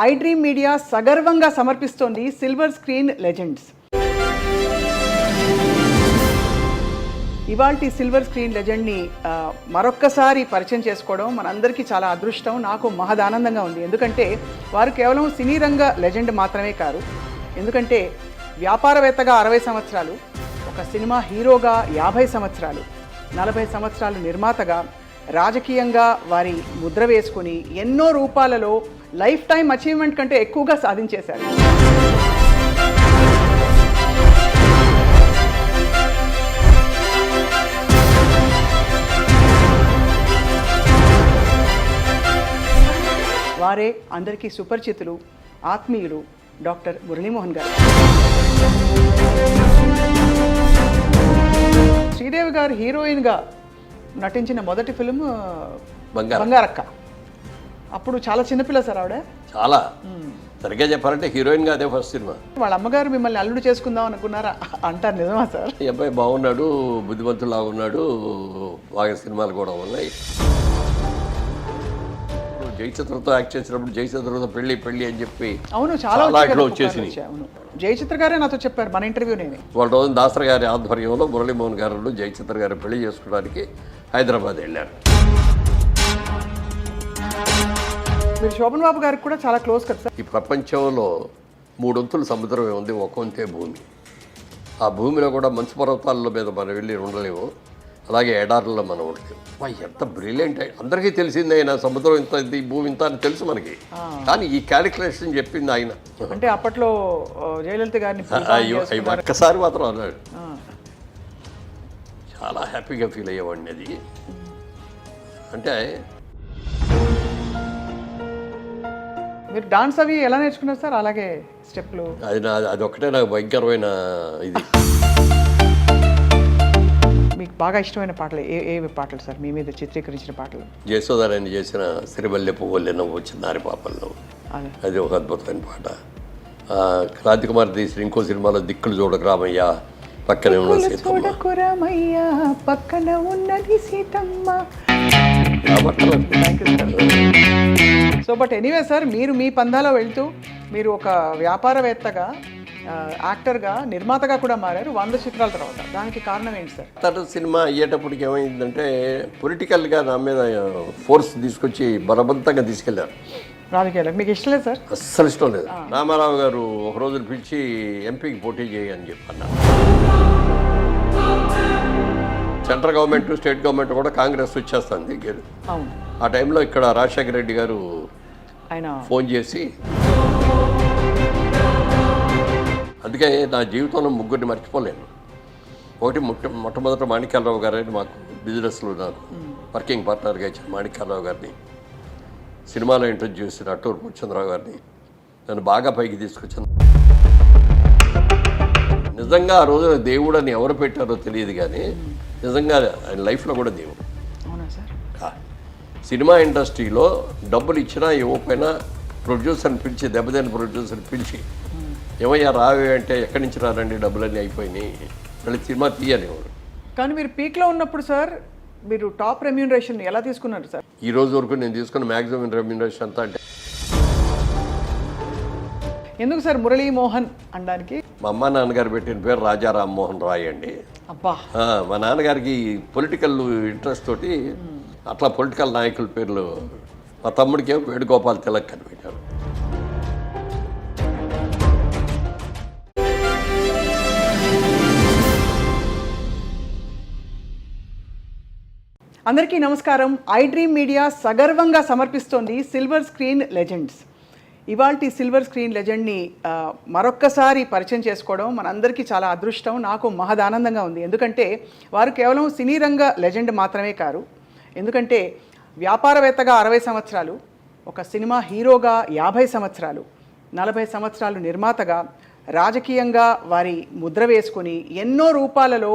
I dream media సగర్వంగా సమర్పిస్తోంది silver screen legends. ఇవాల్టి silver screen లెజెండ్ని మరొక్కసారి పరిచయం చేసుకోవడం మనందరికీ చాలా అదృష్టం, నాకు మహదానందంగా ఉంది. ఎందుకంటే వారు కేవలం సినీ రంగ లెజెండ్ మాత్రమే కాదు, ఎందుకంటే వ్యాపారవేత్తగా 60 సంవత్సరాలు, ఒక సినిమా హీరోగా 50 సంవత్సరాలు, 40 సంవత్సరాలు నిర్మాతగా, రాజకీయంగా వారి ముద్ర వేసుకుని ఎన్నో రూపాలలో లైఫ్ టైం అచీవ్మెంట్ కంటే ఎక్కువగా సాధించేశారు. వారే అందరికీ సుపరిచితులు, ఆత్మీయులు డాక్టర్ మురళీమోహన్ గారు. శ్రీదేవి గారు హీరోయిన్గా నటించిన మొదటి ఫిలిం బంగారక్క. అప్పుడు చాలా చిన్నపిల్ల సార్ ఆవిడ. చాలా సరిగ్గా చెప్పాలంటే హీరోయిన్గా అదే ఫస్ట్ సినిమా. వాళ్ళ అమ్మగారు మిమ్మల్ని అల్లుడు చేసుకుందాం అనుకున్నారా అంటారు, నిజమా సార్? ఈ అబ్బాయి బాగున్నాడు, బుద్ధిమంతులాగా ఉన్నాడు, బాగా సినిమాలు కూడా ఉన్నాయి. జయచిత్రతో యాక్ట్ చేసినప్పుడు జయచిత్రతో పెళ్లి పెళ్లి అని చెప్పి అవును చాలా వచ్చేసింది. జయచిత్ర గారే నాతో చెప్పారు మన ఇంటర్వ్యూ. నేను వాళ్ళ రోజు దాసర గారి ఆధ్వర్యంలో మురళీమోహన్ గారు జయచిత్ర గారు పెళ్లి చేసుకోవడానికి హైదరాబాద్ వెళ్ళారు. మీరు శోభన్ బాబు గారికి కూడా చాలా క్లోజ్ కదా సార్. ఈ ప్రపంచంలో 3 వంతులు సముద్రమే ఉంది, 1 వంతే భూమి. ఆ భూమిలో కూడా మంచు పర్వతాల మీద మనం వెళ్ళి ఉండలేము, అలాగే ఎడారుల్లో మనం ఉండలేము. ఎంత బ్రిలియంట్! అందరికీ తెలిసింది ఆయన, సముద్రం ఇంత, ఈ భూమి ఇంత అని తెలుసు మనకి, కానీ ఈ క్యాలిక్యులేషన్ చెప్పింది ఆయన. అంటే అప్పట్లో జయలలిత గారిని ఒక్కసారి మాత్రం అన్నాడు. చాలా హ్యాపీగా ఫీల్ అయ్యేవాడిని. అది అంటే మీరు డాన్స్ అవి ఎలా నేర్చుకున్నారు సార్? అలాగే స్టెప్లు అది ఒక్కటే నాకు భయంకరమైన ఇది. మీకు బాగా ఇష్టమైన పాటలు ఏ పాటలు సార్? మీ మీద చిత్రీకరించిన పాటలు? జయసోదరాన్ని చేసిన సిరిమల్లె పువ్వులే నవ్వు వచ్చిన నారి పాపల్లో, అది ఒక అద్భుతమైన పాట. క్రాంతి కుమార్ తీసిన ఇంకో సినిమాలో దిక్కులు చూడకరామయ్యా పక్కనే ఉన్న పక్కన ఉన్నది Seethamma. So but anyway sir, మీరు మీ పందాలో వెళ్తూ మీరు ఒక వ్యాపారవేత్తగా, యాక్టర్గా, నిర్మాతగా కూడా మారారు 100 చిత్రాల తర్వాత. దానికి కారణం ఏంటి సార్? తర్వాత సినిమా అయ్యేటప్పటికి ఏమైందంటే పొలిటికల్గా నా మీద ఫోర్స్ తీసుకొచ్చి బలవంతంగా తీసుకెళ్లారు రాజకీయాలకు. మీకు ఇష్టం లేదు సార్? అస్సలు ఇష్టం లేదు. రామారావు గారు ఒక రోజు పిలిచి ఎంపీకి పోటీ చేయని చెప్పన్నారు. సెంట్రల్ గవర్నమెంట్, స్టేట్ గవర్నమెంట్ కూడా కాంగ్రెస్ వచ్చేస్తుంది. అవును. ఆ టైంలో ఇక్కడ రాజశేఖర రెడ్డి గారు ఆయన ఫోన్ చేసి, అందుకే నా జీవితంలో 3 మర్చిపోలేను. ఒకటి మొట్టమొదట మాణిక్యాలరావు గారు అని మాకు బిజినెస్లో నాకు వర్కింగ్ పార్ట్నర్గా ఇచ్చిన మాణిక్యాలరావు గారిని, సినిమాలో ఇంట్రడ్యూస్ చేసిన అట్టూరు పూర్చంద్రరావు గారిని నన్ను బాగా పైకి తీసుకొచ్చాను. నిజంగా ఆ రోజున దేవుడు అని ఎవరు పెట్టారో తెలియదు, కానీ నిజంగా ఆయన లైఫ్లో కూడా దేవుడు. అవునా సార్? సినిమా ఇండస్ట్రీలో డబ్బులు ఇచ్చినా ఇవ్వకపోయినా ప్రొడ్యూసర్ని పిలిచి, దెబ్బతిన్న ప్రొడ్యూసర్ని పిలిచి, ఏమయ్యా రావే అంటే ఎక్కడి నుంచి రారండి, డబ్బులన్నీ అయిపోయినాయి, మళ్ళీ సినిమా తీయనివ్వరు. కానీ మీరు పీక్లో ఉన్నప్పుడు సార్, మీరు టాప్ రెమ్యూనరేషన్ ఎలా తీసుకున్నారు సార్? ఈ రోజు వరకు నేను తీసుకున్న మ్యాక్సిమం రెమ్యూనరేషన్ అంతా అంటే ఎందుకు సార్ మురళీమోహన్ అనడానికి? మా అమ్మ నాన్నగారు పెట్టిన పేరు రాజా రామ్మోహన్ రాయ్ అండి. అబ్బా! మా నాన్నగారికి పొలిటికల్ ఇంట్రెస్ట్ తోటి అట్లా పొలిటికల్ నాయకుల పేర్లు, మా తమ్ముడికి వేణుగోపాల్ తిలక్ అని పెట్టారు. అందరికీ నమస్కారం. ఐ డ్రీమ్ మీడియా సగర్వంగా సమర్పిస్తోంది సిల్వర్ స్క్రీన్ లెజెండ్స్. ఇవాల్టి సిల్వర్ స్క్రీన్ లెజెండ్ని మరొక్కసారి పరిచయం చేసుకోవడం మనందరికీ చాలా అదృష్టం, నాకు మహదానందంగా ఉంది. ఎందుకంటే వారు కేవలం సినీ రంగ లెజెండ్ మాత్రమే కాదు, ఎందుకంటే వ్యాపారవేత్తగా 60 సంవత్సరాలు, ఒక సినిమా హీరోగా 50 సంవత్సరాలు, 40 సంవత్సరాలు నిర్మాతగా, రాజకీయంగా వారి ముద్ర వేసుకుని ఎన్నో రూపాలలో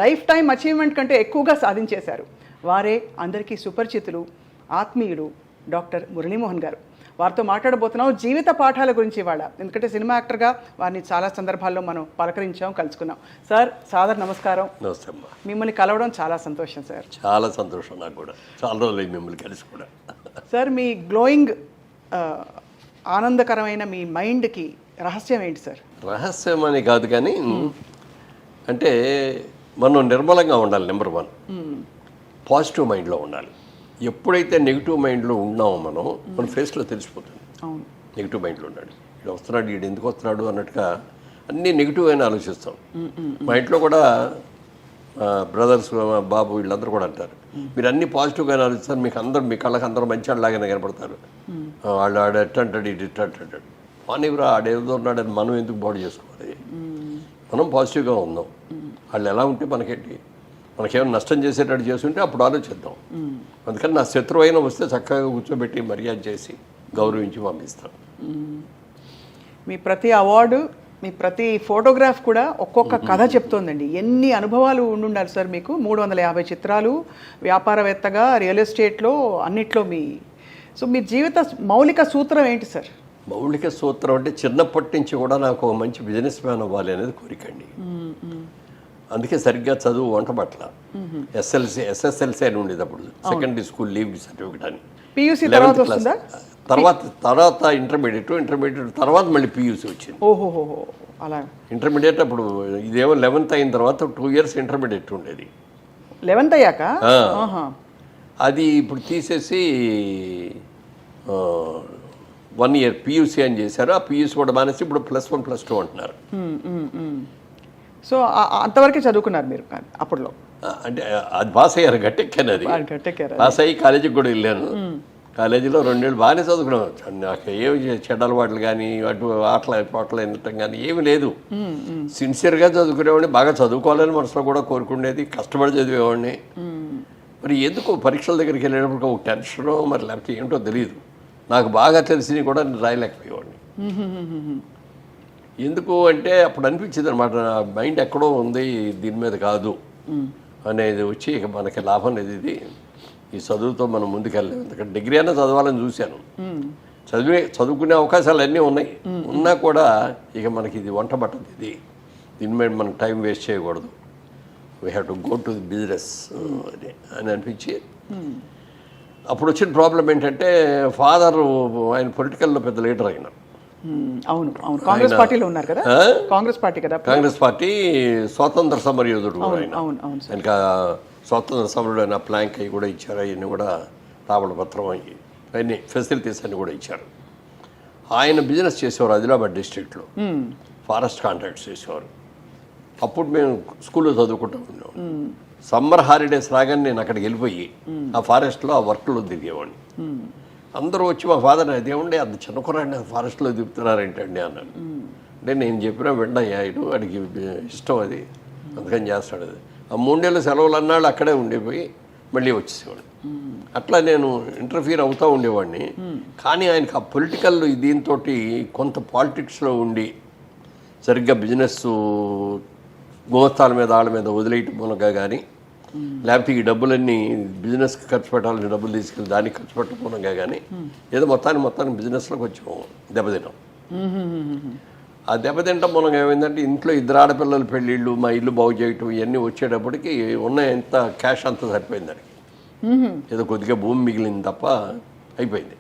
లైఫ్ టైం అచీవ్మెంట్ కంటే ఎక్కువగా సాధించేశారు. వారే అందరికీ సుపరిచితులు, ఆత్మీయులు డాక్టర్ మురళీమోహన్ గారు. వారితో మాట్లాడబోతున్నాం జీవిత పాఠాల గురించి ఇవాళ. ఎందుకంటే సినిమా యాక్టర్గా వారిని చాలా సందర్భాల్లో మనం పలకరించాం, కలుసుకున్నాం. సార్ సాదర్ నమస్కారం. నమస్తే అమ్మా. మిమ్మల్ని కలవడం చాలా సంతోషం సార్. చాలా సంతోషం నాకు కూడా, చాలా రోజులు మిమ్మల్ని కలిసి కూడా. సార్ మీ గ్లోయింగ్ ఆనందకరమైన మీ మైండ్కి రహస్యం ఏంటి సార్? రహస్యం అని కాదు కానీ అంటే మనం నిర్మలంగా ఉండాలి. నెంబర్ 1 పాజిటివ్ మైండ్లో ఉండాలి. ఎప్పుడైతే నెగిటివ్ మైండ్లో ఉన్నామో మన ఫేస్లో తెలిసిపోతుంది. అవును, నెగిటివ్ మైండ్లో ఉన్నాడు, వీడు వస్తున్నాడు, వీడు ఎందుకు వస్తున్నాడు అన్నట్టుగా అన్నీ నెగిటివ్ అయినా ఆలోచిస్తాం. మా ఇంట్లో కూడా బ్రదర్స్ బాబు వీళ్ళందరూ కూడా అంటారు, మీరు అన్ని పాజిటివ్గా ఆలోచిస్తారు, మీకు అందరూ మీ కళ్ళకి అందరూ మంచి వాళ్ళలాగానే కనపడతారు. వాళ్ళు ఆడ ఎట్ట అంటాడు, ఇటు ఇట్ట అంటాడు, మానివరా ఆడేదో ఉన్నాడని మనం ఎందుకు బాడీ చేసుకోవాలి? మనం పాజిటివ్గా ఉందాం. వాళ్ళు ఎలా ఉంటే మనకేంటి, మనకేమైనా నష్టం చేసేటట్టు చేస్తుంటే అప్పుడు ఆలోచిద్దాం. అందుకని నా శత్రువు అయినా వస్తే చక్కగా కూర్చోబెట్టి మర్యాద చేసి గౌరవించి పంపిస్తాం. మీ ప్రతి అవార్డు, మీ ప్రతి ఫోటోగ్రాఫ్ కూడా ఒక్కొక్క కథ చెప్తోందండి. ఎన్ని అనుభవాలు ఉండాలి సార్ మీకు? 350 చిత్రాలు, వ్యాపారవేత్తగా, రియల్ ఎస్టేట్లో, అన్నిట్లో మీ జీవిత మౌలిక సూత్రం ఏంటి సార్? మౌలిక సూత్రం అంటే చిన్నప్పటి నుంచి కూడా నాకు ఒక మంచి బిజినెస్ మ్యాన్ అవ్వాలి అనేది కోరికండి. అందుకే సరిగ్గా చదువు వంట పట్ల ఎస్ఎస్ఎల్సీ అని ఉండేది అప్పుడు, సెకండరీ స్కూల్ లీవ్ సర్టిఫికేట్ అని. పియూసీ తర్వాత వస్తుందా? తర్వాత ఇంటర్మీడియట్ తర్వాత మళ్ళీ పియూసీ వచ్చింది. ఓహోహో, అలా. ఇంటర్మీడియట్ అప్పుడు ఇదేమో 11th అయిన తర్వాత 2 years ఇంటర్మీడియట్ ఉండేది. 11th అయ్యాక అది ఇప్పుడు తీసేసి 1 year పియూసీ అని చేశారు. ఆ పియూసీ కూడా మానేసి ఇప్పుడు +1 +2 అంటున్నారు. సో అంతవరకే చదువుకున్నారు మీరు అప్పట్లో? అంటే అది పాస్ అయ్యారు, గట్టెక్కాను. అది పాస్ అయ్యి కాలేజీకి కూడా వెళ్ళాను. కాలేజీలో 2 ఏళ్ళు బాగానే చదువుకున్నాను. నాకు ఏమి చెడ్డ అలవాట్లు కానీ అటు పాటలు వినటం కానీ ఏమి లేదు. సిన్సియర్గా చదువుకునేవాడిని, బాగా చదువుకోవాలని మనసులో కూడా కోరుకునేది, కష్టపడి చదివేవాడిని. మరి ఎందుకు పరీక్షల దగ్గరికి వెళ్ళేటప్పుడు ఒక టెన్షనో మరి లేకపోతే ఏంటో తెలియదు, నాకు బాగా తెలిసి కూడా నేను రాయలేకపోయేవాడిని. ఎందుకు అంటే అప్పుడు అనిపించింది అనమాట, మైండ్ ఎక్కడో ఉంది, దీని మీద కాదు అనేది వచ్చి ఇక మనకి లాభం లేదు ఇది, ఈ చదువుతో మనం ముందుకెళ్ళలేము. ఎందుకంటే డిగ్రీ అయినా చదవాలని చూశాను, చదువుకునే అవకాశాలు అన్నీ ఉన్నాయి, ఉన్నా కూడా ఇక మనకి ఇది వంట పట్టదు, దీని మీద మనం టైం వేస్ట్ చేయకూడదు, we have to go to the business అని అనిపించి. అప్పుడు వచ్చిన ప్రాబ్లం ఏంటంటే ఫాదర్ ఆయన పొలిటికల్లో పెద్ద లీడర్ అయినారు. అవును అవును, కాంగ్రెస్ పార్టీలో ఉన్నారు కదా? కాంగ్రెస్ పార్టీ కదా? కాంగ్రెస్ పార్టీ స్వాతంత్ర సమర యోధుడు ఆయన. ఇంకా స్వాతంత్ర సమరుడు అయిన ప్లాంక్ అవి కూడా ఇచ్చారు, అవన్నీ కూడా తామలపత్రం అన్ని ఫెసిలిటీస్ అన్ని కూడా ఇచ్చారు. ఆయన బిజినెస్ చేసేవారు ఆదిలాబాద్ డిస్ట్రిక్ట్లో, ఫారెస్ట్ కాంట్రాక్ట్స్ చేసేవారు. అప్పుడు మేము స్కూల్లో చదువుకుంటూ ఉన్నాం. సమ్మర్ హాలిడేస్ రాగానే నేను అక్కడికి వెళ్ళిపోయి ఆ ఫారెస్ట్లో ఆ వర్క్లో దిగేవాడిని. అందరూ వచ్చి మా ఫాదర్ అదేమండి అంత చిన్న కుర్రాడిని ఫారెస్ట్లో దిగుతున్నారేంటండి అన్నాను. అంటే నేను చెప్పినా వెంటయ్యా ఇటు వాడికి ఇష్టం అది, అందుకని చేస్తాడు. అది ఆ 3 నెలల సెలవులు అన్నాళ్ళు అక్కడే ఉండిపోయి మళ్ళీ వచ్చేసేవాడు. అట్లా నేను ఇంటర్ఫీర్ అవుతూ ఉండేవాడిని. కానీ ఆయనకు ఆ పొలిటికల్ దీంతో కొంత పాలిటిక్స్లో ఉండి సరిగ్గా బిజినెస్ గోస్తాల మీద వాళ్ళ మీద వదిలేయటం మూలంగా కానీ, లేకపోతే ఈ డబ్బులన్నీ బిజినెస్కి ఖర్చు పెట్టాలని డబ్బులు తీసుకెళ్ళి దానికి ఖర్చు పెట్టకపోవడంగా కానీ, ఏదో మొత్తానికి బిజినెస్లోకి వచ్చాము దెబ్బతిన్నాం. ఆ దెబ్బతింటాం మూలంగా ఏమైందంటే ఇంట్లో 2 ఆడపిల్లల పెళ్ళిళ్ళు, మా ఇల్లు బాగు చేయటం ఇవన్నీ వచ్చేటప్పటికి ఉన్న ఎంత క్యాష్ అంతా సరిపోయింది దానికి, ఏదో కొద్దిగా భూమి మిగిలింది తప్ప అయిపోయింది.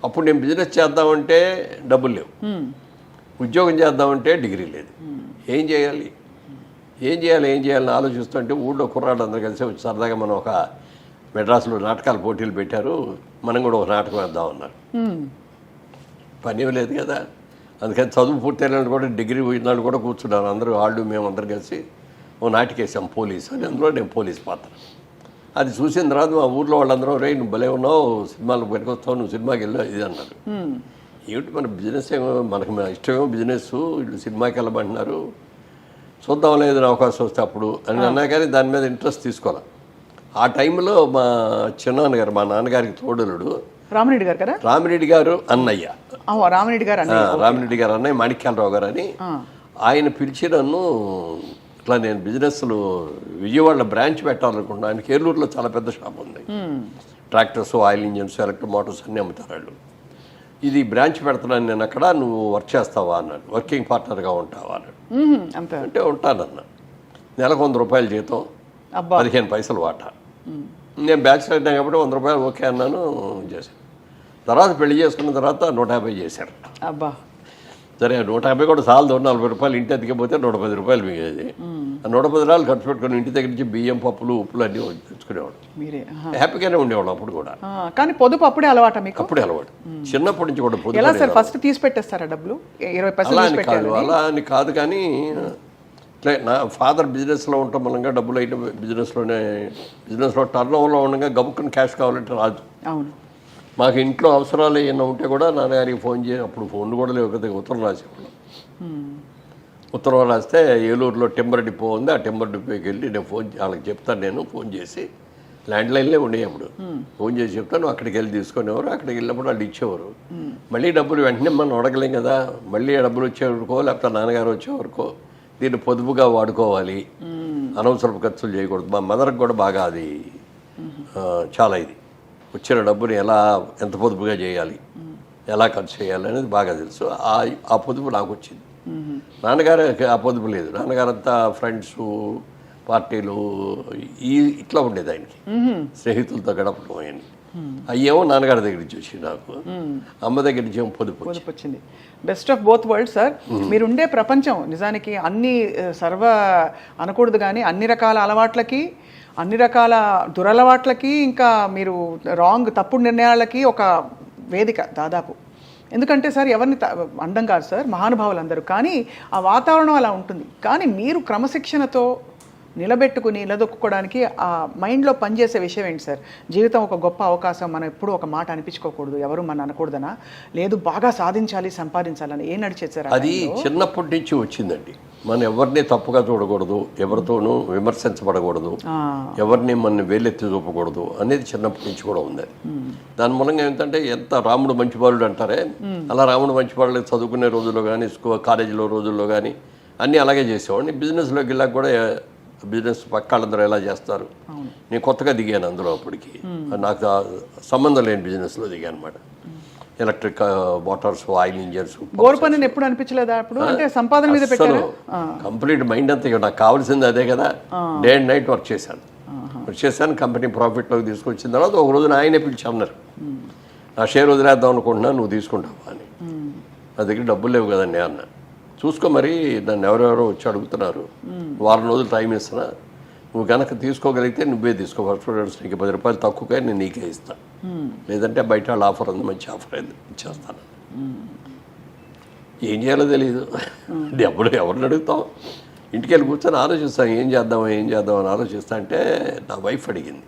అప్పుడు నేను బిజినెస్ చేద్దామంటే డబ్బులు లేవు, ఉద్యోగం చేద్దామంటే డిగ్రీ లేదు. ఏం చేయాలని ఆలోచిస్తుంటే ఊళ్ళో కుర్రాడు అందరూ కలిసి వచ్చి సరదాగా మనం ఒక మెడ్రాస్లో నాటకాల పోటీలు పెట్టారు, మనం కూడా ఒక నాటకం వేద్దామన్నారు. పని లేదు కదా, అందుకని చదువు పూర్తయినాడు కూడా డిగ్రీ పోయినాడు కూడా కూర్చున్నారు అందరూ, వాళ్ళు మేము అందరం కలిసి ఓ నాటికేసాం పోలీస్ అని. అందులో నేను పోలీస్ పాత్ర. అది చూసిన తర్వాత మా ఊర్లో వాళ్ళందరూ రే నువ్వు భలే ఉన్నావు, సినిమాలకు పనికొస్తావు, నువ్వు సినిమాకి వెళ్ళావు ఇది అన్నారు. ఏమిటి మన బిజినెస్ ఏమో, మనకు ఇష్టమేమో బిజినెస్, వీళ్ళు సినిమాకి వెళ్ళమంటున్నారు, చూద్దాం లేదని అవకాశం వస్తే అప్పుడు అని అన్నా. కానీ దాని మీద ఇంట్రెస్ట్ తీసుకోవాలి. ఆ టైంలో మా చిన్నాన్నగారు, మా నాన్నగారికి తోడలుడు రామిరెడ్డి గారు కదా, రామిరెడ్డి గారు అన్నయ్య, రామిరెడ్డి గారు అన్నయ్య మాణిక్యాలరావు గారు అని, ఆయన పిలిచి నన్ను ఇట్లా నేను బిజినెస్లు విజయవాడలో బ్రాంచ్ పెట్టాలనుకుంటున్నాను. ఆయనకి ఏలూరులో చాలా పెద్ద షాప్ ఉంది, tractors, oil engines, electric Motors అన్నీ అమ్ముతారు వాళ్ళు. ఇది బ్రాంచ్ పెడుతున్నాను నేను అక్కడ, నువ్వు వర్క్ చేస్తావా అన్నాడు, వర్కింగ్ పార్ట్నర్గా ఉంటావా అన్నాడు. అంటే ఉంటానన్నా. నెలకు 100 రూపాయలు జీతం, 15 పైసలు వాటా. నేను బ్యాచిలర్ అయినా కాబట్టి 100 రూపాయలు ఓకే అన్నాను, చేశాను. తర్వాత పెళ్లి చేసుకున్న తర్వాత 150 చేశారు. అబ్బా. సరే 150 కూడా చాలదు, 40 రూపాయలు ఇంటి అతికిపోతే 110 రూపాయలు మిగిలేది. ఆ 110 రూపాయలు ఖర్చు పెట్టుకుని ఇంటి దగ్గర నుంచి బియ్యం, పప్పులు, ఉప్పులు అన్నీ తెచ్చుకునేవాడు. మీరే హ్యాపీగానే ఉండేవాడు అప్పుడు కూడా. కానీ పొదుపు అప్పుడే అలవాట మీకు? అప్పుడే అలవాటు, చిన్నప్పటి నుంచి కూడా పొదుపు. ఎలా సార్ ఫస్ట్ తీసి పెట్టేస్తారా డబ్బులు? 20% అలా అని కాదు, అలా అని కాదు, కానీ ఇట్లా నా ఫాదర్ బిజినెస్లో ఉండటం మూలంగా డబ్బులు అయితే బిజినెస్లో టర్న్ ఓవర్లో ఉండగా గబుక్కుని క్యాష్ కావాలంటే రాదు. అవును. మాకు ఇంట్లో అవసరాలు ఏమైనా ఉంటే కూడా నాన్నగారికి ఫోన్ చేసి, అప్పుడు ఫోన్లు కూడా లేవు కదా, ఉత్తరం రాసేవాళ్ళం. ఉత్తరం రాస్తే ఏలూరులో టెంబర్ డిపో ఉంది, ఆ టెంబర్ డిపోకి వెళ్ళి నేను వాళ్ళకి చెప్తాను, నేను ఫోన్ చేసి, ల్యాండ్లైన్లే ఉండేవి అప్పుడు, ఫోన్ చేసి చెప్తాను, అక్కడికి వెళ్ళి తీసుకునేవారు. అక్కడికి వెళ్ళినప్పుడు వాళ్ళు ఇచ్చేవారు. మళ్ళీ డబ్బులు వెంటనే మనం అడగలేం కదా, మళ్ళీ డబ్బులు వచ్చేవరకో లేకపోతే నాన్నగారు వచ్చేవరకో దీన్ని పొదుపుగా వాడుకోవాలి, అనవసరపు ఖర్చులు చేయకూడదు. మా మదర్కి కూడా బాగా అది చాలా ఇది, వచ్చిన డబ్బుని ఎంత పొదుపుగా చేయాలి, ఎలా ఖర్చు చేయాలి అనేది బాగా తెలుసు. ఆ పొదుపు నాకు వచ్చింది. నాన్నగారు ఆ పొదుపు లేదు. నాన్నగారంతా ఫ్రెండ్స్, పార్టీలు ఇట్లా ఉండేది ఆయనకి, స్నేహితులతో గడపడం అయ్యింది. అయ్యేమో నాన్నగారి దగ్గర నుంచి వచ్చి, నాకు అమ్మ దగ్గర నుంచి పొదుపు వచ్చింది. Best of both world sir. మీరుండే ప్రపంచం నిజానికి అన్ని అనకూడదు కానీ అన్ని రకాల అలవాట్లకి, అన్ని రకాల దురలవాట్లకి, ఇంకా మీరు తప్పుడు నిర్ణయాలకి ఒక వేదిక దాదాపు. ఎందుకంటే సార్ ఎవరిని అండం కాదు సార్, మహానుభావులు అందరూ, కానీ ఆ వాతావరణం అలా ఉంటుంది. కానీ మీరు క్రమశిక్షణతో నిలదొక్కుకోవడానికి ఆ మైండ్లో పనిచేసే విషయం ఏంటి సార్? జీవితం ఒక గొప్ప అవకాశం, మనం ఎప్పుడూ ఒక మాట అనిపించుకోకూడదు, ఎవరు మన అనకూడదనా, లేదు బాగా సాధించాలి, సంపాదించాలని ఏం నడిచేది సార్? అది చిన్నప్పటి నుంచి వచ్చిందండి. మనం ఎవరిని తప్పుగా చూడకూడదు, ఎవరితోనూ విమర్శించబడకూడదు, ఎవరిని మనం వేలెత్తి చూపకూడదు అనేది చిన్నప్పటి నుంచి కూడా ఉంది. దాని మూలంగా ఏంటంటే, ఎంత రాముడు మంచివాడు అంటారే, అలా రాముడు మంచివాళ్ళు చదువుకునే రోజుల్లో కానీ, కాలేజీలో రోజుల్లో కానీ అన్నీ అలాగే చేసేవాడిని. బిజినెస్లోకి వెళ్ళాక కూడా బిజినెస్ పక్కాళ్ళందరూ ఎలా చేస్తారు, నేను కొత్తగా దిగాను అందులో. అప్పటికి నాకు సంబంధం లేని బిజినెస్లో దిగాను అనమాట. Electric Motors, oil engines. Bore పని ఎప్పుడు అనిపించలేదా అప్పుడు? అంటే సంపాదన మీద పెట్టారు కంప్లీట్ మైండ్ అంతా. నాకు కావాల్సింది అదే కదా, డే అండ్ నైట్ వర్క్ చేశాను. కంపెనీ ప్రాఫిట్లోకి తీసుకొచ్చిన తర్వాత ఒక రోజున ఆయనే పిలిచామన్నారు, నా షేర్ వదిలేద్దాం అనుకుంటున్నా, నువ్వు తీసుకుంటావా అని. నా దగ్గర డబ్బులు లేవు కదండి అన్న. చూసుకో మరి, నన్ను ఎవరెవరో వచ్చి అడుగుతున్నారు, వారం రోజులు టైం ఇస్తున్నా, నువ్వు కనుక తీసుకోగలిగితే నువ్వే తీసుకో, ఫస్ట్ నీకు 10 రూపాయలు తక్కువగా నేను నీకే ఇస్తాను, లేదంటే బయట వాళ్ళ ఆఫర్ ఉంది, మంచి ఆఫర్ అయింది, ఇచ్చేస్తాను. ఏం చేయాలో తెలియదు, డబ్బులు ఎవరిని అడుగుతాం. ఇంటికి వెళ్ళి కూర్చొని ఆలోచిస్తాను, ఏం చేద్దాం అని ఆలోచిస్తా అంటే నా వైఫ్ అడిగింది,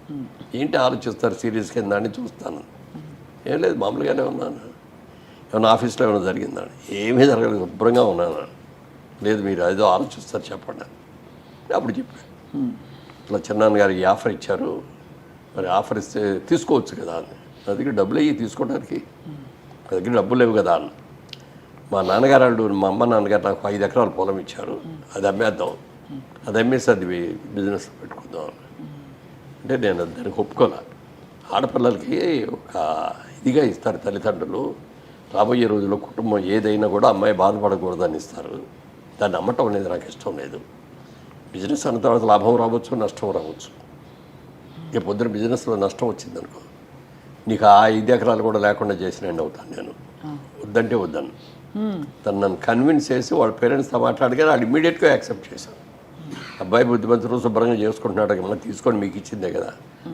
ఏంటి ఆలోచిస్తారు సీరియస్ కింద అని. చూస్తాను, ఏం లేదు, మామూలుగానే ఉన్నాను. ఏమైనా ఆఫీస్లో ఏమైనా జరిగిందని? ఏమీ జరగలేదు, శుభ్రంగా ఉన్నాను. లేదు, మీరు ఏదో ఆలోచిస్తారు చెప్పండి. అప్పుడు చెప్పాను, ఇట్లా చిన్నాన్నగారికి ఆఫర్ ఇచ్చారు, మరి ఆఫర్ ఇస్తే తీసుకోవచ్చు కదా అని. నా దగ్గర డబ్బులు అయ్యి తీసుకోవడానికి, నా దగ్గర డబ్బులు లేవు కదా అన్న. మా నాన్నగారు వాళ్ళు, మా అమ్మ నాన్నగారు నాకు 5 ఎకరాల పొలం ఇచ్చారు, అది అమ్మేద్దాం, అది అమ్మేసి అది బిజినెస్ పెట్టుకుందాం అంటే నేను దానికి ఒప్పుకోలే. ఆడపిల్లలకి ఒక ఇదిగా ఇస్తారు తల్లిదండ్రులు, రాబోయే రోజుల్లో కుటుంబం ఏదైనా కూడా అమ్మాయి బాధపడకూడదని ఇస్తారు. దాన్ని అమ్మటం అనేది నాకు ఇష్టం లేదు. బిజినెస్ అన్న తర్వాత లాభం రావచ్చు, నష్టం రావచ్చు. ఇక పొద్దున బిజినెస్లో నష్టం వచ్చిందనుకో, నీకు ఆ 5 ఎకరాలు కూడా లేకుండా చేసినండి అవుతాను నేను. వద్దంటే వద్దాను. తను నన్ను కన్విన్స్ చేసి వాళ్ళ పేరెంట్స్తో మాట్లాడగానే వాళ్ళు ఇమీడియట్గా యాక్సెప్ట్ చేశాను. అబ్బాయి బుద్ధిమంతులు శుభ్రంగా చేసుకుంటున్నాడు, మనం తీసుకొని మీకు ఇచ్చిందే కదా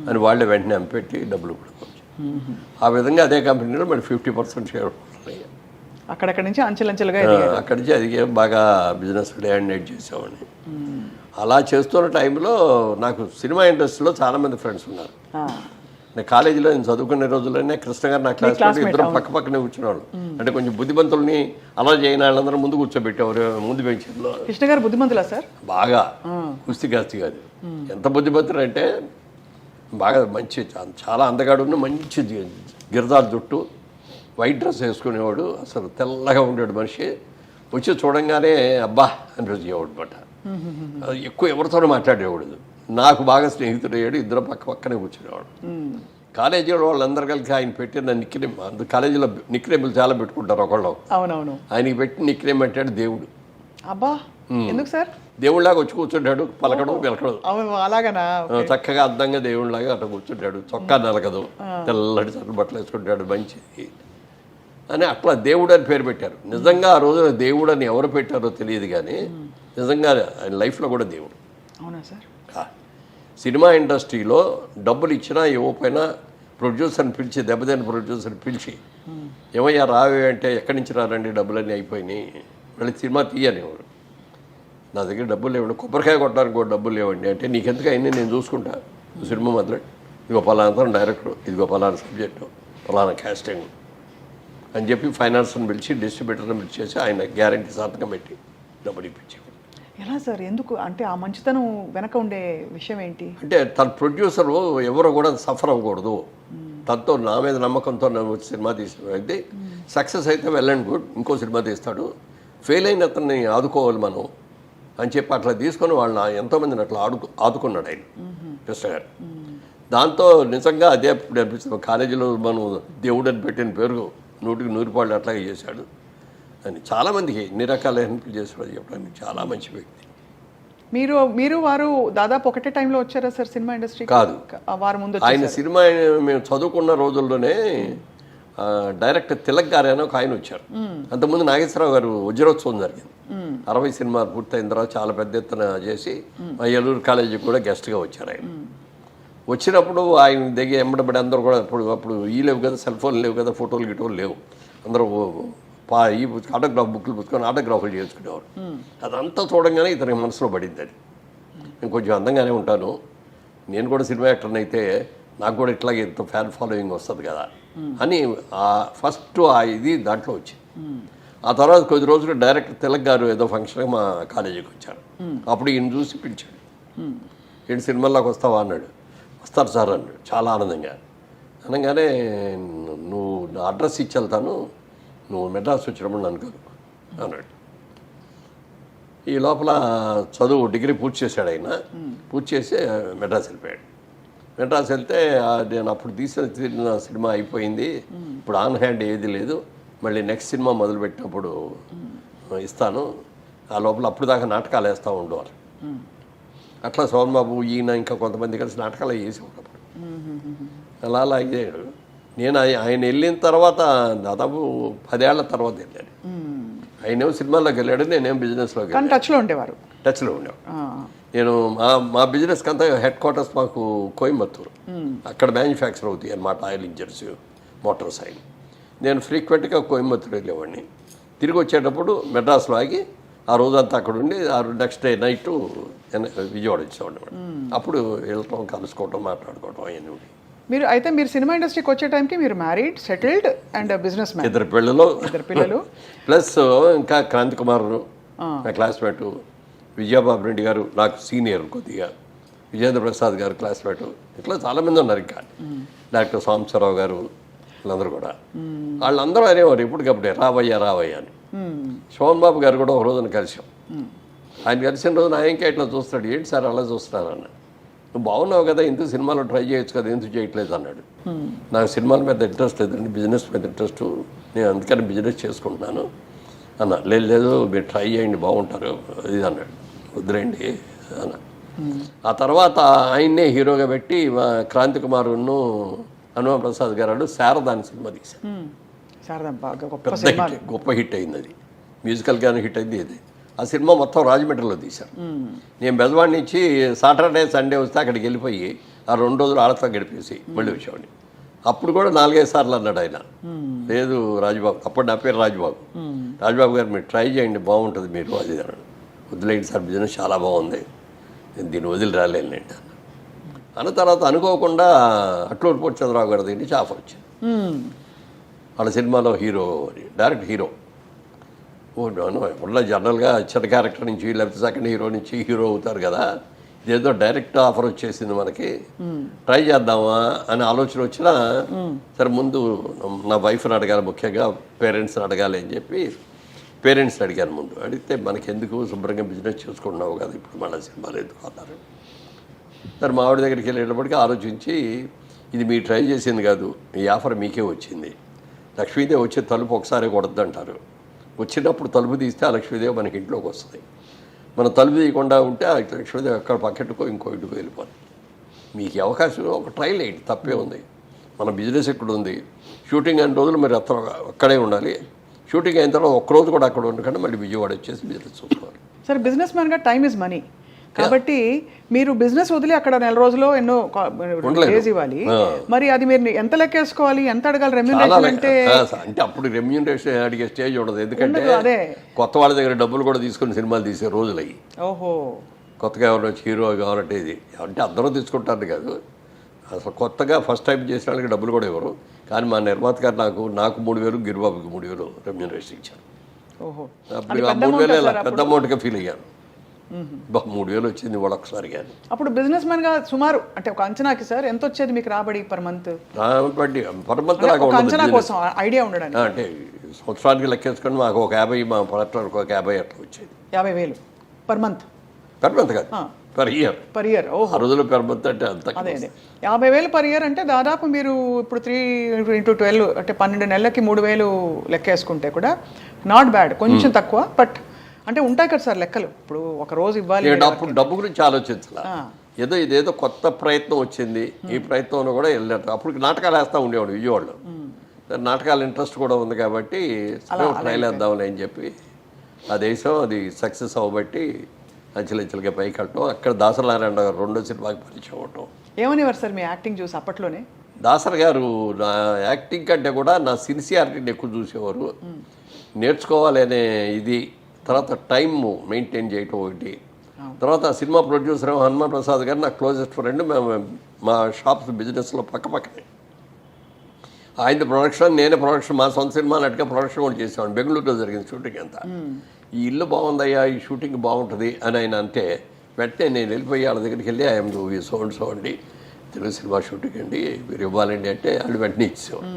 అని వాళ్ళే వెంటనే అమ్మిపెట్టి డబ్బులు కూడా కొంచెం. ఆ విధంగా అదే కంపెనీలో మరి 50% షేర్ అయ్యాయి. అక్కడక్కడి నుంచి అంచెలంచెలుగా అక్కడి నుంచి అది బాగా బిజినెస్ డే అండ్ నైట్ చేసేవాడిని. అలా చేస్తున్న టైంలో నాకు సినిమా ఇండస్ట్రీలో చాలామంది ఫ్రెండ్స్ ఉన్నారు. నేను కాలేజీలో నేను చదువుకునే రోజుల్లోనే కృష్ణ గారు నా క్లాస్లో ఇద్దరు పక్కనే కూర్చునేవాళ్ళు. అంటే కొంచెం బుద్ధిమంతుల్ని అలా చేయని వాళ్ళందరూ ముందు కూర్చోబెట్టేవారు ముందు బెంచ్లో. కృష్ణ గారు బుద్ధిమంతులా సార్? బాగా కుస్తీ కాదు. ఎంత బుద్ధిమంతులు అంటే బాగా మంచి, చాలా అందగాడు, మంచి గిరదాల జుట్టు, వైట్ డ్రెస్ వేసుకునేవాడు, అసలు తెల్లగా ఉండేవాడు మనిషి. వచ్చి చూడంగానే అబ్బా అనిపించేవాడు అనమాట. ఎక్కువ ఎవరితోనూ మాట్లాడేవాడు. నాకు బాగా స్నేహితుడు అయ్యాడు, ఇద్దరు పక్కనే కూర్చునేవాడు. కాలేజీలో వాళ్ళందరూ కలిసి ఆయన పెట్టిన నిక్నేమ్, కాలేజీలో నిక్నేములు చాలా పెట్టుకుంటారు ఒకళ్ళు. అవునవును. ఆయనకి పెట్టి నిక్నేమ్ పెట్టాడు దేవుడు. అబ్బా ఎందుకు సార్? దేవుళ్ళలాగా వచ్చి కూర్చుంటాడు, పలకడం పిలకడం. అలాగనా? చక్కగా అద్దంగా దేవుళ్ళలాగా అట్లా కూర్చుంటాడు, చొక్కా నలగదు, తెల్లటి చట్ట బట్టలు వేసుకుంటాడు, మంచి అని అట్లా దేవుడు అని పేరు పెట్టారు. నిజంగా ఆ రోజున దేవుడు అని ఎవరు పెట్టారో తెలియదు, కానీ నిజంగా ఆయన లైఫ్లో కూడా దేవుడు. అవునా సార్? సినిమా ఇండస్ట్రీలో డబ్బులు ఇచ్చినా ఇవ్వకపోయినా ప్రొడ్యూసర్ని పిలిచి, దెబ్బతిన్న ప్రొడ్యూసర్ని పిలిచి, ఏమయ్యా రావే అంటే ఎక్కడి నుంచి రారండి, డబ్బులన్నీ అయిపోయినాయి, మళ్ళీ సినిమా తీయనివ్వరు. నా దగ్గర డబ్బులు లేవండి, కొబ్బరికాయ కొట్టడానికి కూడా డబ్బులు లేవండి అంటే, నీకెందుకు అయింది, నేను చూసుకుంటా, సినిమా మొదలు ఇదిగో పలానా డైరెక్టర్, ఇదిగో పలానా సబ్జెక్టు, పలానా క్యాస్టింగ్ అని చెప్పి ఫైనాన్స్ని పిలిచి, డిస్ట్రిబ్యూటర్ని పిలిచేసి ఆయన గ్యారంటీ సంతకం పెట్టి డబ్బులు ఇప్పించాడు. ఎలా సార్? ఎందుకు అంటే ఆ మంచితనం వెనక ఉండే విషయం ఏంటి? అంటే తన ప్రొడ్యూసరు ఎవరో కూడా సఫర్ అవ్వకూడదు, తనతో నా మీద నమ్మకంతో నేను సినిమా తీసిన అయితే సక్సెస్ అయితే వెల్ అండ్ గుడ్, ఇంకో సినిమా తీస్తాడు, ఫెయిల్ అయిన అతన్ని ఆదుకోవాలి మనం అని చెప్పి అట్లా తీసుకొని వాళ్ళని ఎంతోమందిని అట్లా ఆదుకున్నాడు ఆయన కృష్ణ గారు. దాంతో నిజంగా అదే అప్పుడు అనిపిస్తుంది, కాలేజీలో మనం దేవుడు అని పెట్టిన పేరు 100కి 100 పాళ్ళు అట్లాగే చేశాడు అని చాలామందికి ఎన్ని రకాల హెల్ప్ చేశాడు చెప్పడానికి. చాలా మంచి వ్యక్తి. మీరు వారు దాదాపు ఒకటే టైంలో వచ్చారా సార్ సినిమా ఇండస్ట్రీ? కాదు, వారు ముందు ఆయన సినిమా మేము చదువుకున్న రోజుల్లోనే డైరెక్టర్ తిలక్ గారు అని ఒక ఆయన వచ్చారు. అంతకుముందు నాగేశ్వరరావు గారు వజ్రోత్సవం జరిగింది, 60 సినిమాలు పూర్తయిన తర్వాత చాలా పెద్ద ఎత్తున చేసి మా ఏలూరు కాలేజీకి కూడా గెస్ట్గా వచ్చారు. ఆయన వచ్చినప్పుడు ఆయన దగ్గర ఎంబడబడి అందరూ కూడా అప్పుడు ఈ లేవు కదా, సెల్ ఫోన్ లేవు కదా, ఫోటోలు గిటోలు లేవు, అందరూ ఈ ఆటోగ్రాఫ్ బుక్లు పుచ్చుకొని ఆటోగ్రాఫ్లు చేసుకునేవారు. అదంతా చూడంగానే ఇతనికి మనసులో పడింది. అది నేను కొంచెం అందంగానే ఉంటాను, నేను కూడా సినిమా యాక్టర్ని అయితే నాకు కూడా ఇట్లాగే ఇంత ఫ్యాన్ ఫాలోయింగ్ వస్తుంది కదా అని ఫస్ట్ ఇది దాంట్లో వచ్చింది. ఆ తర్వాత కొద్ది రోజులు డైరెక్టర్ తిలక్ గారు ఏదో ఫంక్షన్గా మా కాలేజీకి వచ్చారు. అప్పుడు ఈయన చూసి పిలిచాడు, ఈయన సినిమాల్లోకి వస్తావా అన్నాడు. వస్తారు సార్ అన్నాడు చాలా ఆనందంగా. అనగానే నువ్వు నా అడ్రస్ ఇచ్చి వెళ్తాను, నువ్వు మెడ్రాస్ వచ్చినప్పుడు నన్ను కలుగు అన్నాడు. ఈ లోపల చదువు డిగ్రీ పూర్తి చేశాడు ఆయన. పూర్తి చేసి మెడ్రాస్ వెళ్ళిపోయాడు. మెడ్రాస్ వెళ్తే నేను అప్పుడు తీసిన సినిమా అయిపోయింది, ఇప్పుడు ఆన్ హ్యాండ్ ఏది లేదు, మళ్ళీ నెక్స్ట్ సినిమా మొదలుపెట్టినప్పుడు ఇస్తాను, ఆ లోపల అప్పుడు దాకా నాటకాలు వేస్తూ ఉండేవారు. అట్లా సోమన్ బాబు ఈయన ఇంకా కొంతమంది కలిసి నాటకాలు వేసేవారు. అలా అయ్యాడు. నేను ఆయన వెళ్ళిన తర్వాత దాదాపు 10 ఏళ్ల తర్వాత వెళ్ళాను. ఆయనేమో సినిమాల్లోకి వెళ్ళాడు, నేనేం బిజినెస్లోకి వెళ్ళాను. టచ్లో ఉండేవారు. నేను మా బిజినెస్కి అంతా హెడ్ క్వార్టర్స్ మాకు కోయంబత్తూరు, అక్కడ మ్యానుఫ్యాక్చర్ అవుతాయి అన్నమాట, ఆయిల్ ఇంజన్స్, మోటార్ సైకిల్. నేను ఫ్రీక్వెంట్గా కోయంబత్తూరు వెళ్ళేవాడిని. తిరిగి వచ్చేటప్పుడు మెడ్రాస్లో ఆగి ఆ రోజంతా అక్కడ ఉండి నెక్స్ట్ డే నైట్ విజయవాడ వచ్చేవాడిని. అప్పుడు వెళ్ళటం, కలుసుకోవటం, మాట్లాడుకోవటం అవన్నీ ఉండి. మీరు సినిమా ఇండస్ట్రీకి వచ్చే టైంకి మీరు married, settled and business man, 2 పిల్లలు ప్లస్ ఇంకా క్రాంతి కుమార్ నా క్లాస్మేటు, విజయబాబు రెడ్డి గారు నాకు సీనియర్ కొద్దిగా, విజేంద్ర ప్రసాద్ గారు క్లాస్మేటు, ఇట్లా చాలామంది ఉన్నారు. ఇంకా డాక్టర్ సాంబశివరావు గారు, వీళ్ళందరూ కూడా. వాళ్ళందరూ అనేవారు ఇప్పటికప్పుడే రావయ్యా అని. శోభన్ బాబు గారు కూడా ఒక రోజున కలిసాం. ఆయన కలిసిన రోజున ఆయనకే ఇట్లా చూస్తాడు, ఏంటి సార్ అలా చూస్తున్నారు అన్న, నువ్వు బాగున్నావు కదా, ఎందుకు సినిమాలో ట్రై చేయొచ్చు కదా, ఎందుకు చేయట్లేదు అన్నాడు. నాకు సినిమాల మీద ఇంట్రెస్ట్ లేదండి, బిజినెస్ మీద ఇంట్రెస్ట్, నేను అందుకని బిజినెస్ చేసుకుంటున్నాను అన్న. లేదు మీరు ట్రై చేయండి బాగుంటారు ఇది అన్నాడు. వద్దులేండి అన్న. ఆ తర్వాత ఆయన్నే హీరోగా పెట్టి క్రాంతి కుమారును హనుమ ప్రసాద్ గారు శారదా అని సినిమా తీశారు. గొప్ప హిట్ అయింది. అది మ్యూజికల్గానే హిట్ అయింది. ఇది ఆ సినిమా మొత్తం రాజమండ్రిలో తీశారు. నేను బెజవాడ నుంచి సాటర్డే సండే వస్తే అక్కడికి వెళ్ళిపోయి ఆ 2 రోజులు ఆడతా గడిపేసి మళ్ళీ వచ్చేవాడిని. అప్పుడు కూడా 4-5 సార్లు అన్నాడు ఆయన, లేదు రాజుబాబు, అప్పుడు నా పేరు రాజుబాబు గారు మీరు ట్రై చేయండి బాగుంటుంది మీరు అది అన్నాడు. వదిలేండి సార్ బిజినెస్ చాలా బాగుంది, నేను దీన్ని వదిలి రాలేండి అన్న. తర్వాత అనుకోకుండా అట్లూరు పూర్చంద్రరావు గారి దగ్గర నుంచి ఆఫర్ వచ్చింది. వాళ్ళ సినిమాలో హీరో, డైరెక్ట్ హీరో. ఉన్న జనరల్గా చిన్న క్యారెక్టర్ నుంచి లేకపోతే సెకండ్ హీరో నుంచి హీరో అవుతారు కదా, ఇదేదో డైరెక్ట్ ఆఫర్ వచ్చేసింది మనకి, ట్రై చేద్దామా అని ఆలోచన వచ్చినా సరే ముందు నా వైఫ్ని అడగాలి, ముఖ్యంగా పేరెంట్స్ని అడగాలి అని చెప్పి పేరెంట్స్ని అడిగాను. ముందు అడిగితే మనకి ఎందుకు, శుభ్రంగా బిజినెస్ చేసుకుంటున్నావు కదా, ఇప్పుడు మళ్ళీ సినిమాలు ఎందుకు అన్నారు. సరే మా ఆవిడ దగ్గరికి వెళ్ళేటప్పటికీ ఆలోచించి, ఇది మీరు ట్రై చేసింది కాదు, ఈ ఆఫర్ మీకే వచ్చింది, లక్ష్మీదేవి వచ్చే తలుపు ఒకసారి కొడద్దంటారు, వచ్చినప్పుడు తలుపు తీస్తే ఆ లక్ష్మీదేవి మనకి ఇంట్లోకి వస్తుంది. మనం తలుపు తీయకుండా ఉంటే ఆ లక్ష్మీదేవి అక్కడ పక్కెట్టుకో ఇంకో ఇంటికి వెళ్ళిపోతుంది. మీకు ఈ అవకాశం ఒక ట్రైల్ వేయండి, తప్పే ఉంది. మన బిజినెస్ ఇక్కడ ఉంది, షూటింగ్ అయిన రోజులు మీరు అక్కడే ఉండాలి. షూటింగ్ అయిన తర్వాత ఒక్కరోజు కూడా అక్కడ ఉండకుండా మళ్ళీ విజయవాడ వచ్చేసి బిజినెస్ చూసుకోవాలి. సార్ బిజినెస్ మ్యాన్గా టైం ఇస్ మనీ కాబట్టి మీరు బిజినెస్ వదిలి అక్కడ నెల రోజుల్లో ఎన్నో డేస్ ఇవ్వాలి. మరి అది మీరు ఎంత లెక్కేసుకోవాలి, ఎంత అడగాలి రెమ్యూనరేషన్ అంటే? అంటే అప్పుడు రెమ్యూనరేషన్ అడిగే స్టేజ్ ఉండదు, ఎందుకంటే కొత్త వాళ్ళ దగ్గర డబ్బులు కూడా తీసుకుని సినిమాలు తీసే రోజులు అయ్యి. ఓహో, కొత్తగా ఎవరు వచ్చి హీరో కావాలంటే ఇది అంటే అందరూ తీసుకుంటారు కాదు, అసలు కొత్తగా ఫస్ట్ టైం చేసిన వాళ్ళకి డబ్బులు కూడా ఇవ్వరు. కానీ మా నిర్మాత గారు నాకు 3,000, గిరిబాబుకి 3,000 రెమ్యూనరేషన్ ఇచ్చారు. ఓహో, అప్పుడు 3,000 పెద్ద అమౌంట్గా ఫీల్ అయ్యాను. 3,000 వచ్చింది వాళ్ళు ఒకసారి. కానీ అప్పుడు బిజినెస్ మ్యాన్గా సుమారు అంటే ఒక అంచనాకి సార్ ఎంత వచ్చేది మీకు రాబడి పర్ మంత్? రాబడి పర్ మంత్ లాగా అంచనా కోసం ఐడియా ఉండడానికి అంటే సంవత్సరానికి లెక్కేసుకొని మాకు ఒక 50, మా పడట్లకు ఒక 50 అట్లా వచ్చేది. 50,000 పర్ మంత్? పర్ మంత్ కాదు, పర్ ఇయర్. Per year. ఓహో, ఆ రోజుల్లో పర్ మంత్ అంటే అంత. అదే 50,000 పర్ ఇయర్ అంటే దాదాపు మీరు ఇప్పుడు 3 × 12 అంటే 12 నెలలకి 3,000 లెక్కేసుకుంటే కూడా నాట్ బ్యాడ్, కొంచెం తక్కువ. బట్ అంటే ఉంటాయి కదా సార్ లెక్కలు, ఇప్పుడు ఒక రోజు ఇవ్వాలి. అప్పుడు డబ్బు గురించి ఆలోచించాల, ఇదేదో కొత్త ప్రయత్నం వచ్చింది, ఈ ప్రయత్నంలో కూడా వెళ్ళారు. అప్పుడు నాటకాలు వేస్తూ ఉండేవాడు విజయవాడలో. నాటకాల ఇంట్రెస్ట్ కూడా ఉంది కాబట్టి ట్రైల్ వేద్దామని అని చెప్పి ఆ దేశం అది సక్సెస్ అవ్వబట్టి అంచెలంచెలుగా పైకి వెళ్ళటం. అక్కడ దాసనారాయణ గారు 2వ సినిమాకి పరిచయం అవటం. ఏమనేవారు సార్ మీ యాక్టింగ్ చూసి అప్పట్లోనే? దాసర్ గారు నా యాక్టింగ్ కంటే కూడా నా సిన్సియారిటీని ఎక్కువ చూసేవారు. నేర్చుకోవాలి అనే ఇది, తర్వాత టైం మెయింటైన్ చేయటం ఒకటి. తర్వాత సినిమా ప్రొడ్యూసర్ హనుమాన్ ప్రసాద్ గారు నాకు క్లోజెస్ట్ ఫ్రెండ్. మేము మా షాప్స్ బిజినెస్లో పక్కనే. ఆయన ప్రొడక్షన్, నేనే ప్రొడక్షన్, మా సొంత సినిమా నటుగా ప్రొడక్షన్ కూడా చేసేవాడిని. బెంగళూరులో జరిగింది షూటింగ్ అంతా. ఈ ఇల్లు బాగుందయ్యా, ఈ షూటింగ్ బాగుంటుంది అని ఆయన అంటే వెంటనే నేను వెళ్ళిపోయి వాళ్ళ దగ్గరికి వెళ్ళి ఐఎమ్ సో అండి, తెలుగు సినిమా షూటింగ్ అండి, మీరు ఇవ్వాలండి అంటే వాళ్ళు వెంటనే ఇచ్చేవాడు.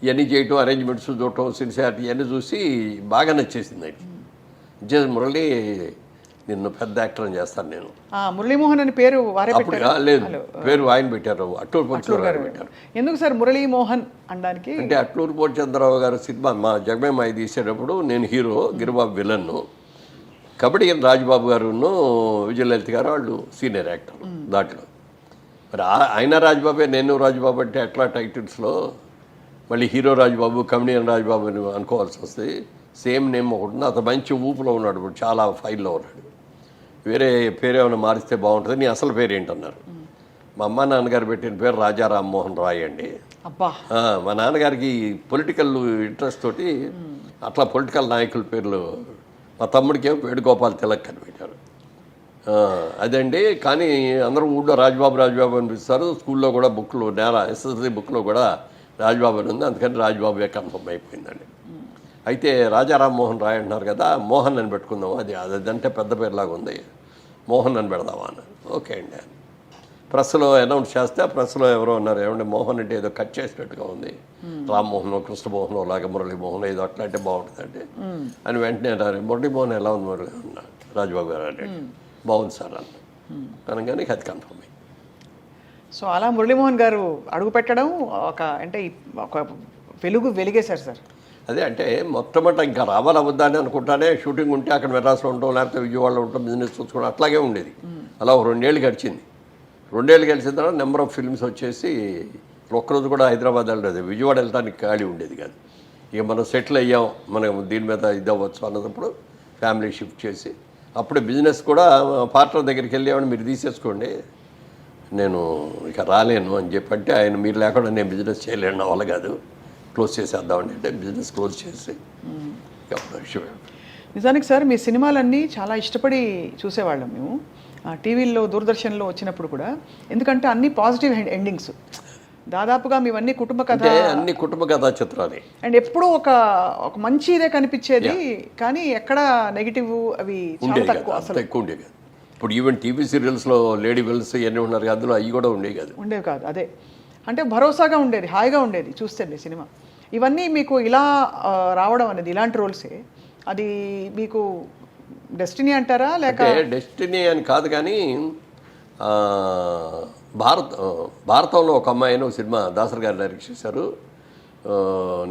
ఇవన్నీ చేయటం, అరేంజ్మెంట్స్ చూడటం, సిన్సియారిటీ ఇవన్నీ చూసి బాగా నచ్చేసింది ఆయన. ఇచ్చేసి మురళి నిన్ను పెద్ద యాక్టర్ అని చేస్తాను నేను. మురళీమోహన్ అని పేరు వారే పెట్టారు? లేదు, పేరు ఆయన పెట్టారు, అట్లూరు పోచంద్రరావు గారు పెట్టారు. ఎందుకు సార్ మురళీమోహన్ అనడానికి? అంటే అట్లూరు పోచంద్రరావు గారు సినిమా మా జగమేమాయి తీసేటప్పుడు నేను హీరో, గిరిబాబు విలన్ను, కబడ్డీ రాజబాబు గారును విజయలలిత గారు వాళ్ళు సీనియర్ యాక్టర్ దాంట్లో. మరి ఆయన రాజబాబే, నేను రాజబాబు అంటే ఎట్లా టైటిల్స్లో మళ్ళీ హీరో రాజబాబు, కమెడియన్ రాజబాబు అని అనుకోవాల్సి వస్తుంది. సేమ్ నేమ్ ఒకటి ఉంది. అతను మంచి ఊపులో ఉన్నాడు, ఇప్పుడు చాలా ఫైల్లో ఉన్నాడు. వేరే పేరు ఏమైనా మారిస్తే బాగుంటుంది, నీ అసలు పేరు ఏంటన్నారు. మా అమ్మ నాన్నగారు పెట్టిన పేరు రాజా రామ్మోహన్ రాయ్ అండి. మా నాన్నగారికి పొలిటికల్ ఇంట్రెస్ట్ తోటి అట్లా పొలిటికల్ నాయకుల పేర్లు, మా తమ్ముడికి వేణుగోపాల్ తిలక్ అని పెట్టారు. అదండి. కానీ అందరూ ఊళ్ళో రాజబాబు అనిపిస్తారు. స్కూల్లో కూడా బుక్లో ఎస్ఎస్ఎల్సీ బుక్లో కూడా రాజబాబు అని ఉంది, అందుకని రాజబాబే కన్ఫర్మ్ అయిపోయిందండి. అయితే రాజా రామ్మోహన్ రాయ్ అంటున్నారు కదా, మోహన్ అని పెట్టుకుందాం, అదంటే పెద్ద పేరులాగా ఉంది, మోహన్ అని పెడదామా అని. ఓకే అండి అని ప్రెస్లో అనౌన్స్ చేస్తే, ప్రెస్లో ఎవరో అన్నారు, ఏమంటే మోహన్ అంటే ఏదో కట్ చేసినట్టుగా ఉంది, రామ్మోహన్, కృష్ణమోహన్ లాగా మురళీమోహన్ ఏదో అట్లా అంటే బాగుంటుందండి అని వెంటనే అన్నారు. మురళీమోహన్ ఎలా ఉంది మురళి అన్నారు రాజబాబు గారు అంటే. బాగుంది సార్ అన్న అనగానే అది కన్ఫర్మ్ అయింది. సో అలా మురళీమోహన్ గారు అడుగు పెట్టడం ఒక వెలిగేశారు సార్. అదే అంటే మొట్టమొదట ఇంకా రావాలవద్దా అని అనుకుంటానే, షూటింగ్ ఉంటే అక్కడ మెడ్రాస్లో ఉంటాం, లేకపోతే విజయవాడలో ఉంటాం, బిజినెస్ చూసుకోవడం అట్లాగే ఉండేది. అలా 2 ఏళ్ళు గడిచింది. 2 ఏళ్ళు గడిచిన తర్వాత నెంబర్ ఆఫ్ ఫిల్మ్స్ వచ్చేసి ఒక్కరోజు కూడా హైదరాబాద్ వెళ్ళలేదు, విజయవాడ వెళ్ళడానికి ఖాళీ ఉండేది కాదు. ఇక మనం సెటిల్ అయ్యాం, మనం దీని మీద ఇది అవ్వచ్చు అన్నప్పుడు ఫ్యామిలీ షిఫ్ట్ చేసి, అప్పుడే బిజినెస్ కూడా పార్ట్నర్ దగ్గరికి వెళ్ళామని మీరు తీసేసుకోండి, నేను ఇక రాలేను అని చెప్పంటే ఆయన మీరు లేకుండా నేను బిజినెస్ చేయలేను, నా వల్ల కాదు, క్లోజ్ చేసేద్దామండి అంటే బిజినెస్ క్లోజ్ చేసి. నిజానికి సార్ మీ సినిమాలన్నీ చాలా ఇష్టపడి చూసేవాళ్ళం మేము టీవీల్లో, దూరదర్శన్లో వచ్చినప్పుడు కూడా. ఎందుకంటే అన్ని పాజిటివ్ ఎండింగ్స్, దాదాపుగా మీవన్నీ కుటుంబ కథ, అన్ని కుటుంబ కథా చిత్రాలు. అండ్ ఎప్పుడూ ఒక మంచి ఇదే కనిపించేది, కానీ ఎక్కడ నెగిటివ్ అవి చాలా తక్కువ, అసలు ఎక్కువ ఉండేవి. ఇప్పుడు ఈవెన్ టీవీ సీరియల్స్లో లేడీ విల్స్ ఇవన్నీ ఉన్నారు, అందులో అవి కూడా ఉండేవి కాదు. అదే అంటే భరోసాగా ఉండేది, హాయిగా ఉండేది చూస్తే మీ సినిమా. ఇవన్నీ మీకు ఇలా రావడం అనేది, ఇలాంటి రోల్సే, అది మీకు డెస్టినీ అంటారా లేక? డెస్టినీ అని కాదు, కానీ భారతంలో ఒక అమ్మాయిని ఒక సినిమా దాసర్ గారు డైరెక్ట్ చేశారు.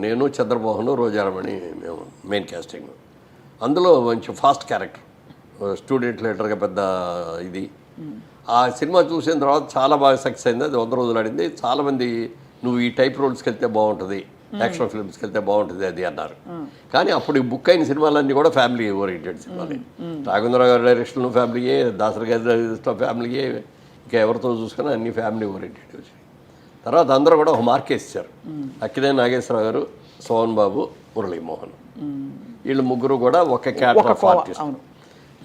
నేను చంద్రమోహన్ రోజారమణి మేము మెయిన్ క్యాస్టింగ్. అందులో మంచి ఫాస్ట్ క్యారెక్టర్, స్టూడెంట్ లీడర్గా పెద్ద ఇది. ఆ సినిమా చూసిన తర్వాత చాలా బాగా సక్సెస్ అయింది. అది 100 రోజులు ఆడింది. చాలామంది నువ్వు ఈ టైప్ రోల్స్కి వెళ్తే బాగుంటుంది, యాక్షన్ ఫిల్మ్స్కి వెళ్తే బాగుంటుంది అది అన్నారు. కానీ అప్పుడు ఈ బుక్ అయిన సినిమాలన్నీ కూడా ఫ్యామిలీ ఓరియంటెడ్ సినిమాలే. రాఘవేంద్రరావు గారి డైరెక్షన్లో ఫ్యామిలీయే, దాసరి గారి డైరెక్షన్లో ఫ్యామిలీయే, ఇంకా ఎవరితో చూసుకున్నా అన్ని ఫ్యామిలీ ఓరియంటెడ్ వచ్చాయి. తర్వాత అందరూ కూడా ఒక మార్కేసారు. అక్కినే నాగేశ్వరరావు గారు, సోహన్ బాబు, మురళీమోహన్, వీళ్ళు ముగ్గురు కూడా ఒక character of artist.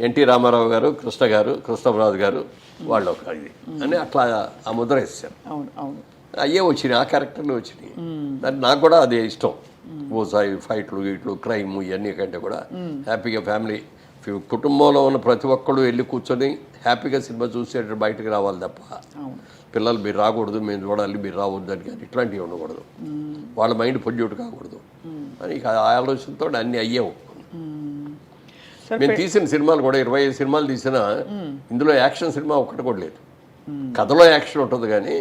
NT Ramarao గారు, కృష్ణ గారు, కృష్ణరాజు గారు వాళ్ళు ఒక ఇది అని అట్లా ఆ ముద్ర వేసారు. అయ్యే వచ్చినాయి, ఆ క్యారెక్టర్లు వచ్చినాయి. దాన్ని నాకు కూడా అదే ఇష్టం. ఓసాయి ఫైట్లు గీట్లు క్రైమ్ ఇవన్నీ కంటే కూడా హ్యాపీగా ఫ్యామిలీ కుటుంబంలో ఉన్న ప్రతి ఒక్కళ్ళు వెళ్ళి కూర్చొని హ్యాపీగా సినిమా చూసేటట్టు బయటకు రావాలి తప్ప పిల్లలు మీరు రాకూడదు, మేము చూడాలి, మీరు రావద్దు అని కానీ ఇట్లాంటివి ఉండకూడదు, వాళ్ళ మైండ్ పొల్యూట్ కాకూడదు అని ఆ ఆలోచనతో అన్నీ అయ్యావు. మేము తీసిన సినిమాలు కూడా 25 సినిమాలు తీసినా ఇందులో యాక్షన్ సినిమా ఒక్కటి కూడా లేదు. కథలో యాక్షన్ ఉంటుంది కానీ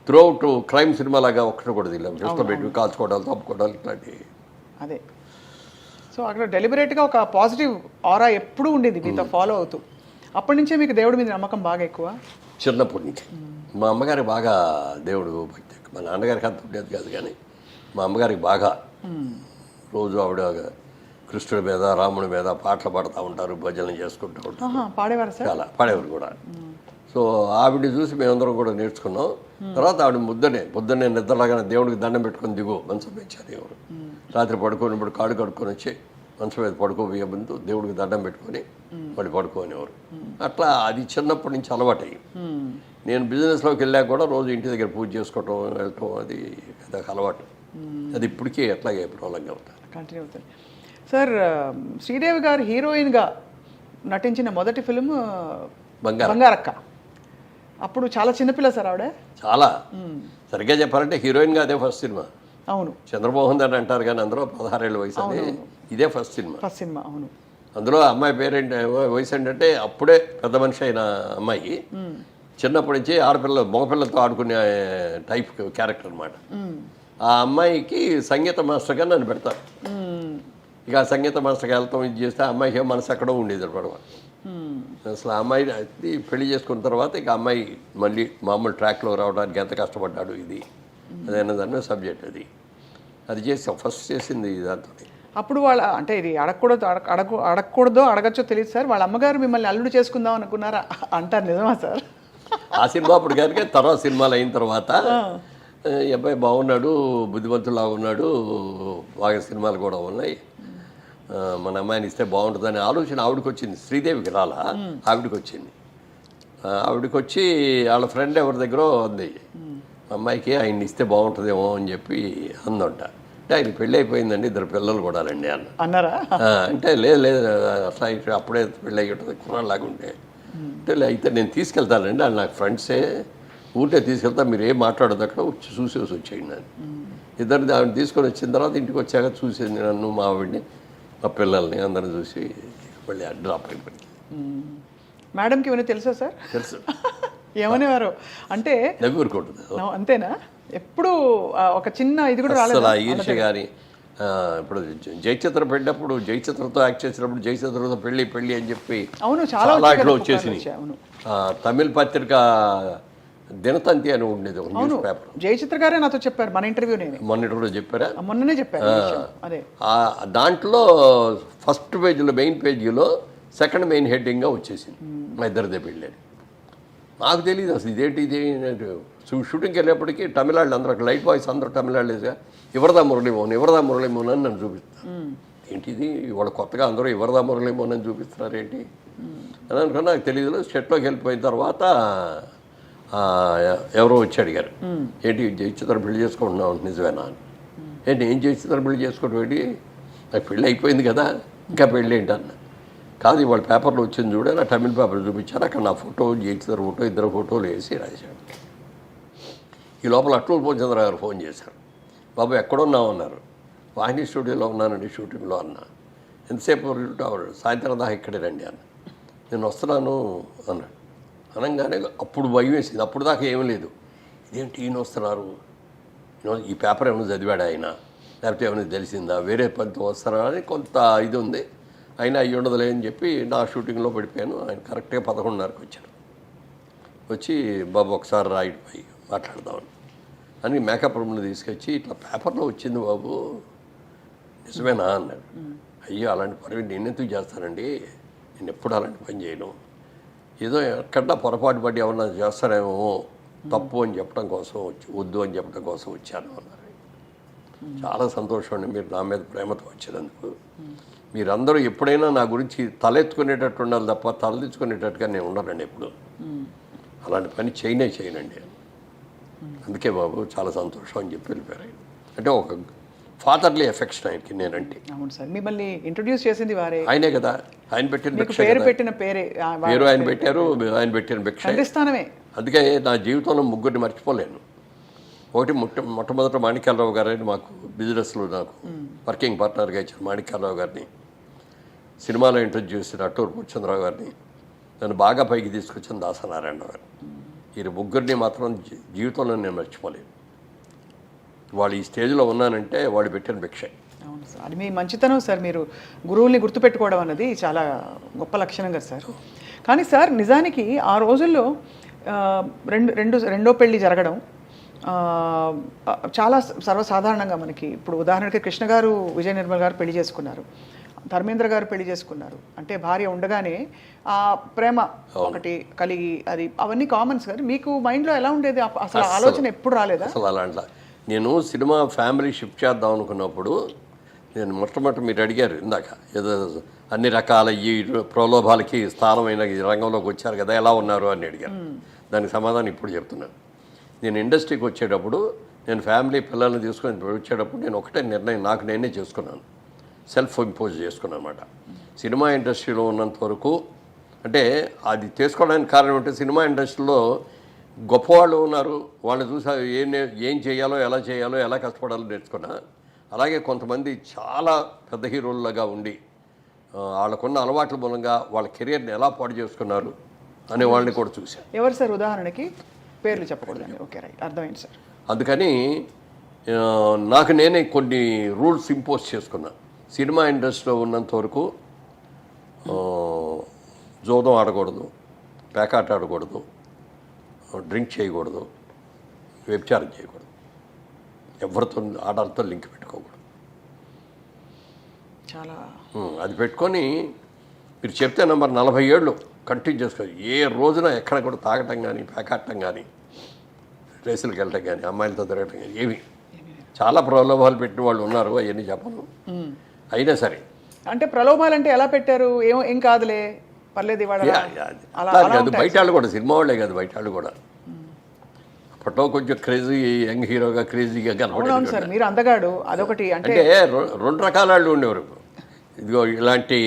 త్రూఅవుట్ క్రైమ్ సినిమా లాగా ఒక్కటి కూడా తెలియదు. కృష్ణబెట్టి కాల్చుకోవడాలు, తప్పుకోవడాలు ఇట్లాంటివి. అదే సో అక్కడ డెలిబరేట్గా ఒక పాజిటివ్ ఆరా ఎప్పుడూ ఉండేది మీతో ఫాలో అవుతూ. అప్పటి నుంచే మీకు దేవుడి మీద నమ్మకం బాగా ఎక్కువ? చిన్నప్పటి నుంచి. మా అమ్మగారికి బాగా దేవుడు భక్తి, మా నాన్నగారికి అంత ఉండేది కాదు కానీ మా అమ్మగారికి బాగా. రోజు ఆవిడ కృష్ణుడి మీద, రాముడి మీద పాటలు పాడుతూ ఉంటారు, భజనలు చేసుకుంటూ ఉంటారు. పాడేవారు సార్? చాలా పాడేవారు కూడా. సో ఆవిడ చూసి మేమందరం కూడా నేర్చుకున్నాం. తర్వాత ఆవిడ పొద్దున్నే నిద్రలాగానే దేవుడికి దండం పెట్టుకొని దిగు మంచం పెంచారు. దేవుడు రాత్రి పడుకున్నప్పుడు కాడు కడుక్కొని వచ్చి మంచం మీద పడుకోబోయే ముందు దేవుడికి దండం పెట్టుకొని మళ్ళీ పడుకోనేవారు. అట్లా అది చిన్నప్పటి నుంచి అలవాటయ్యి. నేను బిజినెస్లోకి వెళ్ళాక కూడా రోజు ఇంటి దగ్గర పూజ చేసుకోవటం, వెళ్ళటం అది అదొక అలవాటు. అది ఇప్పటికీ ఎట్లాగే ప్రాబ్లంగా అవుతారు, కంటిన్యూ అవుతుంది. సార్, శ్రీదేవి గారు హీరోయిన్గా నటించిన మొదటి ఫిలిం బంగారక్క. అప్పుడు చాలా చిన్నపిల్ల సార్ ఆవిడ. చాలా సరిగ్గా చెప్పాలంటే హీరోయిన్గా అదే ఫస్ట్ సినిమా. అవును, చంద్రమోహన్ అని అంటారు కానీ అందరూ 16 ఏళ్ళ వయసు అని ఇదే ఫస్ట్ సినిమా. అవును. అందులో అమ్మాయి పేరేంటి వయసు ఏంటంటే అప్పుడే పెద్ద మనిషి అయిన అమ్మాయి, చిన్నప్పటి నుంచి ఆడపిల్ల మగపిల్లలతో ఆడుకునే టైప్ క్యారెక్టర్ అనమాట. ఆ అమ్మాయికి సంగీత మాస్టర్గా నన్ను పెడతారు. ఇక ఆ సంగీత మాస్టర్కి వెళ్తాం, ఇది చేస్తే ఆ అమ్మాయికి మనసు ఎక్కడో ఉండేది అనమాట. అసలు ఆ అమ్మాయి పెళ్లి చేసుకున్న తర్వాత ఇక అమ్మాయి మళ్ళీ మామూలు ట్రాక్లో రావడానికి ఎంత కష్టపడ్డాడు ఇది అదైనా దాని సబ్జెక్ట్ అది చేసి ఫస్ట్ చేసింది దాంతో. అప్పుడు వాళ్ళ అంటే ఇది అడగకూడదో అడగచ్చో తెలియదు సార్, వాళ్ళ అమ్మగారు మిమ్మల్ని అల్లుడు చేసుకుందాం అనుకున్నారా అంటారు, నిజమా సార్? ఆ సినిమా అప్పుడు కనుక తర్వాత సినిమాలు అయిన తర్వాత ఈ అబ్బాయి బాగున్నాడు, బుద్ధిమంతులా ఉన్నాడు, బాగా సినిమాలు కూడా ఉన్నాయి, మన అమ్మాయిని ఇస్తే బాగుంటుందనే ఆలోచన ఆవిడకి వచ్చింది. శ్రీదేవికి రాలా, ఆవిడకి వచ్చింది. ఆవిడకి వచ్చి వాళ్ళ ఫ్రెండ్ ఎవరి దగ్గర ఉంది, అమ్మాయికి ఆయన్ని ఇస్తే బాగుంటుందేమో అని చెప్పి అందంట. అంటే ఆయన పెళ్ళి అయిపోయిందండి, 2 పిల్లలు కూడా రండి అన్నారా? అంటే లేదు అట్లా అప్పుడే పెళ్ళి అయ్యి ఉంటుంది కుర్రాళ్ళలాగా ఉంటే. అంటే అయితే నేను తీసుకెళ్తానండి, వాళ్ళు నాకు ఫ్రెండ్సే, ఊరికే తీసుకెళ్తా, మీరు ఏం మాట్లాడదు అక్కడ వచ్చి చూసేసి వచ్చేయండి అని. ఇద్దరిని ఆవిడ తీసుకొని వచ్చిన తర్వాత ఇంటికి వచ్చాక చూసేది నన్ను, మా ఆవిడ్ని, మా పిల్లల్ని అందరిని చూసి మళ్ళీ డ్రాప్ అయిపోయింది. మేడంకి ఏమైనా తెలుసా సార్? తెలుసు. ఏమనేవారు అంటే నవ్వురుకుంటుంది అంతేనా? ఎప్పుడు ఒక చిన్న ఇది కూడా రాలేదు అసలు ఈర్ష్య కానీ. ఇప్పుడు జయచిత్ర పెట్టినప్పుడు జయచిత్రతో యాక్ట్ చేసినప్పుడు జయచిత్రతో పెళ్ళి అని చెప్పి అవును చాలా ఇట్లా వచ్చేసినాయి. తమిళ పత్రిక దినతంతి అని ఉండేది ఒక న్యూస్ పేపర్. జయచిత్ర గారే నాతో చెప్పారు మన ఇంటర్వ్యూ, మొన్నటి కూడా చెప్పారా? మొన్ననే చెప్పారు. అదే దాంట్లో ఫస్ట్ పేజీలో మెయిన్ పేజీలో సెకండ్ మెయిన్ హెడ్డింగ్గా వచ్చేసింది మా ఇద్దరిదే పెళ్ళి. నాకు తెలియదు అసలు ఇదేంటి ఇది. షూటింగ్కి వెళ్ళేప్పటికీ తమిళాళ్ళు అందరూ లైట్ బాయ్స్ అందరూ తమిళాళ్ళేగా ఎవరిదా మురళీమోహన్ అని నన్ను చూపిస్తాను. ఏంటిది ఇవాళ కొత్తగా అందరూ ఎవరిదా మురళీమోహన్ అని చూపిస్తున్నారు ఏంటి అని అనుకున్నా. నాకు తెలియదు. సెట్లోకి వెళ్ళిపోయిన తర్వాత ఎవరో వచ్చి అడిగారు, ఏంటి జయచిత్ర పెళ్లి చేసుకుంటున్నావు నిజమేనా అని. ఏంటి ఏం జయచిత్ర పెళ్లి చేసుకోవడం ఏంటి, నాకు పెళ్ళి అయిపోయింది కదా ఇంకా పెళ్ళి ఏంటి అన్న. కాదు ఇవాళ పేపర్లో వచ్చింది చూడ, నా తమిళ పేపర్ చూపించారు, అక్కడ నా ఫోటో జయచిత్ర ఫోటో 2 ఫోటోలు వేసి రాశాడు. ఈ లోపల అట్లూరు పూర్ణచంద్ర గారు ఫోన్ చేశారు, బాబు ఎక్కడున్నావు అన్నారు. వాహిని స్టూడియోలో ఉన్నానండి షూటింగ్లో అన్నా. ఎంతసేపు సాయంత్రం దాకా ఇక్కడే రండి అన్న. నేను వస్తున్నాను అన్నాడు. అనగానే అప్పుడు భయం వేసింది. అప్పుడు దాకా ఏమీ లేదు, ఇదేంటి ఈయన వస్తున్నారు ఈ పేపర్ ఏమైనా చదివాడా ఆయన, లేకపోతే ఏమైనా తెలిసిందా, వేరే పనితో వస్తారా అని కొంత ఇది ఉంది. అయినా అయ్యి ఉండదులే అని చెప్పి నా షూటింగ్లో పడిపోయాను. ఆయన కరెక్ట్గా 11:30కి వచ్చారు. వచ్చి బాబు ఒకసారి రాయిపోయి మాట్లాడదామని అని మేకప్ రూమ్లో తీసుకొచ్చి ఇట్లా పేపర్లో వచ్చింది బాబు నిజమేనా అన్నాడు. అయ్యో అలాంటి పని నేనెందుకు చేస్తానండి, నేను ఎప్పుడు అలాంటి పని చేయను, ఏదో ఎక్కడా పొరపాటు పడి ఏమన్నా చేస్తానేమో తప్పు అని చెప్పడం కోసం వద్దు అని చెప్పడం కోసం వచ్చాను అన్నారు. చాలా సంతోషం అండి మీరు నా మీద ప్రేమతో వచ్చినందుకు. మీరందరూ ఎప్పుడైనా నా గురించి తలెత్తుకునేటట్టు ఉండాలి తప్ప తలదించుకునేటట్టుగా నేను ఉండనండి ఎప్పుడు. అలాంటి పని చేయనండి. అందుకే బాబు చాలా సంతోషం అని చెప్పి వెళ్ళిపోయారు ఆయన. అంటే ఒక ఫాదర్లీ ఎఫెక్షన్ ఆయనకి నేనంటే. అవును సార్, మిమ్మల్ని ఇంట్రొడ్యూస్ చేసింది వారే, ఆయనే కదా. ఆయన పెట్టిన భిక్ష, పేరు పెట్టిన పేరే, పేరు ఆయన పెట్టారు, ఆయన పెట్టిన భిక్ష స్థానమే. అందుకే నా జీవితంలో ముగ్గురిని మర్చిపోలేను. ఒకటి మొట్టమొదట మాణిక్యాలరావు గారు అని మాకు బిజినెస్లో నాకు వర్కింగ్ పార్ట్నర్గా ఇచ్చారు. మాణిక్యాలరావు గారిని సినిమాలో ఇంట్రొడ్యూస్ చేసిన అట్టూరు పూర్చంద్రరావు గారిని, నన్ను బాగా పైకి తీసుకొచ్చిన దాసనారాయణరావు గారు. ఈ ముగ్గురిని మాత్రం జీవితంలో నేను మర్చిపోలేను. వాళ్ళు ఈ స్టేజ్లో ఉన్నానంటే వాళ్ళు పెట్టిన భిక్ష. అవును సార్, అది మీ మంచితనం సార్. మీరు గురువుల్ని గుర్తుపెట్టుకోవడం అన్నది చాలా గొప్ప లక్షణం కదా సార్. కానీ సార్ నిజానికి ఆ రోజుల్లో రెండో పెళ్లి జరగడం చాలా సర్వసాధారణంగా మనకి. ఇప్పుడు ఉదాహరణకి కృష్ణ గారు విజయ నిర్మల్ గారు పెళ్లి చేసుకున్నారు, ధర్మేంద్ర గారు పెళ్లి చేసుకున్నారు. అంటే భార్య ఉండగానే ఆ ప్రేమ ఒకటి కలిగి అది అవన్నీ కామన్స్ గారు. మీకు మైండ్లో ఎలా ఉండేది అసలు? ఆలోచన ఎప్పుడు రాలేదా అసలు? అలాంటి నేను సినిమా ఫ్యామిలీ షిఫ్ట్ చేద్దాం అనుకున్నప్పుడు నేను మొట్టమొదటి మీరు అడిగారు ఇందాక, ఏదో అన్ని రకాల ఈ ప్రలోభాలకి స్థానమైన ఈ రంగంలోకి వచ్చారు కదా, ఎలా ఉన్నారు అని అడిగారు. దానికి సమాధానం ఇప్పుడు చెప్తున్నాను. నేను ఇండస్ట్రీకి వచ్చేటప్పుడు, నేను ఫ్యామిలీ పిల్లల్ని తీసుకొని వచ్చేటప్పుడు నేను ఒకటే నిర్ణయం నాకు నేనే చేసుకున్నాను, సెల్ఫ్ ఇంపోజ్ చేసుకున్నాను అనమాట. సినిమా ఇండస్ట్రీలో ఉన్నంత వరకు, అంటే అది చేసుకోవడానికి కారణం అంటే సినిమా ఇండస్ట్రీలో గొప్పవాళ్ళు ఉన్నారు, వాళ్ళని చూసి ఏం చేయాలో, ఎలా చేయాలో, ఎలా కష్టపడాలో నేర్చుకున్నా. అలాగే కొంతమంది చాలా పెద్ద హీరోలుగా ఉండి వాళ్ళకున్న అలవాట్ల మూలంగా వాళ్ళ కెరియర్ని ఎలా పాడు చేసుకున్నారు అనే వాళ్ళని కూడా చూశాను. ఎవరు సార్ ఉదాహరణకి? పేర్లు చెప్పకూడదండి. ఓకే, రైట్, అర్థమైంది సార్. అందుకని నాకు నేనే కొన్ని రూల్స్ ఇంపోజ్ చేసుకున్నా. సినిమా ఇండస్ట్రీలో ఉన్నంత వరకు జోదం ఆడకూడదు, పేకాట ఆడకూడదు, డ్రింక్ చేయకూడదు, వ్యభిచారం చేయకూడదు, ఎవరితో ఆడాలతో లింక్ పెట్టుకోకూడదు. చాలా అది పెట్టుకొని మీరు చెప్తే నెంబర్ 40 ఏళ్ళు కంటిన్యూ చేసుకోవాలి. ఏ రోజున ఎక్కడ కూడా తాగటం కానీ, పేకాటం కానీ, రేసులకు వెళ్ళటం కానీ, అమ్మాయిలతో తిరగటం కానీ ఏమి. చాలా ప్రలోభాలు పెట్టిన వాళ్ళు ఉన్నారు, అవన్నీ చెప్పను. అయినా సరే, అంటే ప్రలోభాలు అంటే ఎలా పెట్టారు? ఏం కాదులే, పర్లేదు కాదు, బయట వాళ్ళు కూడా, సినిమా వాళ్ళే కాదు, బయట వాళ్ళు కూడా అప్పట్లో కొంచెం క్రేజీ యంగ్ హీరోగా క్రేజీగా కనపడేది సార్. మీరు అందగాడు అదొకటి. అంటే 2 రకాల వాళ్ళు ఉండేవారు. ఇదిగో ఇలాంటి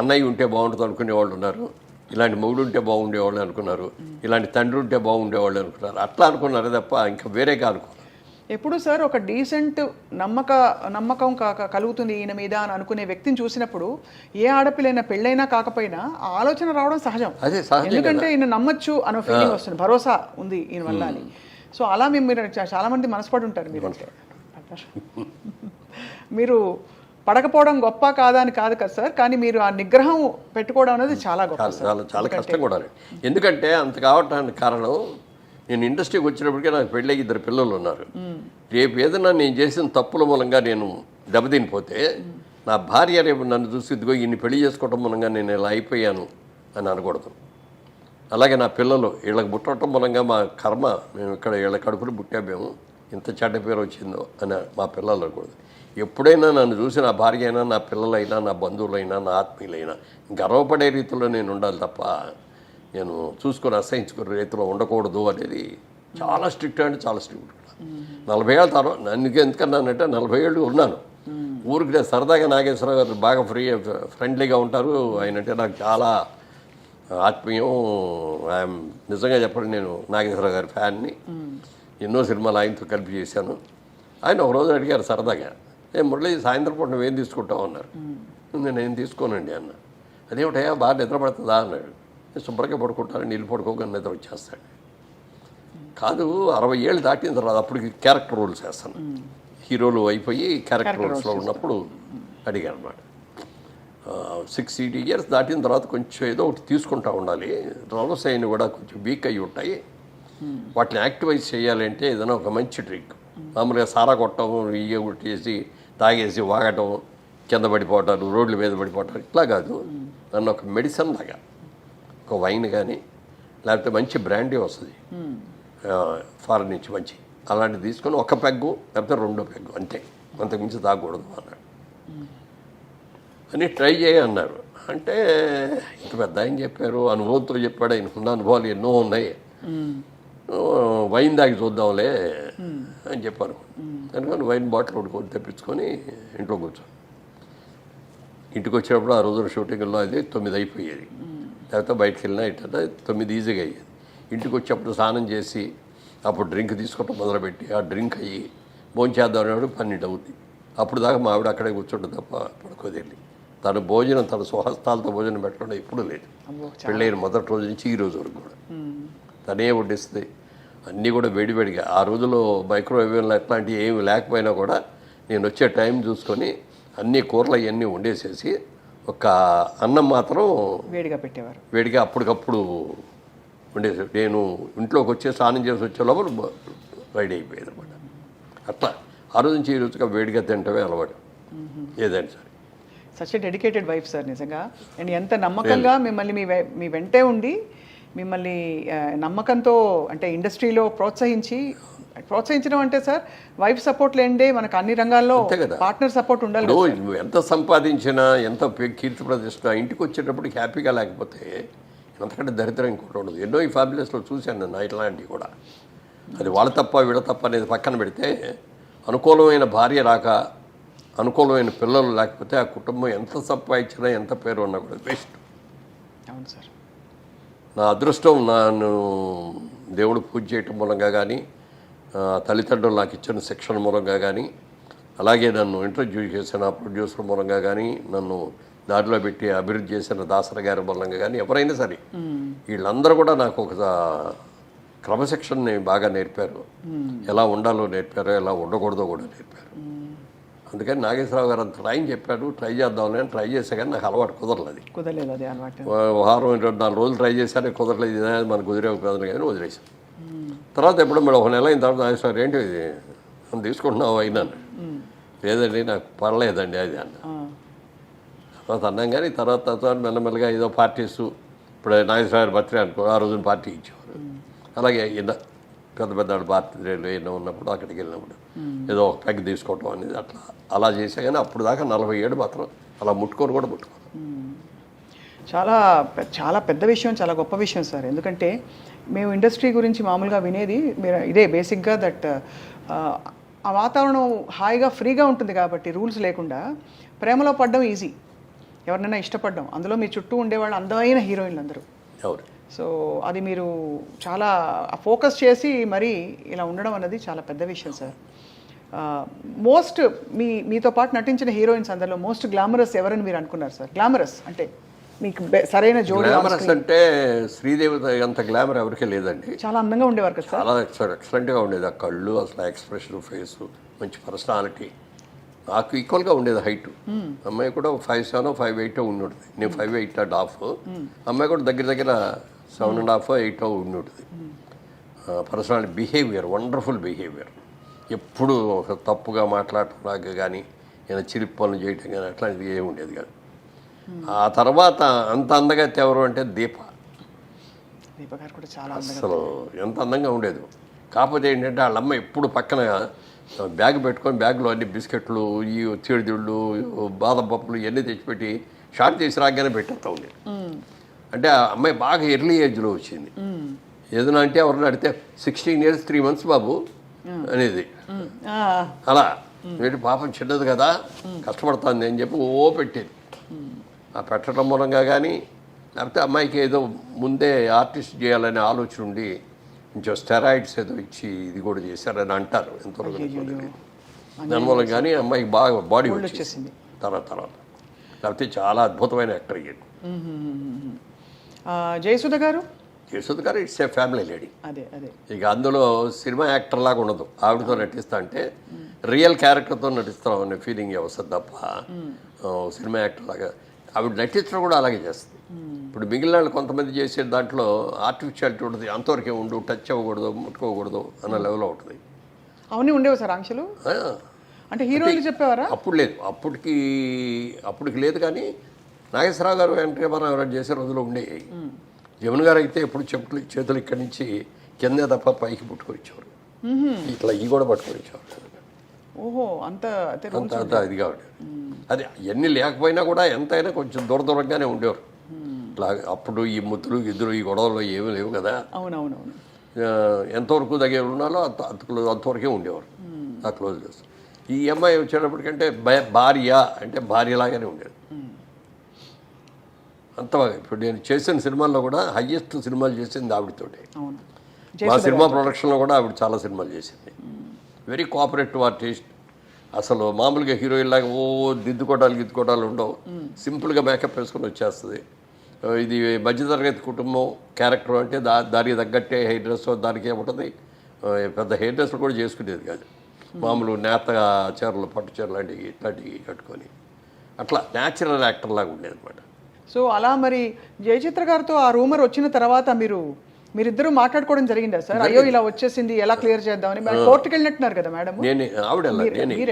అన్నయ్య ఉంటే బాగుంటుంది అనుకునే వాళ్ళు ఉన్నారు, ఇలాంటి మొగుడు ఉంటే బాగుండేవాళ్ళు అనుకున్నారు, ఇలాంటి తండ్రి ఉంటే బాగుండేవాళ్ళు అనుకున్నారు. అట్లా అనుకున్నారు తప్ప ఇంకా వేరేగా అనుకున్నారు. ఎప్పుడు సార్ ఒక డీసెంట్ నమ్మకం కలుగుతుంది ఈయన మీద అని అనుకునే వ్యక్తిని చూసినప్పుడు ఏ ఆడపిల్లైనా పెళ్ళైనా కాకపోయినా ఆ ఆలోచన రావడం సహజం. ఎందుకంటే ఈయన నమ్మచ్చు అనే ఫీలింగ్ వస్తుంది, భరోసా ఉంది ఈయన వల్ల అని. సో అలా మీరు చాలా మంది మనసుపడి ఉంటారు. మీరు పడకపోవడం గొప్ప కాదా అని కాదు కదా సార్, కానీ మీరు ఆ నిగ్రహం పెట్టుకోవడం అనేది చాలా గొప్ప. చాలా కష్టం కూడా. ఎందుకంటే అంత కావటానికి కారణం, నేను ఇండస్ట్రీకి వచ్చినప్పటికే నాకు పెళ్ళి 2 పిల్లలు ఉన్నారు. రేపు ఏదైనా నేను చేసిన తప్పుల మూలంగా నేను దెబ్బతినిపోతే నా భార్య రేపు నన్ను చూసి ఇదిగో ఇన్ని పెళ్లి చేసుకోవటం మూలంగా నేను ఇలా అయిపోయాను అని అనకూడదు. అలాగే నా పిల్లలు వీళ్ళకి పుట్టడం మూలంగా మా కర్మ, మేము ఇక్కడ వీళ్ళ కడుపులు పుట్టాము, ఇంత చెడ్డ పేరు వచ్చిందో అని మా పిల్లలు అనకూడదు. ఎప్పుడైనా నన్ను చూసి నా భార్య అయినా, నా పిల్లలైనా, నా బంధువులైనా, నా ఆత్మీయులైనా గర్వపడే రీతిలో నేను ఉండాలి తప్ప నేను చూసుకొని అసహించుకునే రీతిలో ఉండకూడదు అనేది చాలా స్ట్రిక్ట్, అంటే చాలా స్ట్రిక్ట్. 40 ఏళ్ళ తర్వాత నన్ను ఎందుకన్నానంటే 40 ఏళ్ళు ఉన్నాను ఊరికి. నేను సరదాగా నాగేశ్వరరావు గారు బాగా ఫ్రెండ్లీగా ఉంటారు, ఆయన అంటే నాకు చాలా ఆత్మీయం. ఐఎమ్ నిజంగా చెప్పండి, నేను నాగేశ్వరరావు గారి ఫ్యాన్ని. ఎన్నో సినిమాలు ఆయనతో కలిపి చేశాను. ఆయన ఒకరోజు అడిగారు సరదాగా, మురళి సాయంత్రం పూట నువ్వేం తీసుకుంటావు అన్నారు. నేను తీసుకోనండి అన్న. అదేమిటయా బాగా నిద్ర పడుతుందా అన్నాడు. శుభ్రంగా పడుకుంటాను, నీళ్ళు పడుకోగానే నిద్ర వచ్చేస్తాడు. కాదు 60 ఏళ్ళు దాటిన తర్వాత అప్పటికి క్యారెక్టర్ రోల్స్ వేస్తాను. హీరోలు అయిపోయి క్యారెక్టర్ రోల్స్లో ఉన్నప్పుడు అడిగాను అనమాట. 60 ఇయర్స్ దాటిన తర్వాత కొంచెం ఏదో ఒకటి తీసుకుంటా ఉండాలి, రోల్స్ అయిన కూడా కొంచెం వీక్ అయ్యి ఉంటాయి, వాటిని యాక్టివైజ్ చేయాలంటే ఏదైనా ఒక మంచి డ్రింక్, మామూలుగా సారా కొట్టడం, ఇయ్య కొట్టేసి తాగేసి వాగటం, కింద పడిపోవటాలు, రోడ్ల మీద పడిపోవటాలు ఇట్లా కాదు, నన్ను ఒక మెడిసిన్ లాగా ఒక వైన్ కానీ లేకపోతే మంచి బ్రాండీ వస్తుంది ఫారెన్ నుంచి మంచి, అలాంటివి తీసుకొని ఒక పెగ్గు లేకపోతే 2 పెగ్గు అంతే, అంతకుమించి తాగకూడదు అన్నాడు. అని ట్రై చేయన్నారు. అంటే ఇంత పెద్ద ఆయన చెప్పారు, అనుభవంతో చెప్పాడు, ఆయనకున్న అనుభవాలు ఎన్నో ఉన్నాయి, వైన్ దాగి చూద్దాంలే అని చెప్పాను. అందుకని వైన్ బాటిల్ ఒకటి తెప్పించుకొని ఇంట్లో కూర్చొని, ఇంటికి వచ్చినప్పుడు ఆ రోజున షూటింగ్లో అది 9 అయిపోయేది, లేకపోతే బయటకు వెళ్ళినా ఇట్లా 9 ఈజీగా అయ్యేది. ఇంటికి వచ్చేప్పుడు స్నానం చేసి అప్పుడు డ్రింక్ తీసుకోవటం మొదలుపెట్టి ఆ డ్రింక్ అయ్యి భోంచేద్దాం అనేవాడు 12 అవుతుంది. అప్పుడు దాకా మా ఆవిడ అక్కడే కూర్చుంటుంది తప్ప పడుకోది. వెళ్ళి తను భోజనం తన స్వహస్తాలతో భోజనం పెట్టడం ఎప్పుడూ లేదు, పెళ్ళైన మొదటి రోజు నుంచి ఈ రోజు వరకు కూడా తనే వడ్డిస్తుంది. అన్నీ కూడా వేడివేడిగా, ఆ రోజులో మైక్రోవేవ్లో అట్లాంటివి ఏమి లేకపోయినా కూడా నేను వచ్చే టైం చూసుకొని అన్ని కూరలు అవన్నీ వండేసేసి ఒక అన్నం మాత్రం వేడిగా పెట్టేవారు, వేడిగా అప్పటికప్పుడు వండేసి నేను ఇంట్లోకి వచ్చే స్నానం చేసి వచ్చే లోపల రెడీ అయిపోయేది అనమాట. అట్లా ఆ రోజు నుంచి ఈ రోజుగా వేడిగా తింటమే అలవాటు ఏదైనా సరే. Such a dedicated wife sir నిజంగా. అండ్ ఎంత నమ్మకంగా మిమ్మల్ని మీ వెంటే ఉండి మిమ్మల్ని నమ్మకంతో అంటే ఇండస్ట్రీలో ప్రోత్సహించడం అంటే సార్ వైఫ్ సపోర్ట్ లేండే మనకు అన్ని రంగాల్లో పార్ట్నర్ సపోర్ట్ ఉండాలి. నువ్వు ఎంత సంపాదించినా ఎంత కీర్తి ప్రతిష్ట ఇంటికి వచ్చేటప్పటికి హ్యాపీగా లేకపోతే అంతకంటే దరిద్రం ఇంకోటి ఉండదు. ఎన్నో ఈ ఫ్యామిలీస్లో చూశాను నేను ఇట్లాంటివి కూడా. అది వాళ్ళ తప్ప వీళ్ళ తప్ప అనేది పక్కన పెడితే అనుకూలమైన భార్య రాక అనుకూలమైన పిల్లలు లేకపోతే ఆ కుటుంబం ఎంత సంపాదించినా ఎంత పేరు ఉన్నా కూడా వేస్ట్. అవును సార్. నా అదృష్టం నన్ను దేవుడు పూజ చేయటం మూలంగా కానీ, తల్లిదండ్రులు నాకు ఇచ్చిన శిక్షణ మూలంగా కానీ, అలాగే నన్ను ఇంట్రడ్యూస్ చేసిన ప్రొడ్యూసర్ మూలంగా కానీ, నన్ను దారిలో పెట్టి అభివృద్ధి చేసిన దాసరి గారి మూలంగా కానీ, ఎవరైనా సరే వీళ్ళందరూ కూడా నాకు ఒక క్రమశిక్షణని బాగా నేర్పారు, ఎలా ఉండాలో నేర్పారు, ఎలా ఉండకూడదో కూడా నేర్పారు. అందుకని నాగేశ్వరరావు గారు అంత టైం చెప్పాడు, ట్రై చేద్దామని అని ట్రై చేసా కానీ నాకు అలవాటు కుదరలేదు. అది అలవాటు వారం 24 రోజులు ట్రై చేశాను, కుదరలేదు. ఇది మనకు కుదిరే కుదరదు కానీ వదిలేసాం. తర్వాత ఎప్పుడు మేడం 1 నెల అయిన తర్వాత నాగేశ్వరరావు ఏంటి ఇది మనం తీసుకుంటున్నావు అయినాను, లేదండి నాకు పర్లేదండి అది అన్న. తర్వాత అన్నాం కానీ తర్వాత మెల్లమెల్లగా ఏదో పార్టీస్, ఇప్పుడు నాగేశ్వరరావు బర్త్డే అనుకో ఆ రోజున పార్టీ ఇచ్చేవారు. అలాగే పెద్ద బర్త్డేలు ఎన్నో ఉన్నప్పుడు అక్కడికి వెళ్ళినప్పుడు ఏదో ఒక పెగ్ తీసుకోవటం అనేది అలా చేసా. కానీ అప్పుడు దాకా 47 మాత్రం అలా ముట్టుకోను. చాలా పెద్ద విషయం, చాలా గొప్ప విషయం సార్. ఎందుకంటే మేము ఇండస్ట్రీ గురించి మామూలుగా వినేది ఇదే బేసిక్గా దట్ ఆ వాతావరణం హాయిగా ఫ్రీగా ఉంటుంది కాబట్టి రూల్స్ లేకుండా ప్రేమలో పడడం ఈజీ, ఎవరినైనా ఇష్టపడడం. అందులో మీ చుట్టూ ఉండేవాళ్ళు అందమైన హీరోయిన్లు అందరూ. సో అది మీరు చాలా ఫోకస్ చేసి మరీ ఇలా ఉండడం అన్నది చాలా పెద్ద విషయం సార్. మీతో పాటు నటించిన హీరోయిన్స్ అందరిలో మోస్ట్ గ్లామరస్ ఎవరని మీరు అనుకున్నారు సార్? గ్లామరస్ అంటే మీకు సరైన జోడి. గ్లామరస్ అంటే శ్రీదేవి అంత గ్లామర్ ఎవరికీ లేదండి. చాలా అందంగా ఉండేవారు కదా సార్. చాలా ఎక్సలెంట్గా ఉండేది. ఆ కళ్ళు, అసలు ఎక్స్ప్రెషన్, ఫేసు, మంచి పర్సనాలిటీ. నాకు ఈక్వల్గా ఉండేది హైట్. అమ్మాయి కూడా 5'7", 5'8" ఉండుంటుంది. నేను 5'8.5". అమ్మాయి కూడా దగ్గర 7.5, 8 ఉండుంటుంది. Personality, behaviour, wonderful behaviour. ఎప్పుడు ఒక తప్పుగా మాట్లాడటం నాకు కానీ ఏదైనా చిలిపి పనులు చేయటం కానీ అట్లాంటిది ఏమి ఉండేది కాదు. ఆ తర్వాత అంత అందగా ఎవరు అంటే దీప గారు కూడా చాలా అసలు ఎంత అందంగా ఉండేది. కాకపోతే ఏంటంటే వాళ్ళ అమ్మ ఎప్పుడు పక్కన బ్యాగ్ పెట్టుకొని బ్యాగ్లో అన్ని బిస్కెట్లు, ఈ చీడిదిళ్ళు, బాదం పప్పులు ఇవన్నీ తెచ్చిపెట్టి షార్ట్ చేసి రాగానే పెట్టేస్తా ఉండేది. అంటే ఆ అమ్మాయి బాగా ఎర్లీ ఏజ్లో వచ్చింది. ఏదైనా అంటే ఎవరిని అడిగితే 16 years 3 months బాబు అనేది. అలా వీటి పాపం చిన్నది కదా కష్టపడుతుంది అని చెప్పి పెట్టేది. ఆ పెట్టడం మూలంగా కానీ లేకపోతే అమ్మాయికి ఏదో ముందే ఆర్టిస్ట్ చేయాలనే ఆలోచన ఉండి కొంచెం స్టెరాయిడ్స్ ఏదో ఇచ్చి ఇది కూడా చేశారని అంటారు. ఎంతవరకు దాని మూలం కానీ అమ్మాయికి బాగా బాడీ వచ్చేసింది తర్వాత. లేకపోతే చాలా అద్భుతమైన యాక్టర్ అయ్యాడు. జయసుధ గారు యశోద గారు ఇట్స్ ఏ ఫ్యామిలీ లేడీ. అదే అదే ఇక అందులో సినిమా యాక్టర్ లాగా ఉండదు. ఆవిడతో నటిస్తా అంటే రియల్ క్యారెక్టర్తో నటిస్తాం అనే ఫీలింగ్ వస్తుంది తప్ప సినిమా యాక్టర్ లాగా ఆవిడ నటించడం కూడా అలాగే చేస్తుంది. ఇప్పుడు మిగిలిన వాళ్ళు కొంతమంది చేసే దాంట్లో ఆర్టిఫిషియాలిటీ ఉంటుంది, అంతవరకే ఉండు, టచ్ అవ్వకూడదు, ముట్టుకోకూడదు అన్న లెవెల్లో ఉంటుంది. అవన్నీ ఉండేవి సార్ ఆంక్షలు, అంటే హీరోయిన్లు చెప్పేవారా? అప్పుడు లేదు, అప్పటికి లేదు. కానీ నాగేశ్వరరావు గారు వెంకట రామారావు గారు చేసే రోజులు ఉండేవి. జమున గారు అయితే ఎప్పుడు చేతులు ఇక్కడి నుంచి కిందే తప్ప పైకి పుట్టుకొచ్చేవారు, ఇట్లా ఈ కూడా పట్టుకొచ్చేవారు. ఓహో, అంత అంత ఇదిగా ఉండేది. అది ఎన్ని లేకపోయినా కూడా ఎంతైనా కొంచెం దూరంగానే ఉండేవారు. ఇట్లా అప్పుడు ఈ ముద్దులు గిద్దులు ఈ గొడవలు ఏమీ లేవు కదా. అవునవునవును. ఎంతవరకు దగ్గర ఉన్నాలో అంతవరకే ఉండేవారు ఆ క్లోజ్నెస్. ఈ అమ్మాయి వచ్చేటప్పటికంటే భార్య అంటే భార్యలాగానే ఉండేది అంత. ఇప్పుడు నేను చేసిన సినిమాల్లో కూడా హయ్యెస్ట్ సినిమాలు చేసింది ఆవిడతోటి. మా సినిమా ప్రొడక్షన్లో కూడా ఆవిడ చాలా సినిమాలు చేసింది. Very cooperative artist. అసలు మామూలుగా హీరోయిన్ లాగా గిద్దుకోటాలు ఉండవు. సింపుల్గా మేకప్ వేసుకొని వచ్చేస్తుంది. ఇది మధ్యతరగతి కుటుంబం క్యారెక్టర్ అంటే దానికి తగ్గట్టే హెయిర్ డ్రెస్ దానికి ఏముంటుంది, పెద్ద హెయిర్ డ్రెస్ కూడా చేసుకునేది కాదు. మామూలు నేత చీరలు, పట్టు చీరలు లాంటివి ఇట్లాంటివి కట్టుకొని అట్లా న్యాచురల్ యాక్టర్ లాగా ఉండేది అనమాట. సో అలా మరి జయచిత్ర గారితో ఆ రూమర్ వచ్చిన తర్వాత మీరిద్దరూ మాట్లాడుకోవడం జరిగిందా సార్? అయ్యో ఇలా వచ్చేసింది, ఎలా క్లియర్ చేద్దామని. మరి కోర్టుకి వెళ్ళినట్టున్నారు కదా మేడం? నేనే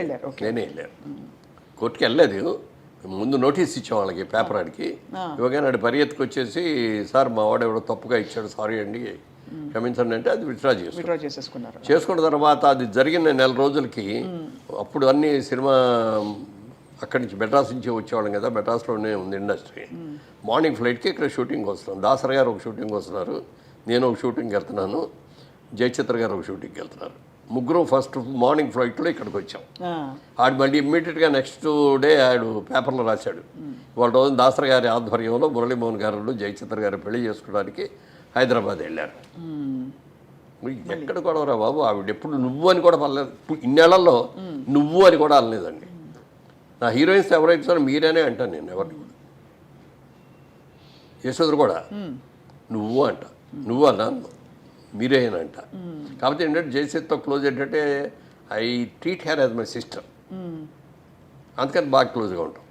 వెళ్ళాను. కోర్టుకి వెళ్ళలేదు. ముందు నోటీస్ ఇచ్చాం వాళ్ళకి, పేపర్ ఆడికి ఇవ్వగానే ఆడి పరిగెత్తుకు వచ్చేసి, సార్ మా వాడు ఎవడో తప్పుగా ఇచ్చాడు, సారీ అండి క్షమించండి అంటే అది విత్డ్రా చేసుకున్నారు. చేసుకున్న తర్వాత అది జరిగిన నెల రోజులకి అప్పుడు అన్ని సినిమా అక్కడి నుంచి మెడ్రాస్ నుంచి వచ్చేవాళ్ళం కదా, మెడ్రాస్లోనే ఉంది ఇండస్ట్రీ. మార్నింగ్ ఫ్లైట్కి ఇక్కడ షూటింగ్కి వస్తున్నాం. దాసరి గారు ఒక షూటింగ్ వస్తున్నారు, నేను ఒక షూటింగ్కి వెళ్తున్నాను, జయచిత్ర గారు ఒక షూటింగ్కి వెళ్తున్నారు. ముగ్గురు ఫస్ట్ మార్నింగ్ ఫ్లైట్లో ఇక్కడికి వచ్చాం. ఆడు మళ్ళీ ఇమ్మీడియట్గా నెక్స్ట్ డే ఆడు పేపర్లో రాశాడు, వాళ్ళ రోజు దాసరి గారి ఆధ్వర్యంలో మురళీమోహన్ గారు జయచిత్ర గారు పెళ్లి చేసుకోవడానికి హైదరాబాద్ వెళ్ళారు. ఎక్కడ కూడా బాబు, ఆవిడ ఎప్పుడు నువ్వు అని కూడా పర్లేదు. ఇన్నేళ్లలో నువ్వు అని కూడా అనలేదండి. నా హీరోయిన్స్ ఎవరైతే మీరేనే అంటాను నేను, ఎవరిని కూడా. యశోదరు కూడా నువ్వు అంట, నువ్వు అన్నాను, మీరే అని అంట. కాబట్టి ఏంటంటే జయసేత్తో క్లోజ్ ఏంటంటే I treat her as my sister, అందుకని బాగా క్లోజ్గా ఉంటాం.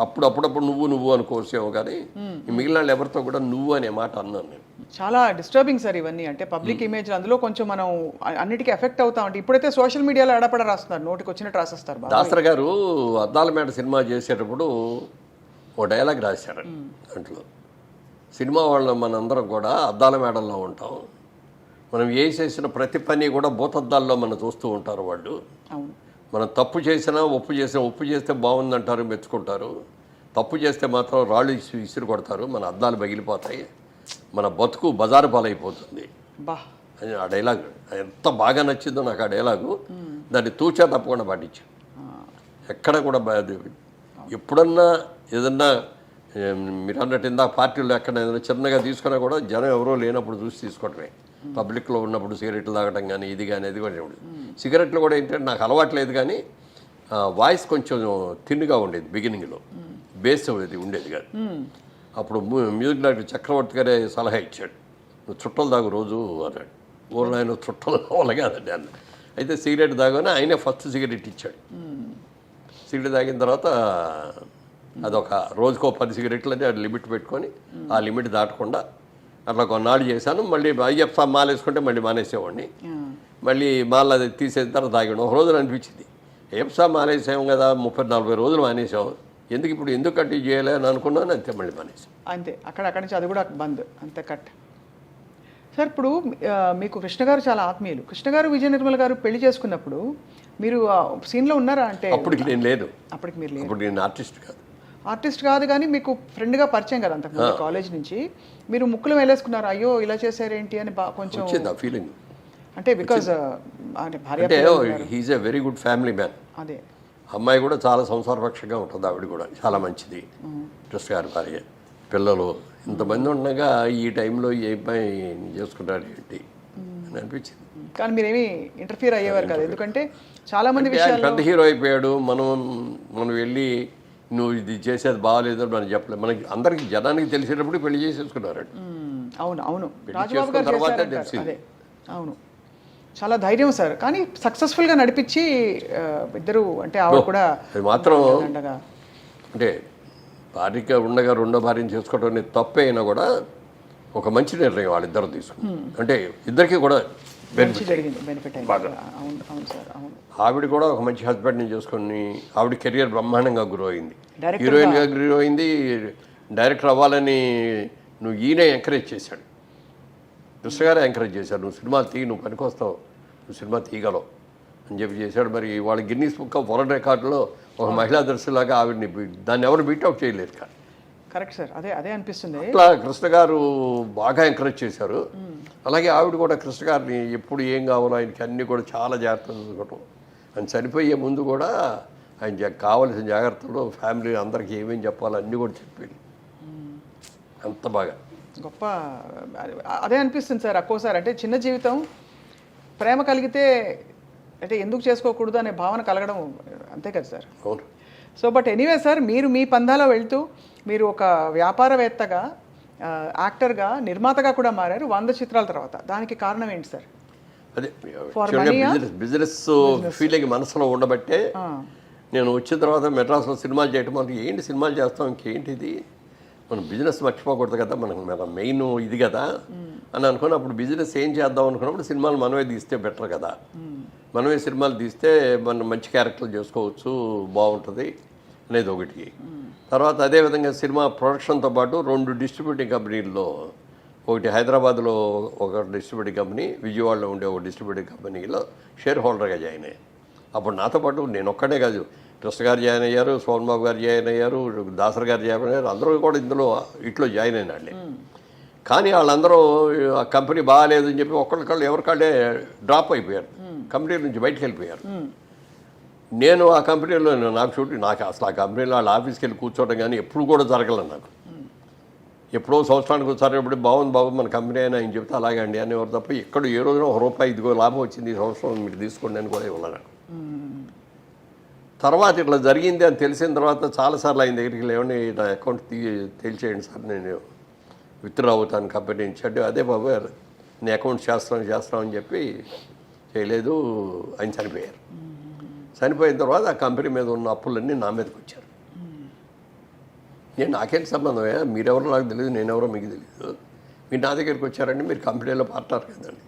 అప్పుడప్పుడు నువ్వు అనుకోవచ్చేమో, కానీ మిగిలిన వాళ్ళు ఎవరితో కూడా నువ్వు అనే మాట అన్నాను నేను. చాలా డిస్టర్బింగ్ సార్ ఇవన్నీ. అంటే పబ్లిక్ ఇమేజ్ అందులో కొంచెం మనం అన్నిటికీ ఎఫెక్ట్ అవుతా ఉంటాం. ఇప్పుడైతే సోషల్ మీడియాలో ఎడపడ రాస్తున్నారు, నోటికి వచ్చినట్టు రాసేస్తారు. దాసరి గారు అద్దాల మేడ సినిమా చేసేటప్పుడు ఓ డైలాగ్ రాశారు దాంట్లో, సినిమా వాళ్ళ మనందరం కూడా అద్దాల మేడల్లో ఉంటాం, మనం ఏ చేసిన ప్రతి పని కూడా భూతద్దాల్లో మనం చూస్తూ ఉంటారు వాళ్ళు. మనం తప్పు చేసినా ఒప్పు చేస్తే బాగుందంటారు, మెచ్చుకుంటారు. తప్పు చేస్తే మాత్రం రాళ్ళు విసిరి కొడతారు, మన అద్దాలు పగిలిపోతాయి, మన బతుకు బజారు పాలైపోతుంది అని ఆ డైలాగ్ ఎంత బాగా నచ్చిందో నాకు. ఆ డైలాగు దాన్ని తూచా తప్పకుండా పాటించాను. ఎక్కడ కూడా ఎప్పుడన్నా ఏదన్నా మీరు అన్నట్టు ఇందాక పార్టీలో ఎక్కడ ఏదైనా చిన్నగా తీసుకున్నా కూడా జనం ఎవరో లేనప్పుడు చూసి తీసుకోవటమే. పబ్లిక్లో ఉన్నప్పుడు సిగరెట్లు తాగడం కానీ ఇది కానీ అది కూడా సిగరెట్లు కూడా ఏంటంటే నాకు అలవాట్లేదు, కానీ వాయిస్ కొంచెం థిన్గా ఉండేది బిగినింగ్లో, బేస్ అది ఉండేది కాదు. అప్పుడు మ్యూజిక్ డైరెక్టర్ చక్రవర్తి గారే సలహా ఇచ్చాడు, నువ్వు చుట్టలు తాగు రోజు అన్నాడు. ఊళ్ళో ఆయన చుట్టలు వాళ్ళగా అదండి అన్న. అయితే సిగరెట్ తాగానే ఆయనే ఫస్ట్ సిగరెట్ ఇచ్చాడు. సిగరెట్ తాగిన తర్వాత అదొక రోజుకో 10 సిగరెట్లు అని అది లిమిట్ పెట్టుకొని ఆ లిమిట్ దాటకుండా అట్లా కొన్నాళ్ళు చేశాను. మళ్ళీ అయ్యప్ప మాల వేసుకుంటే మళ్ళీ మానేసేవాడిని, మళ్ళీ మాల అది తీసేసిన తర్వాత తాగాడు. ఒక రోజున అనిపించింది, అయ్యప్ప మానేసాం కదా, 30-40 రోజులు మానేసాం, ఎందుకు కంటిన్యూ చేయాలి అని అనుకున్నాను. అంతే, మళ్ళీ మానేసాం అంతే. అక్కడి నుంచి అది కూడా బంద్, అంతే కట్. సార్ ఇప్పుడు మీకు కృష్ణ గారు చాలా ఆత్మీయులు. కృష్ణ గారు విజయ నిర్మల్ గారు పెళ్లి చేసుకున్నప్పుడు మీరు సీన్లో ఉన్నారా? అంటే అప్పటికి నేను లేదు. అప్పటికి మీరు లేదు. అప్పుడు నేను ఆర్టిస్ట్ కాదు కానీ మీకు ఫ్రెండ్గా పరిచయం కదా అంతకుముందు కాలేజ్ నుంచి. మీరు ముక్కులు వెళ్ళేసుకున్నారు, అయ్యో ఇలా చేశారేంటి అని కొంచెం ఫీలింగ్. అంటే బికాజ్ భార్య he's a very good family man. అదే, అమ్మాయి కూడా చాలా సంసారపక్షంగా ఉంటుంది, ఆవిడ కూడా చాలా మంచిది. కృష్ణ గారి భార్య, పిల్లలు ఇంతమంది ఉండగా ఈ టైంలో ఏ అబ్బాయి చేసుకుంటాడు ఏంటి అని అనిపించింది. కానీ మీరేమి ఇంటర్ఫియర్ అయ్యేవారు కదా, ఎందుకంటే చాలా మంది విషయాలు. పెద్ద హీరో అయిపోయాడు, మనం వెళ్ళి నువ్వు ఇది చేసేది బాగాలేదు అని మనం చెప్పలేదు. మనకి అందరికి జనానికి తెలిసేటప్పుడు పెళ్లి చేసేసుకున్నారండి. అవును అవును పెళ్లి రాజబాబు చేసుకున్న గారు తర్వాతే చేశారంటారు. తెలిసింది. అదే అవును చాలా ధైర్యం సార్, కానీ సక్సెస్ఫుల్గా నడిపించి ఇద్దరు అంటే ఆవిడ కూడా అది మాత్రం దండగా. అంటే భార్యగా ఉండగా రెండో భార్యను చేసుకోవడం అనేది తప్పే అయినా కూడా ఒక మంచి నిర్ణయం వాళ్ళిద్దరు తీసుకుని, అంటే ఇద్దరికి కూడా మంచి బెనిఫిట్. జరిగింది, బెనిఫిట్ అయింది. బాగా. అవును అవును సార్ అవును. ఆవిడ కూడా ఒక మంచి హస్బెండ్ని చేసుకొని ఆవిడ కెరియర్ బ్రహ్మాండంగా గ్రో అయింది, Director హీరోయిన్గా గ్రో అయింది, డైరెక్టర్ అవ్వాలని నువ్వు ఈయనే ఎంకరేజ్ చేశాడు, కృష్ణ గారే ఎంకరేజ్ చేశాడు, నువ్వు సినిమాలు తీ, నువ్వు పనికొస్తావు, నువ్వు సినిమా తీయగలవు అని చెప్పి చేశాడు. మరి వాళ్ళ గిన్నీస్ బుక్ ఆఫ్ వరల్డ్ రికార్డులో ఒక మహిళా దర్శిలాగా ఆవిడని దాన్ని ఎవరు బీట్అవుట్ చేయలేరు కానీ. కరెక్ట్ సార్, అదే అదే అనిపిస్తుంది. అట్లా కృష్ణ గారు బాగా ఎంకరేజ్ చేశారు. అలాగే ఆవిడ కూడా కృష్ణ గారిని ఎప్పుడు ఏం కావాలో ఆయనకి అన్నీ కూడా చాలా జాగ్రత్తలు చూసుకోవటం, ఆయన చనిపోయే ముందు కూడా ఆయన కావలసిన జాగ్రత్తలు ఫ్యామిలీ అందరికీ ఏమేమి చెప్పాలో అన్నీ కూడా చెప్పేది అంత బాగా. గొప్ప అదే అనిపిస్తుంది సార్ ఒక్కోసారి. అంటే చిన్న జీవితం, ప్రేమ కలిగితే అంటే ఎందుకు చేసుకోకూడదు అనే భావన కలగడం అంతే కదా సార్. అవును. సో బట్ ఎనీవే సార్, మీరు మీ పందాలో వెళ్తూ మీరు ఒక వ్యాపారవేత్తగా, యాక్టర్గా, నిర్మాతగా కూడా మారారు 100 చిత్రాల తర్వాత. దానికి కారణం ఏంటి సార్? అదే For money, బిజినెస్ ఫీలింగ్ మనసులో ఉండబట్టే నేను వచ్చిన తర్వాత మెడ్రాస్లో సినిమాలు చేయటం, మనకి ఏంటి సినిమాలు చేస్తాం, ఇంకేంటిది, మనం బిజినెస్ మర్చిపోకూడదు కదా, మన మెయిన్ ఇది కదా అని అనుకుని అప్పుడు బిజినెస్ ఏం చేద్దాం అనుకున్నప్పుడు సినిమాలు మనమే తీస్తే బెటర్ కదా, మనమే సినిమాలు తీస్తే మనం మంచి క్యారెక్టర్లు చేసుకోవచ్చు, బాగుంటుంది అనేది ఒకటి. తర్వాత అదేవిధంగా సినిమా ప్రొడక్షన్తో పాటు 2 డిస్ట్రిబ్యూటింగ్ కంపెనీల్లో, ఒకటి హైదరాబాద్లో ఒక డిస్ట్రిబ్యూటింగ్ కంపెనీ, విజయవాడలో ఉండే ఒక డిస్ట్రిబ్యూటింగ్ కంపెనీలో షేర్ హోల్డర్గా జాయిన్ అయ్యాను. అప్పుడు నాతో పాటు నేను ఒక్కడే కాదు, కృష్ణ గారు జాయిన్ అయ్యారు, సోమన్ బాబు గారు జాయిన్ అయ్యారు, దాసర్ గారు జాయిన్ అయ్యారు, అందరూ కూడా ఇందులో ఇట్లో జాయిన్ అయిన వాళ్ళే. కానీ వాళ్ళందరూ ఆ కంపెనీ బాగాలేదని చెప్పి ఒక్కరికాళ్ళు ఎవరికాళ్ళే డ్రాప్ అయిపోయారు, కంపెనీ నుంచి బయటకు వెళ్ళిపోయారు. నేను ఆ కంపెనీలో నాకు అసలు ఆ కంపెనీలో వాళ్ళ ఆఫీస్కి వెళ్ళి కూర్చోవడం కానీ ఎప్పుడు కూడా జరగలేదు నాకు. ఎప్పుడో సంవత్సరానికి ఒకసారి ఎప్పుడు బాగుంది బాబు మన కంపెనీ అయినా ఆయన చెప్తే అలాగే అండి అనేవారు తప్ప ఎక్కడ ఏ రోజున ₹1 ఇదిగో లాభం వచ్చింది ఈ సంవత్సరం మీరు తీసుకోండి అని కూడా ఇవ్వలేదు. తర్వాత ఇట్లా జరిగింది అని తెలిసిన తర్వాత చాలాసార్లు ఆయన దగ్గరికి లేవండి నా అకౌంట్ తేల్చేయండి సార్, నేను విత్డ్రా అవుతాను కంపెనీ నుంచి అంటే, అదే బాబు నీ అకౌంట్ చేస్తామని చెప్పి చేయలేదు, ఆయన చనిపోయారు. చనిపోయిన తర్వాత ఆ కంపెనీ మీద ఉన్న అప్పులన్నీ నా మీదకి వచ్చారు. నాకేంటి సంబంధమే, మీరెవరో నాకు తెలియదు, నేనెవరో మీకు తెలియదు, మీరు నా దగ్గరికి వచ్చారండి, మీరు కంపెనీలో పార్ట్నర్ కదండి,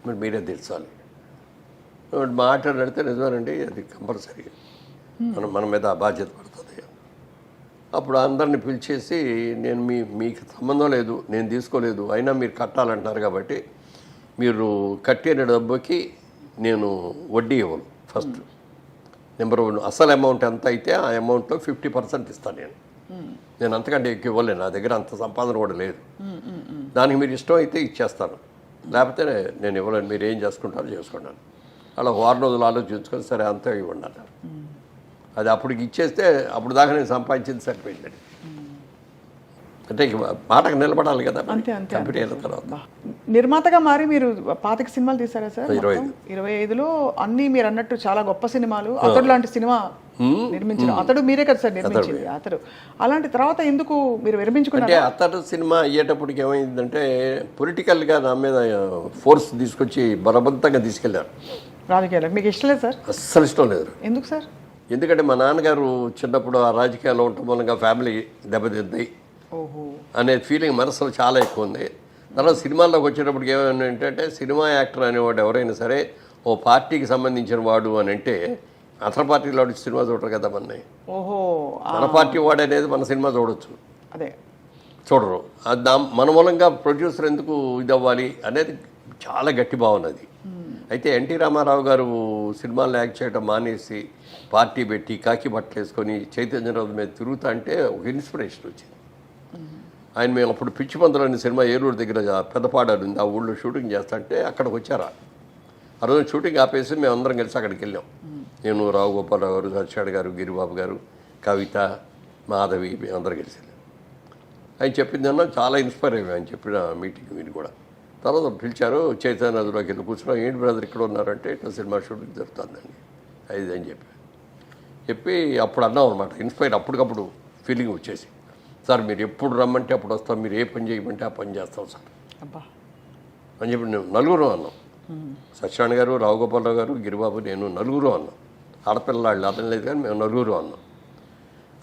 మరి మీరే తెలుసాలి మాట్లాడితే నిజమేనండి, అది కంపల్సరీ మన మీద ఆ బాధ్యత పడుతుంది. అప్పుడు అందరిని పిలిచేసి నేను మీకు సంబంధం లేదు, నేను తీసుకోలేదు, అయినా మీరు కట్టాలంటున్నారు కాబట్టి మీరు కట్టిన డబ్బుకి నేను వడ్డీ ఇవ్వను. ఫస్ట్ నెంబర్ 1 అసలు అమౌంట్ ఎంత అయితే ఆ అమౌంట్లో 50% ఇస్తాను నేను అంతకంటే ఎక్కువ ఇవ్వలేను, నా దగ్గర అంత సంపాదన కూడా లేదు. దానికి మీరు ఇష్టం అయితే ఇచ్చేస్తాను, లేకపోతే నేను ఇవ్వలేను, మీరు ఏం చేసుకుంటారో చేసుకున్నాను. అలా 6 రోజులు ఆలోచించుకొని సరే అంతా ఇవ్వండి అన్నారు. అది అప్పటికి ఇచ్చేస్తే అప్పుడు దాకా నేను సంపాదించింది సరిపోయిందండి. అంటే మాటకు నిలబడాలి కదా కంపెనీ అయిన తర్వాత. నిర్మాతగా మారి మీరు 25 సినిమాలు తీసారా సార్? 25లో అన్ని మీరు అన్నట్టు చాలా గొప్ప సినిమాలు. అతడు లాంటి సినిమా నిర్మించారు, అతడు మీరే కదా సార్ నిర్మించింది. అతడు అలాంటి తర్వాత ఎందుకు మీరు విరమించుకున్నారు? అంటే అతడు సినిమా అయ్యేటప్పటికి ఏమైందంటే పొలిటికల్గా నా మీద ఫోర్స్ తీసుకొచ్చి బలవంతంగా తీసుకెళ్లారు. రాజకీయాలకు మీకు ఇష్టం లేదు సార్? అస్సలు ఇష్టం లేదు. ఎందుకు సార్? ఎందుకంటే మా నాన్నగారు చిన్నప్పుడు ఆ రాజకీయాల్లో ఉండటం మూలంగా ఫ్యామిలీ దెబ్బతింది అనే ఫీలింగ్ మనసులో చాలా ఎక్కువ ఉంది. తర్వాత సినిమాల్లోకి వచ్చేటప్పటికి ఏమైనా ఏంటంటే సినిమా యాక్టర్ అనేవాడు ఎవరైనా సరే ఓ పార్టీకి సంబంధించిన వాడు అని అంటే అతని పార్టీలో సినిమా చూడరు కదా మన పార్టీ వాడు అనేది మన సినిమా చూడొచ్చు, అదే చూడరు. మన మూలంగా ప్రొడ్యూసర్ ఎందుకు ఇది అవ్వాలి అనేది చాలా గట్టి భావన అది. అయితే ఎన్టీ రామారావు గారు సినిమాలు యాక్ట్ చేయడం మానేసి పార్టీ పెట్టి కాకి బట్టలు వేసుకొని చైతన్యరావు మీద తిరుగుతా అంటే ఒక ఇన్స్పిరేషన్ వచ్చింది. ఆయన మేము అప్పుడు పిచ్చి పందులు అనే సినిమా ఏలూరు దగ్గర పెద్దపాడారు ఉంది, ఆ ఊళ్ళో షూటింగ్ చేస్తా అంటే అక్కడికి వచ్చారా. ఆ రోజు షూటింగ్ ఆపేసి మేము అందరం కలిసి అక్కడికి వెళ్ళాం. నేను, రావు గోపాలరావు గారు, హర్షాడ్ గారు, గిరిబాబు గారు, కవిత, మాధవి, మేము అందరం కలిసి వెళ్ళాం. ఆయన చెప్పిందన్నా చాలా ఇన్స్పైర్ అయ్యాం ఆయన చెప్పిన మీటింగ్ మీరు కూడా. తర్వాత పిలిచారు, చైతన్య నదిలోకి వెళ్ళి కూర్చున్నాం. ఏంటి బ్రదర్ ఇక్కడ ఉన్నారంటే ఇట్లా సినిమా షూటింగ్ జరుగుతుందండి అది అని చెప్పి అప్పుడు అన్నాం అనమాట. ఇన్స్పైర్ అప్పటికప్పుడు ఫీలింగ్ వచ్చేసి సార్ మీరు ఎప్పుడు రమ్మంటే అప్పుడు వస్తాం, మీరు ఏ పని చేయమంటే ఆ పని చేస్తాం సార్ అబ్బా. అని చెప్పి మేము నలుగురు అన్నాం. సత్యనారాయణ గారు, రావుగోపాలరావు గారు, గిరిబాబు, నేను నలుగురు అన్నాం. ఆడపిల్లలు అర్థం లేదు కానీ మేము నలుగురు అన్నాం.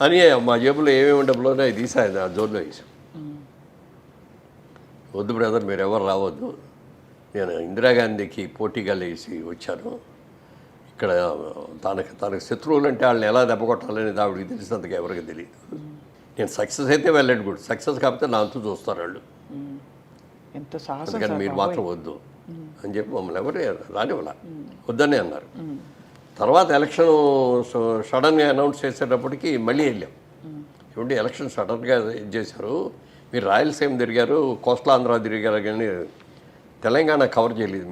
అని మా జేబులో ఏమేమి డబ్బులో అవి తీసాయి, ఆ జోన్లో వేసాం. వద్దు బ్రదర్ మీరు ఎవరు రావద్దు, నేను ఇందిరాగాంధీకి పోటీగా లేచి వచ్చాను. ఇక్కడ తనకు శత్రువులు అంటే వాళ్ళని ఎలా దెబ్బ కొట్టాలని ఆవిడకి తెలిసినంతగా ఎవరికి తెలియదు. నేను సక్సెస్ అయితే వెళ్ళండి గుడ్, సక్సెస్ కాకపోతే నా అంతు చూస్తారు వాళ్ళు, ఎంత సాహసం అందుకని సార్ మీరు బాబోయ్. మాత్రం వద్దు అని చెప్పి మమ్మల్ని ఎవరు రానివ్వాల, వద్దనే అన్నారు. తర్వాత ఎలక్షన్ సడన్గా అనౌన్స్ చేసేటప్పటికి మళ్ళీ వెళ్ళాం. ఏమంటే ఎలక్షన్ సడన్గా ఇది చేశారు, మీరు రాయలసీమ తిరిగారు, కోస్టల్ ఆంధ్ర తిరిగారు, కానీ తెలంగాణ కవర్ చేయలేదు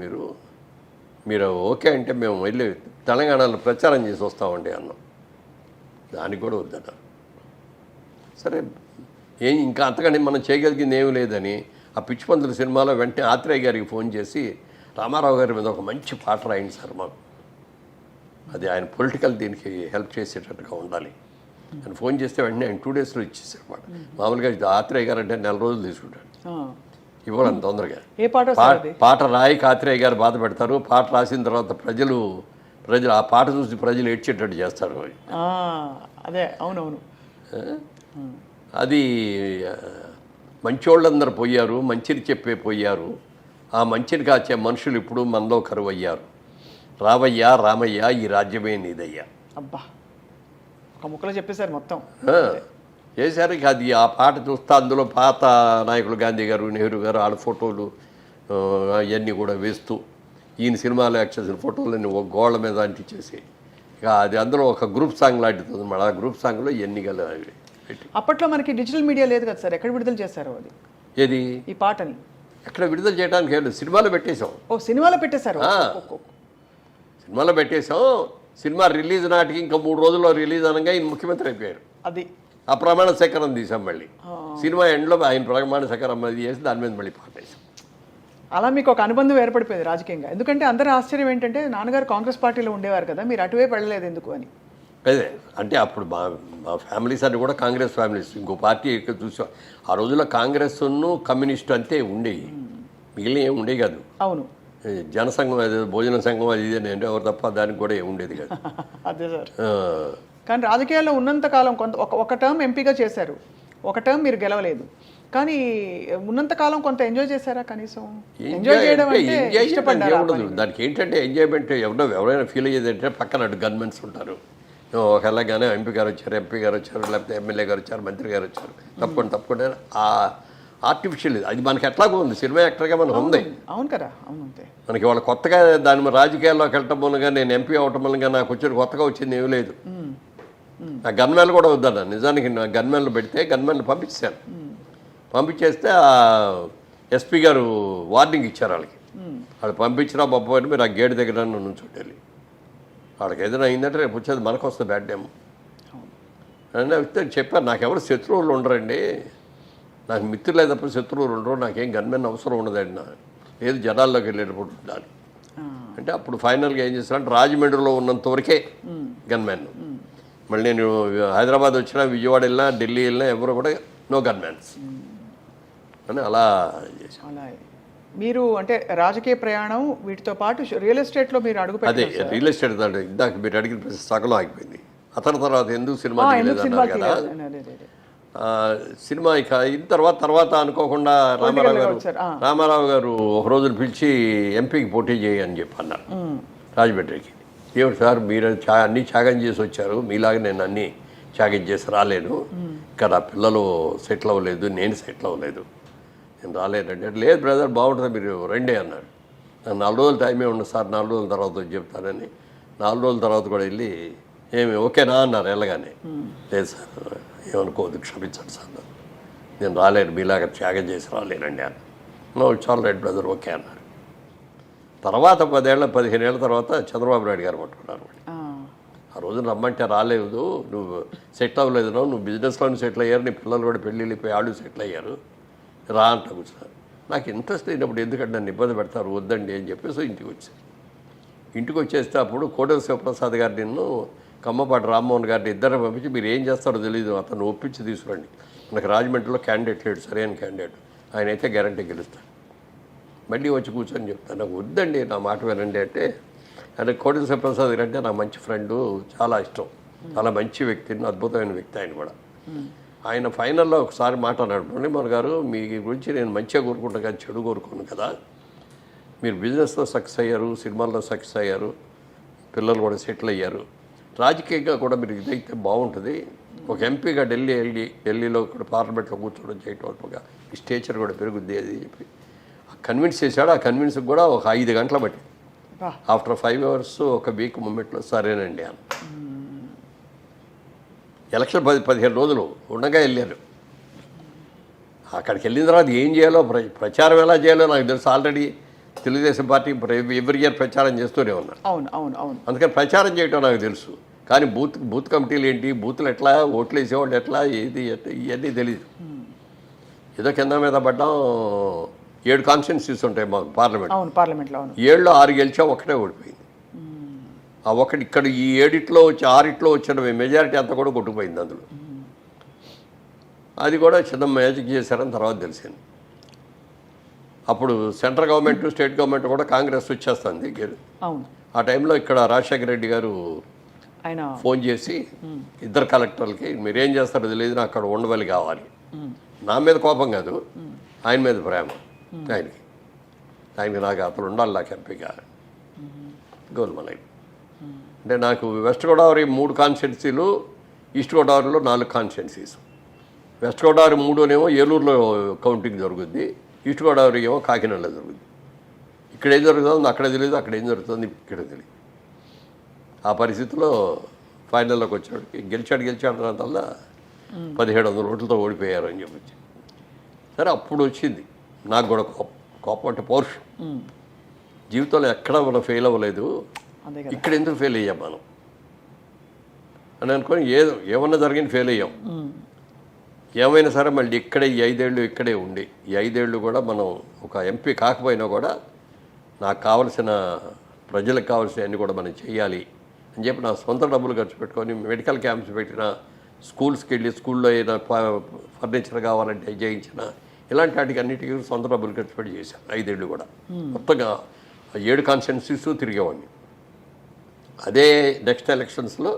మీరు ఓకే అంటే మేము వెళ్ళి తెలంగాణలో ప్రచారం చేసి వస్తామండి అన్నాం. దానికి కూడా వద్దన్నారు. సరే ఇంకా అంతకంటే మనం చేయగలిగింది ఏమీ లేదని ఆ పిచ్చిపందుల సినిమాలో వెంటనే ఆత్రేయ గారికి ఫోన్ చేసి, రామారావు గారి మీద ఒక మంచి పాట రాయండి సార్ మాకు, అది ఆయన పొలిటికల్ దీనికి హెల్ప్ చేసేటట్టుగా ఉండాలి అని ఫోన్ చేస్తే వెంటనే ఆయన 2 daysలో ఇచ్చేసారు మాట. మామూలుగా ఆత్రేయ గారు అంటే 4 రోజులు తీసుకుంటాడు, ఇవ్వడం తొందరగా. ఏ పాట సార్ అది? పాట రాయికి ఆత్రేయ గారు బాధ పెడతారు, పాట రాసిన తర్వాత ప్రజలు ఆ పాట చూసి ప్రజలు ఏడ్చేటట్టు చేస్తారు. అదే అవునవును. అది మంచోళ్ళందరూ పోయారు, మంచిని చెప్పే పోయారు, ఆ మంచిని కాచే మనుషులు ఇప్పుడు మనలో కరువయ్యారు, రావయ్యా రామయ్య ఈ రాజ్యమే నీదయ్యా. అబ్బా, ఒక ముక్కలో చెప్పేశారు మొత్తం. చేశారు. ఇక అది ఆ పాట చూస్తే అందులో పాత నాయకులు గాంధీ గారు, నెహ్రూ గారు వాళ్ళ ఫోటోలు అవన్నీ కూడా వేస్తూ ఈయన సినిమాలో యాక్ట్ చేసిన ఫోటోలన్నీ ఒక గోళ్ళ మీద అంటించేసి ఇక అది అందులో ఒక గ్రూప్ సాంగ్ లాంటిది అన్నమాట. ఆ గ్రూప్ సాంగ్లో ఎన్ని పెట్టి. అప్పట్లో మనకి డిజిటల్ మీడియా లేదు కదా సార్, ఎక్కడ విడుదల చేశారు అది ఏది ఈ పాటని? ఎక్కడ విడుదల చేయడానికి లేదు, సినిమాలో పెట్టేశాం. ఓ సినిమాలో పెట్టేశారు. సినిమాలో పెట్టేశాం. సినిమా రిలీజ్ నాటికి ఇంకా 3 రోజుల్లో రిలీజ్ అనగా ఈయన ముఖ్యమంత్రి అయిపోయారు. అది ఆ ప్రమాణ సేకరణ తీసాం. మళ్ళీ సినిమా ఎండ్లో ఆయన ప్రమాణ సేకరణ చేసి దాని మీద మళ్ళీ పాట వేసాం. అలా మీకు ఒక అనుబంధం ఏర్పడిపోయింది రాజకీయంగా. ఎందుకంటే అందరి ఆశ్చర్యం ఏంటంటే నాన్నగారు కాంగ్రెస్ పార్టీలో ఉండేవారు కదా, మీరు అటువైపు వెళ్ళలేదు ఎందుకు అని. అదే అంటే అప్పుడు మా ఫ్యామిలీస్ అన్ని కూడా కాంగ్రెస్ ఫ్యామిలీస్, ఇంకో పార్టీ చూసాం. ఆ రోజుల్లో కాంగ్రెస్ను కమ్యూనిస్టు అంతే ఉండేవి, మిగిలిన ఏమి ఉండేవి కాదు. అవును, జనసంఘం అది భోజన సంఘం అది ఇది అంటే ఎవరు తప్ప దానికి కూడా ఏమి ఉండేది కాదు. అదే సార్. కానీ రాజకీయాల్లో ఉన్నంతకాలం ఒక టర్మ్ ఎంపీగా చేశారు, ఒక టర్మ్ మీరు గెలవలేదు, కానీ ఉన్నంతకాలం కొంత ఎంజాయ్ చేశారా? కనీసం ఎంజాయ్ చేయడం అంటే ఇష్టపడ్డారా? దానికి ఏంటంటే ఎంజాయ్మెంట్ ఎవరైనా ఫీల్ అయ్యేది అంటే పక్కన అటు గన్మెన్స్ ఉంటారు. ఒకలాగానే ఎంపీ గారు వచ్చారు, లేకపోతే ఎమ్మెల్యే గారు వచ్చారు, మంత్రి గారు వచ్చారు, తప్పకుండా ఆ ఆర్టిఫిషియల్ అది మనకి ఎట్లాగో ఉంది. సినిమా యాక్టర్గా మనకు ఉంది. అవును కదా, అవును. అంతే మనకి వాళ్ళ కొత్తగా దాని రాజకీయాల్లోకి వెళ్ళటం మూలంగా నేను ఎంపీ అవటం మూలంగా నాకు వచ్చిన కొత్తగా వచ్చింది ఏమీ లేదు. నా గన్మెన్లు కూడా వద్దన్న, నిజానికి నా గన్మెన్లు పెడితే గన్మెన్లు పంపించాను. పంపించేస్తే ఆ ఎస్పీ గారు వార్నింగ్ ఇచ్చారు వాళ్ళకి, వాళ్ళు పంపించినా పంపని మీరు ఆ గేట్ దగ్గర నుంచోటి వెళ్ళి వాళ్ళకి ఏదైనా అయిందంటే రేపు వచ్చేది మనకు వస్తుంది బ్యాడ్ టైం అని వస్తే చెప్పారు. నాకెవరు శత్రువులు ఉండరండి, నాకు మిత్రులే తప్ప శత్రువులు ఉండరు, నాకేం గన్మెన్ అవసరం ఉండదండి, లేదు జనాల్లోకి వెళ్ళేటప్పుడు ఉండాలి అంటే అప్పుడు ఫైనల్గా ఏం చేస్తానంటే రాజమండ్రిలో ఉన్నంత వరకే గన్మెన్. మళ్ళీ నేను హైదరాబాద్ వచ్చినా, విజయవాడ వెళ్ళినా, ఢిల్లీ వెళ్ళినా ఎవరు కూడా నో గన్మెన్స్ అని అలా చేశాను. అలా మీరు అంటే రాజకీయ ప్రయాణం వీటితో పాటు రియల్ ఎస్టేట్లో మీరు అడుగు అదే రియల్ ఎస్టేట్ అంటే ఇందాక మీరు అడిగిన ప్రశ్న సగంలో ఆగిపోయింది. అతని తర్వాత ఎందుకు సినిమా తీయలేదన్నారు కదా, సినిమా ఇక అయిన తర్వాత అనుకోకుండా రామారావు గారు ఒక రోజున పిలిచి ఎంపీకి పోటీ చేయి అని చెప్పి అన్నారు రాజమండ్రికి. ఏమిటి సార్ మీరు అన్నీ త్యాగం చేసి వచ్చారు, మీలాగా నేను అన్నీ త్యాగం చేసి రాలేను, ఇక్కడ పిల్లలు సెటిల్ అవ్వలేదు, నేను సెటిల్ అవ్వలేదు, నేను రాలేనంటే లేదు బ్రదర్ బాగుంటుంది మీరు రండి అన్నాడు. నాకు 4 రోజులు టైమే ఉండదు సార్, 4 రోజుల తర్వాత చెప్తానని 4 రోజుల తర్వాత కూడా వెళ్ళి ఏమి ఓకేనా అన్నారు వెళ్ళగానే. లేదు సార్ ఏమనుకోవద్దు క్షమించండి సార్, నేను రాలేను, మీలాగా త్యాగం చేసి రాలేనండి అన్న. No it's all right brother okay అన్నారు. తర్వాత 15 ఏళ్ళ తర్వాత చంద్రబాబు నాయుడు గారు పట్టుకున్నారు. ఆ రోజున రమ్మంటే రాలేదు, నువ్వు సెటిల్ అవ్వలేదు, నువ్వు బిజినెస్లోనే సెటిల్ అయ్యారు, నీ పిల్లలు కూడా పెళ్ళి వెళ్ళిపోయి వాళ్ళు సెటిల్ అయ్యారు, రా అంట కూర్చున్నారు. నాకు ఇంట్రెస్ట్ అయినప్పుడు ఎందుకంటే నన్ను ఇబ్బంది పెడతారు, వద్దండి అని చెప్పేసి ఇంటికి వచ్చేస్తే అప్పుడు కోటల శివప్రసాద్ గారు నిన్ను కమ్మపాటి రామ్మోహన్ గారిని ఇద్దరు పంపించి మీరు ఏం చేస్తారో తెలియదు, అతను ఒప్పించి తీసుకురండి, నాకు రాజమండ్రిలో క్యాండిడేట్ లేడు, సరైన క్యాండిడేట్. ఆయన అయితే గ్యారంటీ గెలుస్తాడు. మళ్ళీ వచ్చి కూర్చొని చెప్తాను, నాకు వద్దండి నా మాట వినండి అంటే, ఆయన కోటేశ్వర ప్రసాద్ గారు అంటే నా మంచి ఫ్రెండు, చాలా ఇష్టం, చాలా మంచి వ్యక్తి, అద్భుతమైన వ్యక్తి ఆయన కూడా. ఆయన ఫైనల్లో ఒకసారి మాట అన్నాడు, మురళీమోహన్ గారు మీ గురించి నేను మంచిగా కోరుకుంటాను కానీ చెడు కోరుకోను కదా. మీరు బిజినెస్లో సక్సెస్ అయ్యారు, సినిమాల్లో సక్సెస్ అయ్యారు, పిల్లలు కూడా సెటిల్ అయ్యారు, రాజకీయంగా కూడా మీరు ఇదైతే బాగుంటుంది. ఒక ఎంపీగా ఢిల్లీలో ఇక్కడ పార్లమెంట్లో కూర్చోవడం చేయటం అల్పగా ఈ స్టేచర్ కూడా పెరుగుద్ది అది చెప్పి కన్విన్స్ చేశాడు. ఆ కన్విన్స్ కూడా ఒక 5 గంటల బట్టి ఆఫ్టర్ 5 hours ఒక వీక్ మూమెంట్లో సరేనండి అని. ఎలక్షన్ 10-15 రోజులు ఉండగా వెళ్ళారు. అక్కడికి వెళ్ళిన తర్వాత ఏం చేయాలో ప్రచారం ఎలా చేయాలో నాకు తెలుసు. Already Telugu Desam party every year ప్రచారం చేస్తూనే ఉన్నారు. అవును అవును అవును. అందుకని ప్రచారం చేయటం నాకు తెలుసు. కానీ బూత్ కమిటీలు ఏంటి, బూత్లు ఎట్లా, ఓట్లు వేసేవాళ్ళు ఎట్లా, ఏది ఇవన్నీ తెలియదు. ఏదో కింద మీద పడ్డాం. 7 కాన్స్టిట్యున్సీస్ ఉంటాయి మాకు పార్లమెంట్లో. 7లో 6 గెలిచా, ఒకటే ఓడిపోయింది. ఆ ఒకటి ఇక్కడ ఈ 7 వచ్చి 6 వచ్చిన మెజారిటీ అంతా కూడా కొట్టుకుపోయింది అందులో. అది కూడా చిన్న మ్యాజిక్ చేశారని తర్వాత తెలిసింది. అప్పుడు సెంట్రల్ గవర్నమెంట్, స్టేట్ గవర్నమెంట్ కూడా కాంగ్రెస్ వచ్చేస్తుంది. ఆ టైంలో ఇక్కడ రాజశేఖర రెడ్డి గారు ఫోన్ చేసి 2 కలెక్టర్లకి మీరేం చేస్తారో తెలియదు, నాకు అక్కడ ఉండవల్లి కావాలి. నా మీద కోపం కాదు, ఆయన మీద ప్రేమ. ఆయనకి నాకు అతను ఉండాలి, నాకు ఎంపీగా గోల్మలై. అంటే నాకు వెస్ట్ గోదావరి 3 కాన్స్టిట్యున్సీలు, ఈస్ట్ గోదావరిలో 4 కాన్స్టిట్యున్సీస్. వెస్ట్ గోదావరి 3నేమో ఏలూరులో కౌంటింగ్ జరుగుద్ది, ఈస్ట్ గోదావరి ఏమో కాకినాడలో జరుగుద్ది. ఇక్కడ ఏం జరుగుతుందో అక్కడ తెలియదు, అక్కడ ఏం జరుగుతుంది ఇక్కడ తెలియదు. ఆ పరిస్థితిలో ఫైనల్లోకి వచ్చాడు. గెలిచాడు దానివల్ల 1700 ఓట్లతో ఓడిపోయారు అని చెప్పొచ్చు. సరే అప్పుడు వచ్చింది నాకు కూడా కోపం అంటే పౌరుషం. జీవితంలో ఎక్కడా మనం ఫెయిల్ అవ్వలేదు, ఇక్కడ ఎందుకు ఫెయిల్ అయ్యాం మనం అని అనుకొని ఏమన్నా జరిగింది ఫెయిల్ అయ్యాం. ఏమైనా సరే మళ్ళీ ఇక్కడే ఈ 5 ఏళ్ళు ఇక్కడే ఉండి, ఈ 5 ఏళ్ళు కూడా మనం ఒక ఎంపీ కాకపోయినా కూడా నాకు కావలసిన ప్రజలకు కావాల్సినవన్నీ కూడా మనం చేయాలి అని చెప్పి నా సొంత డబ్బులు ఖర్చు పెట్టుకొని మెడికల్ క్యాంప్స్ పెట్టిన, స్కూల్స్కి వెళ్ళి స్కూల్లో అయినా ఫర్నిచర్ కావాలంటే చేయించిన, ఇలాంటి వాటికి అన్నిటికీ సొంత డబ్బులు ఖర్చు పెట్టి చేశాను 5 ఏళ్ళు కూడా. మొత్తంగా 7 కాన్స్టిట్యున్సీస్ తిరిగేవాడిని. అదే నెక్స్ట్ ఎలక్షన్స్లో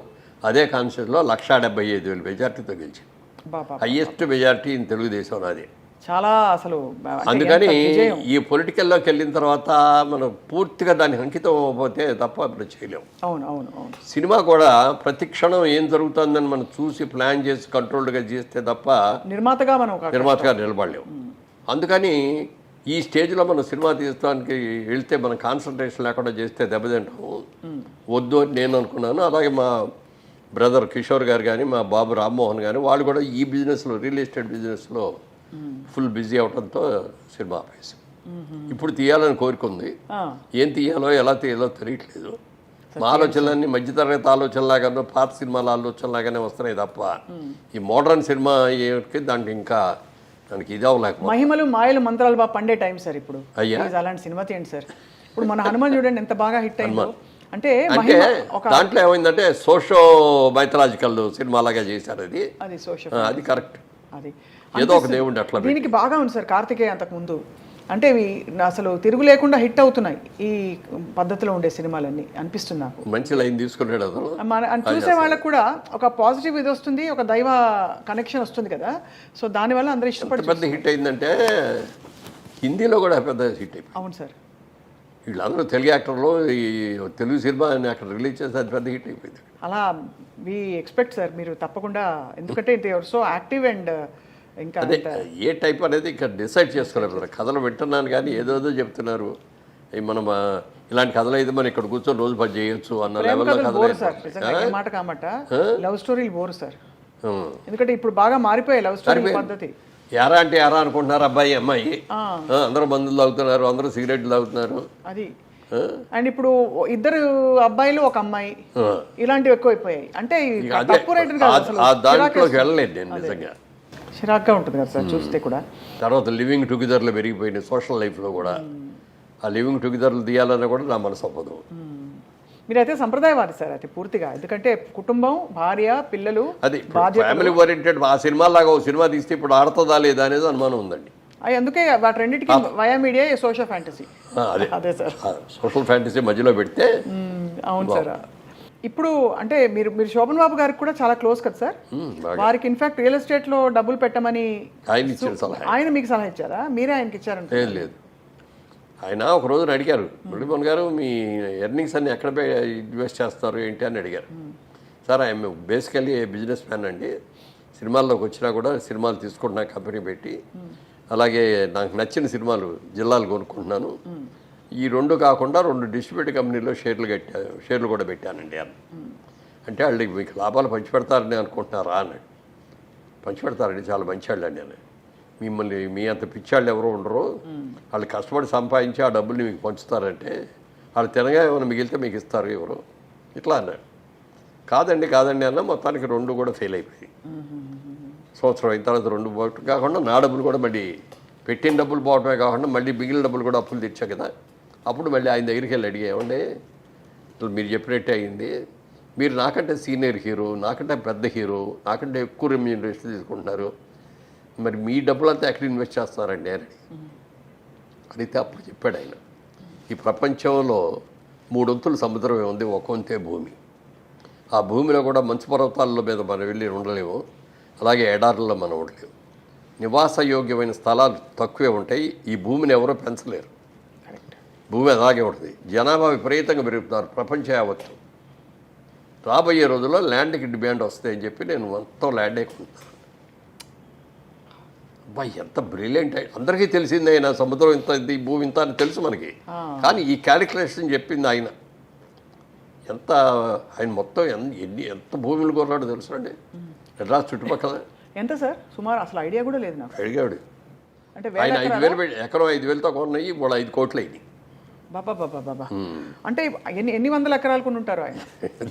అదే కాన్స్టిట్యూన్సీలో 1,75,000 మెజార్టీతో గెలిచాను. హయ్యెస్ట్ మెజార్టీ ఇన్ తెలుగుదేశం నాదే. చాలా అసలు. అందుకని ఈ పొలిటికల్లోకి వెళ్ళిన తర్వాత మనం పూర్తిగా దానికి అంకితం అవ్వకపోతే తప్ప ఇప్పుడు చేయలేము. అవును అవును అవును. సినిమా కూడా ప్రతి క్షణం ఏం జరుగుతుందని మనం చూసి ప్లాన్ చేసి కంట్రోల్డ్గా చేస్తే తప్ప నిర్మాతగా నిలబడలేము. అందుకని ఈ స్టేజ్లో మనం సినిమా తీయడానికి వెళ్తే మనం కాన్సన్ట్రేషన్ లేకుండా చేస్తే దెబ్బతింటాము. వద్దు అని నేను అనుకున్నాను. అలాగే మా బ్రదర్ కిషోర్ గారు కానీ, మా బాబు రామ్మోహన్ కానీ, వాళ్ళు కూడా ఈ బిజినెస్లో, రియల్ ఎస్టేట్ బిజినెస్లో ఫుల్ బిజీ అవడంతో సినిమా ఆపేసి ఇప్పుడు తీయాలని కోరుకుంది. ఏం తీయాలో ఎలా తీయాలో తెలియట్లేదు. మా ఆలోచనలన్నీ మధ్యతరగతి ఆలోచనలాగానో పాత సినిమాల ఆలోచనలాగానే వస్తున్నాయి తప్ప ఈ మోడర్న్ సినిమా దానికి ఇంకా దానికి ఇది అవ్వలేక. మహిమలు మాయలు మంత్రాలు బాగా పండే టైం సార్ ఇప్పుడు. అయ్యా అలాంటి సినిమా తీయండి సార్. ఇప్పుడు మన హనుమాన్ చూడండి ఎంత బాగా హిట్ అయింది. అంటే దాంట్లో ఏమైందంటే సోషో మైథలాజికల్ సినిమా లాగా చేశారు. అది కరెక్ట్. అది ఏదో ఒక దేవుడు అట్లా. దీనికి బాగా ఉంది సార్ కార్తికేయ అంతకు ముందు. అంటే ఇవి అసలు తిరుగు లేకుండా హిట్ అవుతున్నాయి ఈ పద్ధతిలో ఉండే సినిమాలన్నీ అనిపిస్తుంది నాకు. మంచి లైన్ తీసుకున్నాడు అతను. చూసే వాళ్ళకు కూడా ఒక పాజిటివ్ ఇది వస్తుంది, ఒక దైవ కనెక్షన్ వస్తుంది కదా. సో దానివల్ల అందరూ ఇష్టపడి పెద్ద హిట్ అయిందంటే హిందీలో కూడా పెద్ద హిట్ అయిపోయింది. అవును సార్. వీళ్ళందరూ తెలుగు యాక్టర్లు ఈ తెలుగు సినిమా అక్కడ రిలీజ్ చేస్తే అది పెద్ద హిట్ అయిపోయింది. అలా వి ఎక్స్పెక్ట్ సార్ మీరు తప్పకుండా. ఎందుకంటే సో యాక్టివ్ అండ్ ఇంకా అదే ఏ టైప్ అనేది ఇక్కడ డిసైడ్ చేసుకోలేదు. కథలు వింటున్నాను కానీ ఏదోదో చెప్తున్నారు. మనం ఇలాంటి కథలు అయితే మనం ఇక్కడ కూర్చొని రోజు పని చేయొచ్చు అన్న లెవెల్లో కథలు. మాట కామాట లవ్ స్టోరీలు బోరు సార్. ఎందుకంటే ఇప్పుడు బాగా మారిపోయాయి లవ్ స్టోరీ పద్ధతి. ఎరా అంటే ఎరా అనుకుంటున్నారు, అబ్బాయి అమ్మాయి అందరూ మందులు తాగుతున్నారు, అందరూ సిగరెట్లు తాగుతున్నారు. అది అండ్ ఇప్పుడు 2 అబ్బాయిలు 1 అమ్మాయి ఇలాంటివి ఎక్కువైపోయాయి. అంటే దాంట్లోకి వెళ్ళలేదు నేను నిజంగా. చిరాగ్గా ఉంటుంది కదా సార్ చూస్తే కూడా. తర్వాత లివింగ్ టుగెదర్లో పెరిగిపోయినాయి సోషల్ లైఫ్లో కూడా. ఆ లివింగ్ టుగెదర్లు తీయాలన్నా కూడా నా మనసు అవ్వదు. మీరైతే సంప్రదాయవాది సార్ అయితే పూర్తిగా, ఎందుకంటే కుటుంబం, భార్య, పిల్లలు, అది ఫ్యామిలీ ఓరియంటెడ్ ఆ సినిమాలాగా ఒక సినిమా తీస్తే ఇప్పుడు ఆడుతుందా లేదా అనేది అనుమానం ఉందండి. అందుకే వాటి రెండింటికి వయా మీడియా సోషల్ ఫ్యాంటసీ. అదే సార్, సోషల్ ఫ్యాంటసీ మధ్యలో పెడితే. అవును సార్. ఇప్పుడు అంటే మీరు మీరు శోభన్ బాబు గారికి కూడా చాలా క్లోజ్ కదా సార్. వారికి ఇన్ఫాక్ట్ రియల్ ఎస్టేట్ లో డబ్బులు పెట్టమని ఆయన ఇచ్చారు సలహా. ఆయన మీకు సలహా ఇచ్చారా, మీరే ఆయనకి ఇచ్చారంటే? ఏం లేదు, ఆయన ఒక రోజున అడిగారు, మురళీమోహన్ గారు మీ ఎర్నింగ్స్ అన్ని ఎక్కడ ఇన్వెస్ట్ చేస్తారు ఏంటి అని అడిగారు. Sir I'm basically business man అండి, సినిమాల్లోకి వచ్చినా కూడా సినిమాలు తీసుకుంటున్నా కంపెనీ పెట్టి, అలాగే నాకు నచ్చిన సినిమాలు జిల్లాలు కొనుక్కుంటున్నాను, ఈ రెండు కాకుండా 2 డిస్ట్రిబ్యూటర్ కంపెనీలో షేర్లు కూడా పెట్టానండి అని. అంటే వాళ్ళు మీకు లాభాలు పంచిపెడతారని అనుకుంటున్నారా అన్నాడు. పంచిపెడతారండి, చాలా మంచివాళ్ళు అండి అని. మిమ్మల్ని మీ అంత పిచ్చాళ్ళు ఎవరో ఉండరు, వాళ్ళు కష్టపడి సంపాదించి ఆ డబ్బుల్ని మీకు పంచుతారంటే వాళ్ళు తినగా ఏమైనా మిగిలితే మీకు ఇస్తారు ఎవరు ఇట్లా అన్నాడు. కాదండి అన్న, మొత్తానికి 2 కూడా ఫెయిల్ అయిపోయాయి. సంవత్సరం అయిన తర్వాత 2 పోవటం కాకుండా నా డబ్బులు కూడా మళ్ళీ పెట్టిన డబ్బులు పోవటమే కాకుండా మళ్ళీ మిగిలిన డబ్బులు కూడా అప్పులు తెచ్చా కదా. అప్పుడు మళ్ళీ ఆయన దగ్గరికి వెళ్ళి అడిగామండి, మీరు చెప్పినట్టే అయింది, మీరు నాకంటే సీనియర్ హీరో, నాకంటే పెద్ద హీరో, నాకంటే ఎక్కువ రెమ్యూనరేషన్ తీసుకుంటున్నారు, మరి మీ డబ్బులంతా ఎక్కడ ఇన్వెస్ట్ చేస్తున్నారండి అని అడిగితే అప్పుడు చెప్పాడు ఆయన, ఈ ప్రపంచంలో 3 వంతులు సముద్రమే ఉంది, 1 వంతే భూమి. ఆ భూమిలో కూడా మంచు పర్వతాల మీద మనం వెళ్ళి ఉండలేము, అలాగే ఎడారుల్లో మనం ఉండలేము. నివాసయోగ్యమైన స్థలాలు తక్కువే ఉంటాయి. ఈ భూమిని ఎవరో పెంచలేరు, భూమి అలాగే ఉంటుంది. జనాభా విపరీతంగా పెరుగుతున్నారు ప్రపంచం యావత్తు. రాబోయే రోజుల్లో ల్యాండ్కి డిమాండ్ వస్తాయని చెప్పి నేను మొత్తం ల్యాండే కొంటున్నాను. అబ్బాయి ఎంత బ్రిలియంట్, అందరికీ తెలిసింది ఆయన సముద్రం ఇంత, ఇది భూమి ఇంత అని తెలుసు మనకి, కానీ ఈ క్యాలిక్యులేషన్ చెప్పింది ఆయన. ఆయన మొత్తం ఎంత భూములు కొన్నాడో తెలుసు అండి మెడ్రాస్ చుట్టుపక్కల. ఎంత సార్ సుమారు? అసలు ఐడియా కూడా లేదు నాకు. అడిగాడు ఆయన 5,000 ఎకరం 5,000తో కొన్నాయి, ఇప్పుడు 5 కోట్లు అయింది. బాబా అంటే ఎన్ని వందల ఎకరాలు కొని ఉంటారు ఆయన?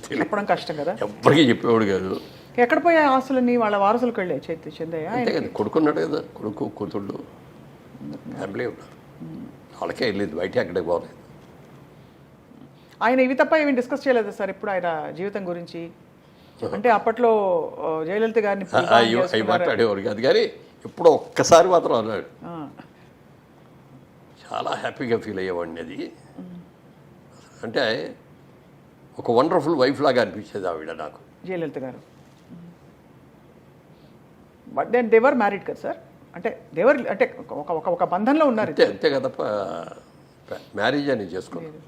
చెప్పడం కష్టం కదా, ఎవ్వరికి చెప్పేవాడు కాదు. ఎక్కడ పోయే ఆస్తులని వాళ్ళ వారసులకు వెళ్ళే చెందయ్యా? అంతే కదా, కొడుకున్నాడు కదా, కొడుకు కూతుళ్ళు ఫ్యామిలీ ఉన్నారు, వాళ్ళకే వెళ్ళేది, బయట ఎక్కడికి పోలేదు. ఆయన ఇవి తప్ప ఏమి డిస్కస్ చేయలేదు సార్ ఇప్పుడు ఆయన జీవితం గురించి? అంటే అప్పట్లో జయలలిత గారిని అవి మాట్లాడేవారు కాదు, కానీ ఎప్పుడో ఒక్కసారి మాత్రం అన్నాడు. చాలా హ్యాపీగా ఫీల్ అయ్యేవాడిని. అది అంటే ఒక వండర్ఫుల్ వైఫ్ లాగా అనిపించేది ఆవిడ నాకు, జయలలిత గారు. బట్ దెన్ దేవర్ మ్యారీడ్ కదా సార్, అంటే దేవర్ అంటే ఒక బంధంలో ఉన్నారు. అంతే కదా, మ్యారేజ్ అని చేసుకోలేదు.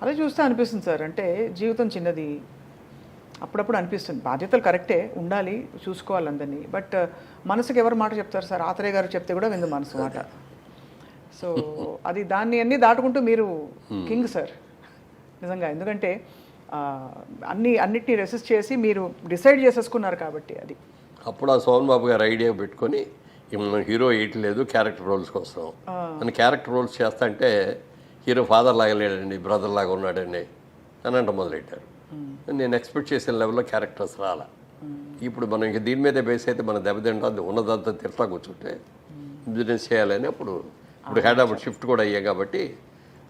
అదే చూస్తే అనిపిస్తుంది సార్, అంటే జీవితం చిన్నది, అప్పుడప్పుడు అనిపిస్తుంది బాధ్యతలు కరెక్టే ఉండాలి, చూసుకోవాలి అందరినీ, బట్ మనసుకి ఎవరు మాట చెప్తారు సార్? ఆత్రేయ గారు చెప్తే కూడా విందు మనసు మాట. సో అది దాన్ని అన్నీ దాటుకుంటూ మీరు కింగ్ సార్ నిజంగా, ఎందుకంటే అన్నిటినీ రెసిస్ట్ చేసి మీరు డిసైడ్ చేసేసుకున్నారు కాబట్టి. అది అప్పుడు ఆ సోమన్ బాబు గారు ఐడియా పెట్టుకొని మనం హీరో వేయట్లేదు, క్యారెక్టర్ రోల్స్కి వస్తాం అని క్యారెక్టర్ రోల్స్ చేస్తా అంటే హీరో ఫాదర్ లాగా లేడండి, బ్రదర్ లాగా ఉన్నాడండి అని అంటే మొదలెట్టారు. నేను ఎక్స్పెక్ట్ చేసిన లెవెల్లో క్యారెక్టర్స్ రాలా. ఇప్పుడు మనం ఇంక దీని మీదే బేస్ అయితే మనం దెబ్బతింటాం, ఉన్నదంతా తిట్టా కూర్చుంటే బిజినెస్ చేయాలని ఇప్పుడు హైదరాబాద్ షిఫ్ట్ కూడా అయ్యాం కాబట్టి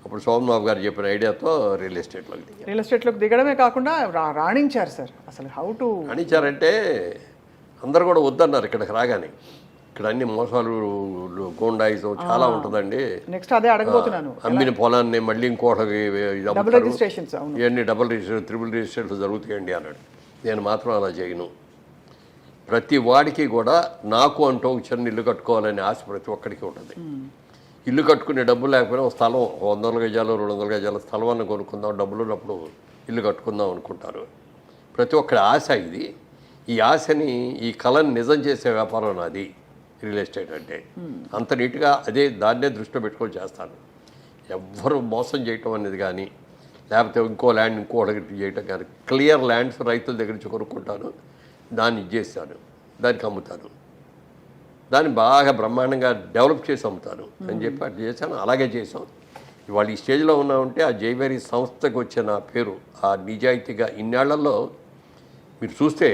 అప్పుడు సోమన్ బాబు గారు చెప్పిన ఐడియాతో రియల్ ఎస్టేట్లోకి దిగడమే కాకుండా రాణించారు సార్. అసలు హౌ టు రాణించారంటే అందరు కూడా వద్దన్నారు ఇక్కడికి రాగానే. ఇక్కడ అన్ని మోసాలు, గోండాయిజం చాలా ఉంటుందండి. నెక్స్ట్ అదే అడగబోతున్నాను, అమ్మిన పొలాన్ని మళ్ళీ ఇంకోటి రిజిస్ట్రేషన్స్ ఇవన్నీ డబుల్ రిజిస్ట్రేషన్, ట్రిపుల్ రిజిస్ట్రేషన్లు జరుగుతాయండి అన్నాడు. నేను మాత్రం అలా చేయను. ప్రతి వాడికి కూడా నాకు అంటూ ఒక చిన్న ఇల్లు కట్టుకోవాలనే ఆశ ప్రతి ఒక్కడికి ఉంటుంది. ఇల్లు కట్టుకునే డబ్బు లేకపోయినా ఒక స్థలం 100 గజాలు 200 గజాల స్థలం అన్న కొనుక్కుందాం, డబ్బులు ఉన్నప్పుడు ఇల్లు కట్టుకుందాం అనుకుంటారు. ప్రతి ఒక్కరి ఆశ ఇది. ఈ ఆశని, ఈ కళని నిజం చేసే వ్యాపారం నాది రియల్ ఎస్టేట్ అంటే. అంత నీట్గా దాన్నే దృష్టిలో పెట్టుకొని చేస్తాను. ఎవ్వరు మోసం చేయటం అనేది కానీ, లేకపోతే ఇంకో ల్యాండ్ ఇంకోటి చేయటం కానీ, క్లియర్ ల్యాండ్స్ రైతుల దగ్గర నుంచి కొనుక్కుంటాను, దాన్ని ఇచ్చేస్తాను, దానికి అమ్ముతాను, దాన్ని బాగా బ్రహ్మాండంగా డెవలప్ చేసి అమ్ముతాను అని చెప్పి అట్లా చేశాను. అలాగే చేసాం. ఇవాళ ఈ స్టేజ్లో ఉన్నామంటే ఆ జైవేరీ సంస్థకు వచ్చిన పేరు, ఆ నిజాయితీగా ఇన్నేళ్లలో మీరు చూస్తే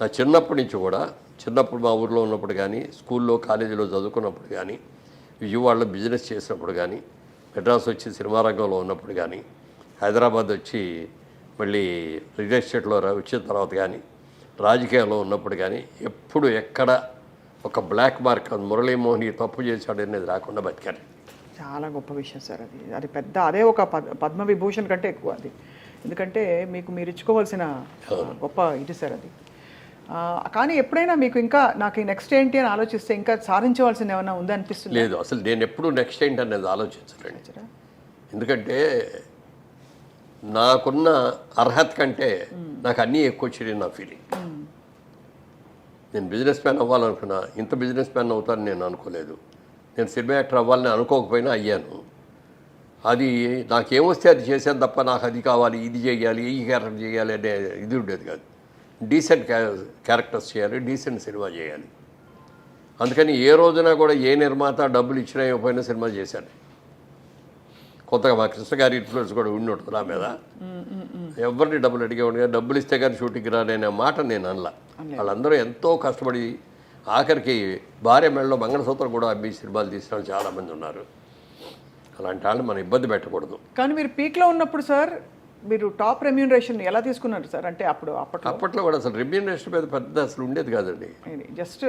నా చిన్నప్పటి నుంచి కూడా, చిన్నప్పుడు మా ఊర్లో ఉన్నప్పుడు కానీ, స్కూల్లో కాలేజీలో చదువుకున్నప్పుడు కానీ, విజయవాడలో బిజినెస్ చేసినప్పుడు కానీ, మెడ్రాస్ వచ్చి సినిమా రంగంలో ఉన్నప్పుడు కానీ, హైదరాబాద్ వచ్చి మళ్ళీ రియల్ ఎస్టేట్లో వచ్చిన తర్వాత కానీ రాజకీయాల్లో ఉన్నప్పుడు కానీ ఎప్పుడు ఎక్కడ ఒక బ్లాక్ మార్క్ మురళీమోహన్ ఈ తప్పు చేశాడు అనేది రాకుండా బతికాను. చాలా గొప్ప విషయం సార్ అది. అది పెద్ద అదే ఒక పద్మవిభూషణ్ కంటే ఎక్కువ అది. ఎందుకంటే మీరు ఇచ్చుకోవాల్సిన గొప్ప ఇది సార్ అది. కానీ ఎప్పుడైనా మీకు ఇంకా నాకు నెక్స్ట్ ఏంటి అని ఆలోచిస్తే ఇంకా సాధించవలసింది ఏమైనా ఉందా అనిపిస్తుంది? లేదు, అసలు నేను ఎప్పుడు నెక్స్ట్ ఏంటి అనేది ఆలోచించలేండి. ఎందుకంటే నాకున్న అర్హత కంటే నాకు అన్నీ ఎక్కువ వచ్చినాయి నా ఫీలింగ్. నేను బిజినెస్ మ్యాన్ అవ్వాలనుకున్నా, ఇంత బిజినెస్ మ్యాన్ అవుతానని నేను అనుకోలేదు. నేను సినిమా యాక్టర్ అవ్వాలని అనుకోకపోయినా అయ్యాను. అది నాకేమొస్తే అది చేశాను తప్ప నాకు అది కావాలి, ఇది చేయాలి, ఈ క్యారెక్టర్ చేయాలి అనే ఇది ఉండేది కాదు. డీసెంట్ క్యారెక్టర్స్ చేయాలి, డీసెంట్ సినిమా చేయాలి. అందుకని ఏ రోజున కూడా ఏ నిర్మాత డబ్బులు ఇచ్చినా ఇవ్వకపోయినా సినిమా చేశాను. కొత్తగా మా కృష్ణ గారి ఇన్ఫ్లుయెన్స్ కూడా ఉండి ఉంటుంది నా మీద. ఎవరిని డబ్బులు అడిగేవాడు కానీ డబ్బులు ఇస్తే కానీ షూటింగ్ రాననే మాట నేను అనలా. వాళ్ళందరూ ఎంతో కష్టపడి ఆఖరికి భార్య మెడలో మంగళసూత్రం కూడా అమ్మి సినిమాలు తీసిన వాళ్ళు చాలామంది ఉన్నారు. అలాంటి వాళ్ళు మనం ఇబ్బంది పెట్టకూడదు. కానీ మీరు పీక్లో ఉన్నప్పుడు సార్ మీరు టాప్ రెమ్యూనరేషన్ ఎలా తీసుకున్నారు సార్? అంటే అప్పట్లో కూడా అసలు రెమ్యూనరేషన్ మీద పెద్ద అసలు ఉండేది కాదండి. జస్ట్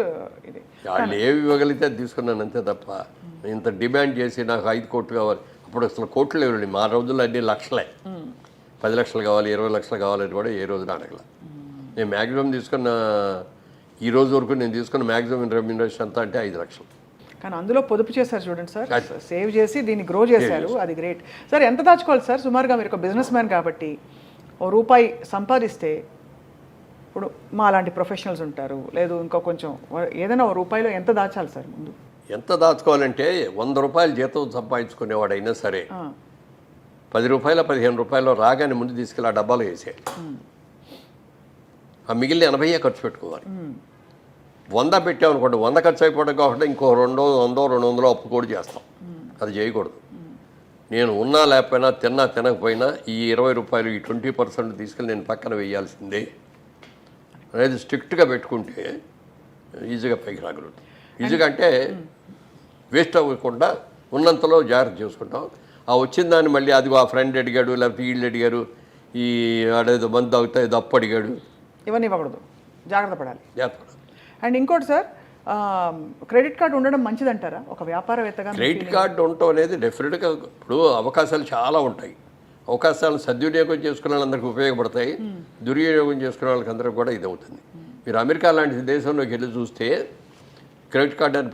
ఇది వాళ్ళు ఏవి ఇవ్వగలిగితే అది తీసుకున్నాను అంతే తప్ప ఇంత డిమాండ్ చేసి నాకు 5 కోట్లు కావాలి. అప్పుడు అసలు కోట్లు లేవండి. మా రోజుల్లో అన్ని లక్షలే. 10 లక్షలు కావాలి, 20 లక్షలు కావాలని కూడా ఏ రోజున అడగల. నేను మ్యాక్సిమం తీసుకున్న ఈ రోజు వరకు నేను తీసుకున్న మ్యాక్సిమం రెమ్యూనరేషన్ అంతా అంటే 5 లక్షలు. కానీ అందులో పొదుపు చేశారు చూడండి సార్, సేవ్ చేసి దీన్ని గ్రో చేశారు. అది గ్రేట్ సార్. ఎంత దాచుకోవాలి సార్ సుమారుగా? మీరు ఒక బిజినెస్ మ్యాన్ కాబట్టి ₹1 సంపాదిస్తే, ఇప్పుడు మా అలాంటి ప్రొఫెషనల్స్ ఉంటారు, లేదు ఇంకో కొంచెం ఏదైనా ₹1 ఎంత దాచాలి సార్ ముందు? ఎంత దాచుకోవాలంటే ₹100 జీతం సంపాదించుకునేవాడైనా సరే ₹10 ₹15 రాగానే ముందు తీసుకెళ్ళి ఆ డబ్బాలో వేసేయాలి. ఆ మిగిలిన 80 ఖర్చు పెట్టుకోవాలి. 100 పెట్టామనుకోండి, 100 ఖర్చు అయిపోవడం కాకుండా ఇంకో 200, 200 అప్పు కూడా చేస్తాం. అది చేయకూడదు. నేను ఉన్నా లేకపోయినా, తినకపోయినా ఈ ₹20 ఈ 20% తీసుకెళ్ళి నేను పక్కన వేయాల్సిందే అనేది స్ట్రిక్ట్గా పెట్టుకుంటే ఈజీగా పైకి రాగలుగుతాం. ఈజీగా అంటే వేస్ట్ అవ్వకుండా ఉన్నంతలో జాగ్రత్త చేసుకుంటాం. ఆ వచ్చిన దాన్ని మళ్ళీ అది ఆ ఫ్రెండ్ అడిగాడు, లేకపోతే వీళ్ళు అడిగారు, ఈ ఆడేదో మందు తాగుతాయి దప్పు అడిగాడు, ఇవన్నీ ఇవ్వకూడదు. జాగ్రత్త పడాలి. జాగ్రత్త. అండ్ ఇంకోటి సార్, క్రెడిట్ కార్డు ఉండడం మంచిదంటారా ఒక వ్యాపారవేత్తగా? క్రెడిట్ కార్డు ఉండటం అనేది డెఫినెట్గా ఇప్పుడు అవకాశాలు చాలా ఉంటాయి. అవకాశాలను సద్వినియోగం చేసుకునే వాళ్ళందరికీ ఉపయోగపడతాయి, దుర్వినియోగం చేసుకునే వాళ్ళకి అందరికీ కూడా ఇది అవుతుంది. మీరు అమెరికా లాంటి దేశంలోకి వెళ్ళి చూస్తే క్రెడిట్ కార్డు అని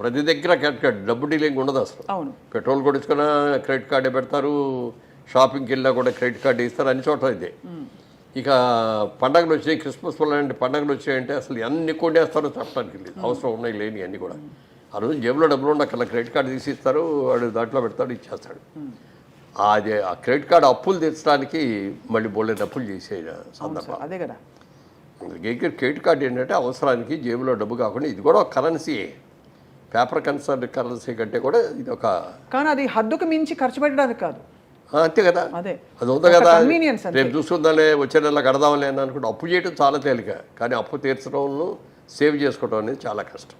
ప్రతి దగ్గర క్రెడిట్ కార్డు, డబ్బు డీలింగ్ ఉండదు అసలు. అవును. పెట్రోల్ కొడుచుకున్నా క్రెడిట్ కార్డే పెడతారు, షాపింగ్కి వెళ్ళినా కూడా క్రెడిట్ కార్డు ఇస్తారు, అన్ని చోట్ల ఇదే. ఇక పండగలు వచ్చాయి, క్రిస్మస్ లాంటి పండగలు వచ్చాయంటే అసలు ఎన్ని కొనేస్తారో చెప్పడానికి లేదు. అవసరం ఉన్నాయి లేని అన్నీ కూడా. ఆ రోజు జేబులో డబ్బులు ఉండక్కర్లా, క్రెడిట్ కార్డు తీసి ఇస్తారు, వాడు దాంట్లో పెడతాడు, ఇచ్చేస్తాడు. అది ఆ క్రెడిట్ కార్డు అప్పులు తీర్చడానికి మళ్ళీ బోల్డెన్ అప్పులు చేసే సందర్భం అదే కదా. క్రెడిట్ కార్డు ఏంటంటే అవసరానికి జేబులో డబ్బు కాకుండా ఇది కూడా ఒక కరెన్సీయే. పేపర్ కరెన్సీ కంటే కూడా ఇది ఒక, కానీ అది హద్దుకు మించి ఖర్చు పెట్టడానికి కాదు. అంతే కదా, అదే అది ఉంది కదా. రేపు చూసుకుందాలే, వచ్చే నెల కడదాంలే అని అనుకుంటే అప్పు చేయడం చాలా తేలిక, కానీ అప్పు తీర్చడం సేవ్ చేసుకోవడం అనేది చాలా కష్టం.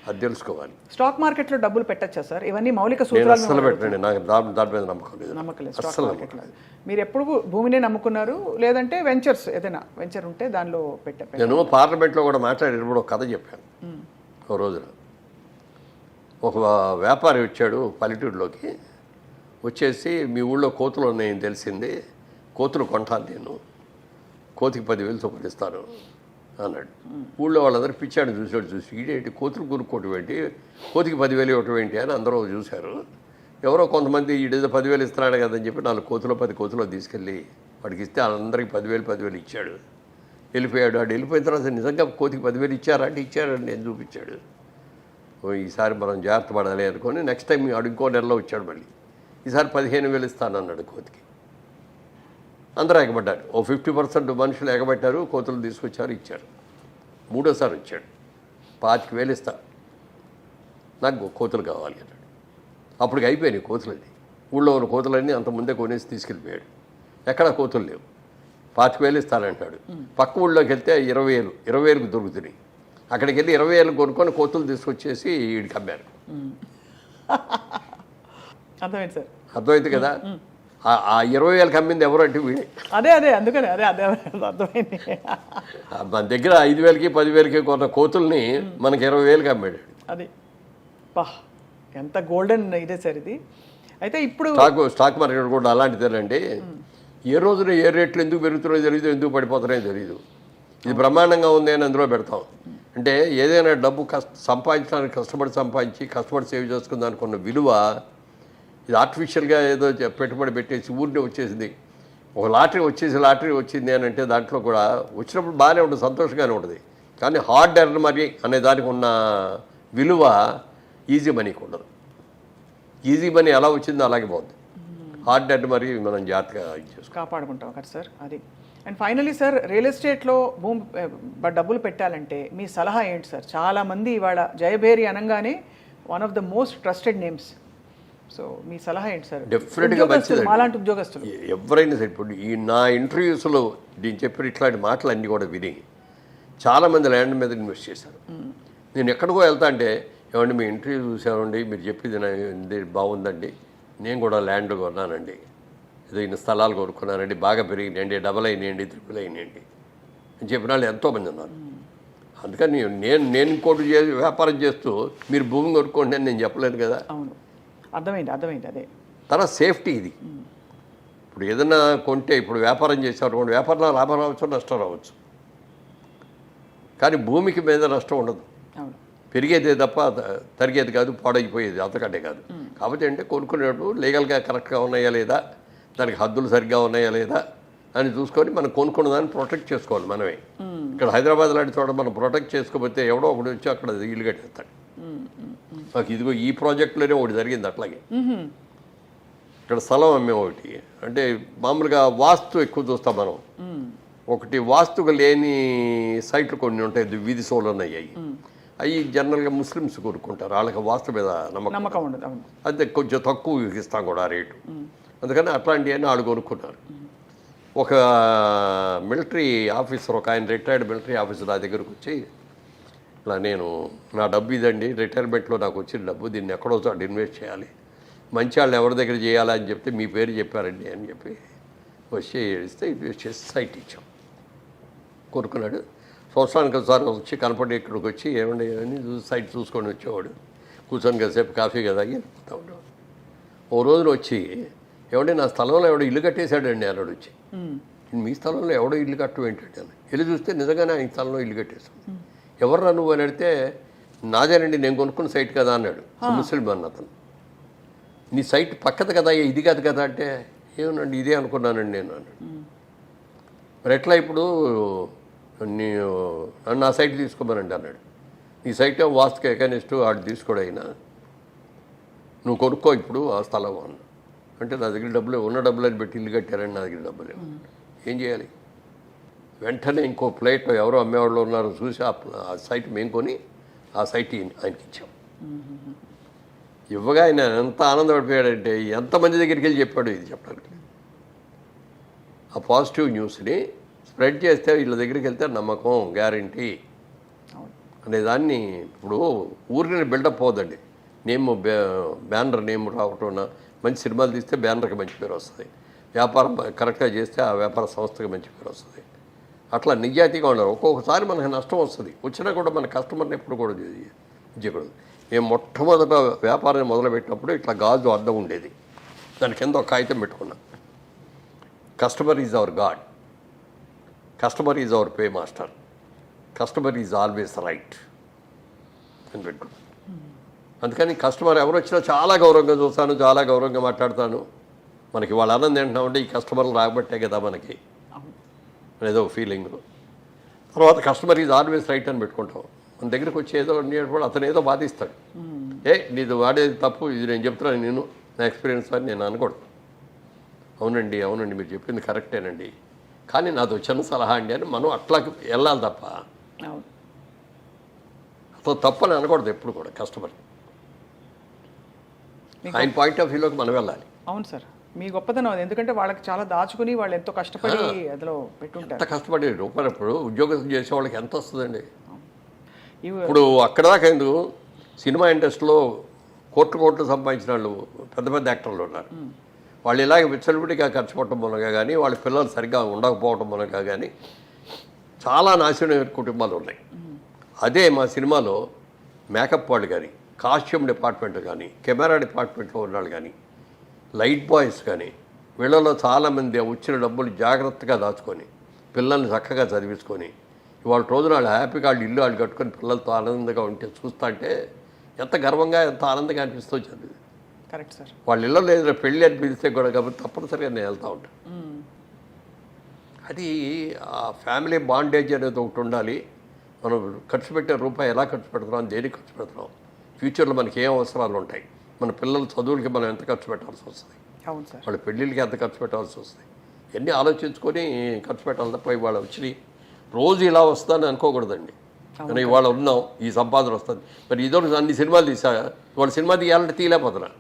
అది తెలుసుకోవాలి. స్టాక్ మార్కెట్లో డబ్బులు పెట్టచ్చా సార్? ఇవన్నీ మౌలిక సూత్రాలు. అసలు పెట్టండి, నాకు దాని మీద నమ్మకం లేదు. అసలు మీరు ఎప్పుడు భూమినే నమ్ముకున్నారు, లేదంటే వెంచర్స్ ఏదైనా వెంచర్ ఉంటే దానిలో పెట్టారు? నేను పార్లమెంట్లో కూడా మాట్లాడేటప్పుడు ఒక కథ చెప్పాను. ఒక రోజున ఒక వ్యాపారి వచ్చాడు పల్లెటూరులోకి. వచ్చేసి మీ ఊళ్ళో కోతులు ఉన్నాయని తెలిసింది, కోతులు కొంటాను నేను, కోతికి 10,000 చొప్పున ఇస్తాను అన్నాడు. ఊళ్ళో వాళ్ళందరూ పిచ్చాడు చూసి ఈడేంటి కోతులు కొనుక్కోవటం ఏంటి, కోతికి 10,000 ఇవ్వటం ఏంటి అని అందరూ చూశారు. ఎవరో కొంతమంది ఈడేదో 10,000 ఇస్తున్నాడు కదని చెప్పి 4 కోతులు 10 కోతులు తీసుకెళ్ళి వాడికి ఇస్తే వాళ్ళందరికీ 10,000 ఇచ్చాడు. వెళ్ళిపోయాడు. వాడు వెళ్ళిపోయిన తర్వాత నిజంగా కోతికి 10,000 ఇచ్చారా అంటే ఇచ్చాడని నేను చూపించాడు. ఈసారి మనం జాగ్రత్త పడాలి అనుకొని నెక్స్ట్ టైం వాడు ఇంకో నెలలో వచ్చాడు. మళ్ళీ ఈసారి 15,000 ఇస్తానన్నాడు కోతికి. అందరూ ఎగబడ్డారు. ఓ 50% మనుషులు ఎగబట్టారు, కోతులు తీసుకొచ్చారు, ఇచ్చారు. మూడోసారి వచ్చాడు, 25,000 ఇస్తా, నాకు కోతులు కావాలి అన్నాడు. అప్పటికి అయిపోయినాయి కోతులన్నీ. ఊళ్ళో ఉన్న కోతులన్నీ అంత ముందే కొనేసి తీసుకెళ్ళిపోయాడు. ఎక్కడా కోతులు లేవు. 25,000 ఇస్తానంటాడు. పక్క ఊళ్ళోకి వెళ్తే 20,000కు దొరుకుతున్నాయి. అక్కడికి వెళ్ళి 20,000 కొనుక్కొని కోతులు తీసుకొచ్చేసి వీడికి అమ్మారు. అర్థమైంది సార్. అర్థమైంది కదా. ఆ 20,000కి అమ్మింది ఎవరు అంటే వీడే. అదే అందుకని అదే అర్థమైంది. మన దగ్గర 5,000కి 10,000కి కొన్న కోతుల్ని మనకి 20,000కి అమ్మాడు. అది పా ఎంత గోల్డెన్ ఇదే సార్ ఇది. అయితే ఇప్పుడు స్టాక్ మార్కెట్ కూడా అలాంటిదేనండి. ఏ రోజున ఏ రేట్లు ఎందుకు పెరుగుతున్నాయో తెలియదు, ఎందుకు పడిపోతున్నాయో తెలియదు. ఇది బ్రహ్మాండంగా ఉంది అని అందులో పెడతాం. అంటే ఏదైనా డబ్బు సంపాదించడానికి కష్టపడి సేవ్ చేసుకుందాం అనుకున్న విలువ ఇది ఆర్టిఫిషియల్గా ఏదో పెట్టుబడి పెట్టేసి ఊరినే వచ్చేసింది. ఒక లాటరీ వచ్చింది అని అంటే దాంట్లో కూడా వచ్చినప్పుడు బాగానే ఉంటుంది, సంతోషంగానే ఉంటుంది. కానీ హార్డ్ ఎర్న్ మనీ అనే దానికి ఉన్న విలువ ఈజీ మనీకి ఉండదు. ఈజీ మనీ ఎలా వచ్చిందో అలాగే పోతుంది. హార్డ్ ఎర్న్ మనీ మనం జాగ్రత్తగా కాపాడుకుంటాం కదా సార్ అది. అండ్ ఫైనలీ సార్, రియల్ ఎస్టేట్లో డబ్బులు పెట్టాలంటే మీ సలహా ఏంటి సార్? చాలామంది ఇవాళ జయభేరి అనగానే one of the most trusted names. So మీ సలహా ఏంటి సార్? డెఫినెట్గా మంచిది. మాలాంటి ఉద్యోగస్తులు ఎవరైనా సరే, ఇప్పుడు ఈ నా ఇంటర్వ్యూస్లో నేను చెప్పిన ఇట్లాంటి మాటలు అన్నీ కూడా విని చాలామంది ల్యాండ్ మీద ఇన్వెస్ట్ చేశారు. నేను ఎక్కడికో వెళ్తా అంటే, ఏమండి మీ ఇంటర్వ్యూ చూసామండి, మీరు చెప్పింది బాగుందండి, నేను కూడా ల్యాండ్ కొన్నానండి, ఏదో ఇన్ని స్థలాలు కొనుక్కున్నానండి, బాగా పెరిగినాయండి, డబల్ అయినాయండి, ట్రిపుల్ అయినాయండి అని చెప్పిన వాళ్ళు ఎంతోమంది ఉన్నారు. అందుకని నేను ఇంకోటి వ్యాపారం చేస్తూ మీరు భూమి కొనుక్కోండి అని నేను చెప్పలేను కదా. అవును, అర్థమైంది అదే. తర్వాత సేఫ్టీ ఇది. ఇప్పుడు ఏదైనా కొంటే, ఇప్పుడు వ్యాపారం చేసేవారు వ్యాపారంలో లాభం రావచ్చు, నష్టం రావచ్చు, కానీ భూమికి మీద నష్టం ఉండదు. పెరిగేదే తప్ప తరిగేది కాదు, పాడైపోయేది అంతకంటే కాదు. కాబట్టి అంటే కొనుక్కునేటప్పుడు లీగల్గా కరెక్ట్గా ఉన్నాయా లేదా, దానికి హద్దులు సరిగ్గా ఉన్నాయా లేదా అని చూసుకొని మనం కొనుక్కున్న దాన్ని ప్రొటెక్ట్ చేసుకోవాలి మనమే. ఇక్కడ హైదరాబాద్ లాంటి చోట మనం ప్రొటెక్ట్ చేసుకోకపోతే ఎవడో ఒకటి వచ్చి అక్కడ ఇల్లు కట్టేస్తాడు. మాకు ఇదిగో ఈ ప్రాజెక్టులోనే ఒకటి జరిగింది అట్లాగే. ఇక్కడ స్థలం అమ్మే ఒకటి, అంటే మామూలుగా వాస్తు ఎక్కువ చూస్తాం మనం. ఒకటి వాస్తుగా లేని సైట్లు కొన్ని ఉంటాయి, వీధి సోలన్ అయ్యాయి. అవి జనరల్గా ముస్లిమ్స్ కోరుకుంటారు, వాళ్ళకి వాస్తు మీద నమ్మకం ఉండదు. అదే కొంచెం తక్కువ ఇస్తాం కూడా ఆ రేటు. అందుకని అట్లాంటివన్నీ వాళ్ళు కొనుక్కున్నారు. ఒక మిలిటరీ ఆఫీసర్, ఒక ఆయన రిటైర్డ్ మిలిటరీ ఆఫీసర్ నా దగ్గరకు వచ్చి, ఇలా నేను నా డబ్బు ఇదండి, రిటైర్మెంట్లో నాకు వచ్చిన డబ్బు, దీన్ని ఎక్కడో చోట ఇన్వెస్ట్ చేయాలి, మంచి వాళ్ళు ఎవరి దగ్గర చేయాలి అని చెప్తే మీ పేరు చెప్పారండి అని చెప్పి వచ్చి ఇస్తే ఇన్వెస్ట్ చేసి సైట్ ఇచ్చాం. కొనుక్కున్నాడు. సంవత్సరానికి ఒకసారి వచ్చి కనపడి ఇక్కడికి వచ్చి ఏమండి అని సైట్ చూసుకొని వచ్చేవాడు. కూర్చొని కాసేపు కాఫీ కదా వెళ్ళిపోతా ఉండేవాడు. ఓ రోజున వచ్చి, ఏమంటే నా స్థలంలో ఎవడో ఇల్లు కట్టేశాడండి అన్నాడు వచ్చి. మీ స్థలంలో ఎవడో ఇల్లు కట్టడం ఏంటంటే అని వెళ్ళి చూస్తే నిజంగానే ఆయన స్థలంలో ఇల్లు కట్టేశాడు. ఎవర్రా నువ్వు అని అడిగితే, నాదేనండి, నేను కొనుక్కున్న సైట్ కదా అన్నాడు. ముస్లిం అన్న అతను. నీ సైట్ పక్కది కదా, ఇది కాదు కదా అంటే, ఏమనండి ఇదే అనుకున్నానండి నేను అన్నాడు. మరి ఎట్లా ఇప్పుడు నన్ను నా సైట్ తీసుకోమనండి అన్నాడు. నీ సైట్ వాస్తుకి ఎకనిస్టు వాడు తీసుకోడు అయినా, నువ్వు కొనుక్కో ఇప్పుడు ఆ స్థలం అన్న. అంటే నా దగ్గర డబ్బులు ఉన్న డబ్బులని పెట్టి ఇల్లు కట్టారని నా దగ్గర డబ్బులు ఏం చేయాలి? వెంటనే ఇంకో ప్లేట్ ఎవరో అమ్మేవాళ్ళు ఉన్నారో చూసి ఆ సైట్ మేము కొని ఆ సైట్ ఆయనకి ఇచ్చాం. ఇవ్వగా ఆయన ఎంత ఆనందపడిపోయాడంటే, ఎంతమంది దగ్గరికి వెళ్ళి చెప్పాడు ఇది చెప్పడానికి. ఆ పాజిటివ్ న్యూస్ని స్ప్రెడ్ చేస్తే వీళ్ళ దగ్గరికి వెళ్తే నమ్మకం, గ్యారంటీ అనేదాన్ని. ఇప్పుడు ఊరిని బిల్డప్ పోదండి, బ్యానర్ నేమ్ రావటం, మంచి సినిమాలు తీస్తే బ్యానర్కి మంచి పేరు వస్తుంది, వ్యాపారం కరెక్ట్గా చేస్తే ఆ వ్యాపార సంస్థకి మంచి పేరు వస్తుంది. అట్లా నిజాయితీగా ఉన్నారు. ఒక్కొక్కసారి మనకు నష్టం వస్తుంది, వచ్చినా కూడా మన కస్టమర్ని ఎప్పుడు కూడా చేయకూడదు. మేము మొట్టమొదట వ్యాపారాన్ని మొదలుపెట్టినప్పుడు ఇట్లా గాజు అద్దం ఉండేది, దాని కింద ఒక కాగితం పెట్టుకున్నాం, customer is our God, customer is our pay master, customer is always right అని పెట్టుకున్నాం. అందుకని కస్టమర్ ఎవరు వచ్చినా చాలా గౌరవంగా చూస్తాను, చాలా గౌరవంగా మాట్లాడతాను. మనకి వాళ్ళ ఆనందం ఏంటంటే ఈ కస్టమర్లు రాబట్టే కదా మనకి అనేదో ఒక ఫీలింగ్. తర్వాత కస్టమర్ ఈజ్ ఆల్వేస్ రైట్ అని పెట్టుకుంటాం. మన దగ్గరికి వచ్చి ఏదో కూడా అతను ఏదో బాధిస్తాడు, నీది వాడేది తప్పు, ఇది నేను చెప్తున్నాను, నేను నా ఎక్స్పీరియన్స్ అని నేను అనకూడదు. అవునండి మీరు చెప్పింది కరెక్టేనండి, కానీ నాది చిన్న సలహా అండి అని మనం అట్లా వెళ్ళాలి తప్ప అతను తప్పని అనకూడదు ఎప్పుడు కూడా. కస్టమర్ ఆయన పాయింట్ ఆఫ్ వ్యూలోకి మనం వెళ్ళాలి. అవును సార్, మీ గొప్పతనం అది. ఎందుకంటే వాళ్ళకి చాలా దాచుకుని వాళ్ళు ఎంతో కష్టపడి అందులో పెట్టుంటారు. ఎంత కష్టపడి రూపాయలు ఇప్పుడు ఉద్యోగం చేసే వాళ్ళకి ఎంత వస్తుందండి? ఇప్పుడు అక్కడ దాకా ఎందుకు, సినిమా ఇండస్ట్రీలో కోట్లు సంపాదించిన వాళ్ళు పెద్ద పెద్ద యాక్టర్లు ఉన్నారు. వాళ్ళు ఇలాగ విచ్చలవిడిగా ఖర్చు పెట్టడం మూలంగా కానీ వాళ్ళ పిల్లలు సరిగ్గా ఉండకపోవడం మూలంగా కానీ చాలా నాశనమైన కుటుంబాలు ఉన్నాయి. అదే మా సినిమాలో మేకప్ వాళ్ళు కానీ, కాస్ట్యూమ్ డిపార్ట్మెంట్ కానీ, కెమెరా డిపార్ట్మెంట్లో ఉన్నాళ్ళు కానీ, లైట్ బాయ్స్ కానీ, వీళ్ళలో చాలామంది వచ్చిన డబ్బులు జాగ్రత్తగా దాచుకొని పిల్లల్ని చక్కగా చదివించుకొని ఇవాళ రోజున వాళ్ళు హ్యాపీగా వాళ్ళు ఇల్లు వాళ్ళు కట్టుకొని పిల్లలతో ఆనందంగా ఉంటే చూస్తా అంటే ఎంత గర్వంగా ఎంత ఆనందంగా అనిపిస్తూ చదివి. Correct sir. వాళ్ళ ఇళ్ళలో ఏదైనా పెళ్ళి అని పిలిస్తే కూడా కాబట్టి తప్పనిసరిగా నేను వెళ్తూ ఉంటాను. అది ఆ ఫ్యామిలీ బాండేజ్ అనేది ఒకటి ఉండాలి. మనం ఖర్చు పెట్టే రూపాయి ఎలా ఖర్చు పెడుతున్నాం, దేనికి ఖర్చు పెడుతున్నాం, ఫ్యూచర్లో మనకి ఏం అవసరాలు ఉంటాయి, మన పిల్లల చదువులకి మనం ఎంత ఖర్చు పెట్టాల్సి వస్తుంది, అవును సార్. వాళ్ళ పెళ్ళిళ్ళకి ఎంత ఖర్చు పెట్టాల్సి వస్తుంది, ఇవన్నీ ఆలోచించుకొని ఖర్చు పెట్టాలి తప్ప ఇవాళ వచ్చి రోజు ఇలా వస్తుందని అనుకోకూడదండి. కానీ ఇవాళ ఉన్నాం, ఈ సంపాదన వస్తుంది. మరి ఇదో అన్ని సినిమాలు తీసా, ఇవాళ సినిమా తీయాలంటే తీయలేకపోతున్నా.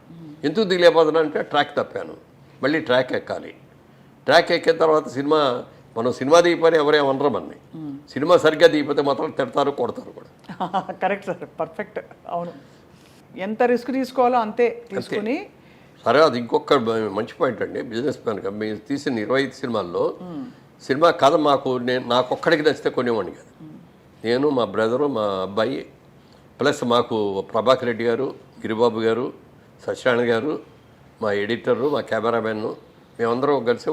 ఎందుకు తీయలేకపోతున్నా అంటే ట్రాక్ తప్పాను, మళ్ళీ ట్రాక్ ఎక్కాలి. ట్రాక్ ఎక్కిన తర్వాత మనం సినిమా దిగిపోయి ఎవరేమనరు మనని. సినిమా సరిగ్గా దిగిపోతే మాత్రం తిడతారు, కొడతారు కూడా. Correct sir, perfect. అవును, ఎంత రిస్క్ తీసుకోవాలో అంతే తీసుకుని. సరే, అది ఇంకొక మంచి పాయింట్ అండి. బిజినెస్ మ్యాన్గా మీరు తీసిన 25 సినిమాల్లో సినిమా కథ నాకొక్కడికి నచ్చితే కొనేవాడిని కాదు. నేను, మా బ్రదరు, మా అబ్బాయి, ప్లస్ మాకు ప్రభాకర్ రెడ్డి గారు, గిరిబాబు గారు, సత్యనారాయణ గారు, మా ఎడిటరు, మా కెమెరామెన్, మేమందరం కలిసి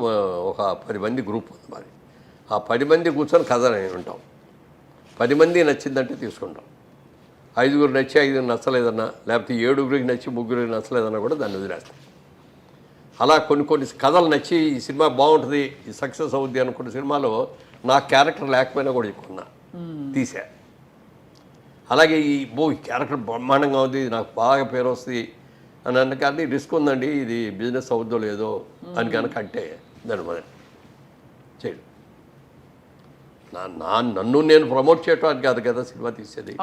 ఒక 10 మంది గ్రూప్ ఉంది మరి. ఆ 10 మంది కూర్చొని కథ ఉంటాం. 10 మంది నచ్చిందంటే తీసుకుంటాం. 5గురు నచ్చి 5గురు నచ్చలేదన్నా, లేకపోతే 7గురికి నచ్చి 3గురికి నచ్చలేదన్నా కూడా దాన్ని వదిలేస్తాం. అలా కొన్ని కథలు నచ్చి ఈ సినిమా బాగుంటుంది, ఈ సక్సెస్ అవుద్ది అనుకున్న సినిమాలో నా క్యారెక్టర్ లేకపోయినా కూడా కొన్నా తీసా. అలాగే ఈ క్యారెక్టర్ బ్రహ్మాండంగా ఉంది, నాకు బాగా పేరు వస్తుంది అని అన్న కానీ రిస్క్ ఉందండి, ఇది బిజినెస్ అవుద్దో లేదో అని కనుక అంటే దాని మొదటి చేయడం. నన్ను నేను ప్రమోట్ చేయడానికి కాదు కదా సినిమా తీసేది.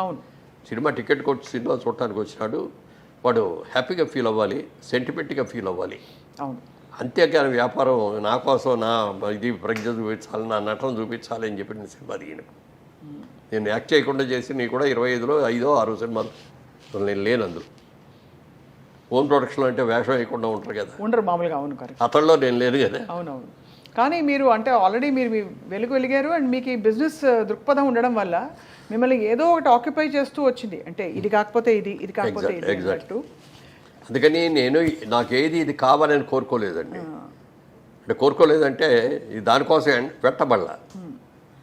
సినిమా టికెట్ కొట్టి సినిమా చూడటానికి వచ్చినాడు, వాడు హ్యాపీగా ఫీల్ అవ్వాలి, సెంటిమెంట్గా ఫీల్ అవ్వాలి. అంతేకాని వ్యాపారం నా కోసం ఇది ప్రజ్ఞ చూపించాలి, నా నటన చూపించాలి అని చెప్పి నేను సినిమా దిగిన. నేను యాక్ట్ చేయకుండా చేసి నీ కూడా 25లో 5, 6 సినిమాలు నేను లేను అందులో. ఓన్ ప్రొడక్షన్ అంటే వేషం వేయకుండా ఉంటారు కదా, ఉండరు మామూలుగా. అవును, కరెక్ట్. అతడిలో నేను లేను కదా. అవునవును. కానీ మీరు అంటే ఆల్రెడీ మీరు మీ వెలిగారు అండ్ మీకు ఈ బిజినెస్ దృక్పథం ఉండడం వల్ల మిమ్మల్ని ఏదో ఒకటి ఆక్యుపై చేస్తూ వచ్చింది. అంటే ఇది కాకపోతే ఇది కాకపోతే ఇది. ఎగ్జాక్ట్. అందుకని నాకేది ఇది కావాలని కోరుకోలేదండి. అంటే కోరుకోలేదంటే దానికోసం పెట్టబడలా.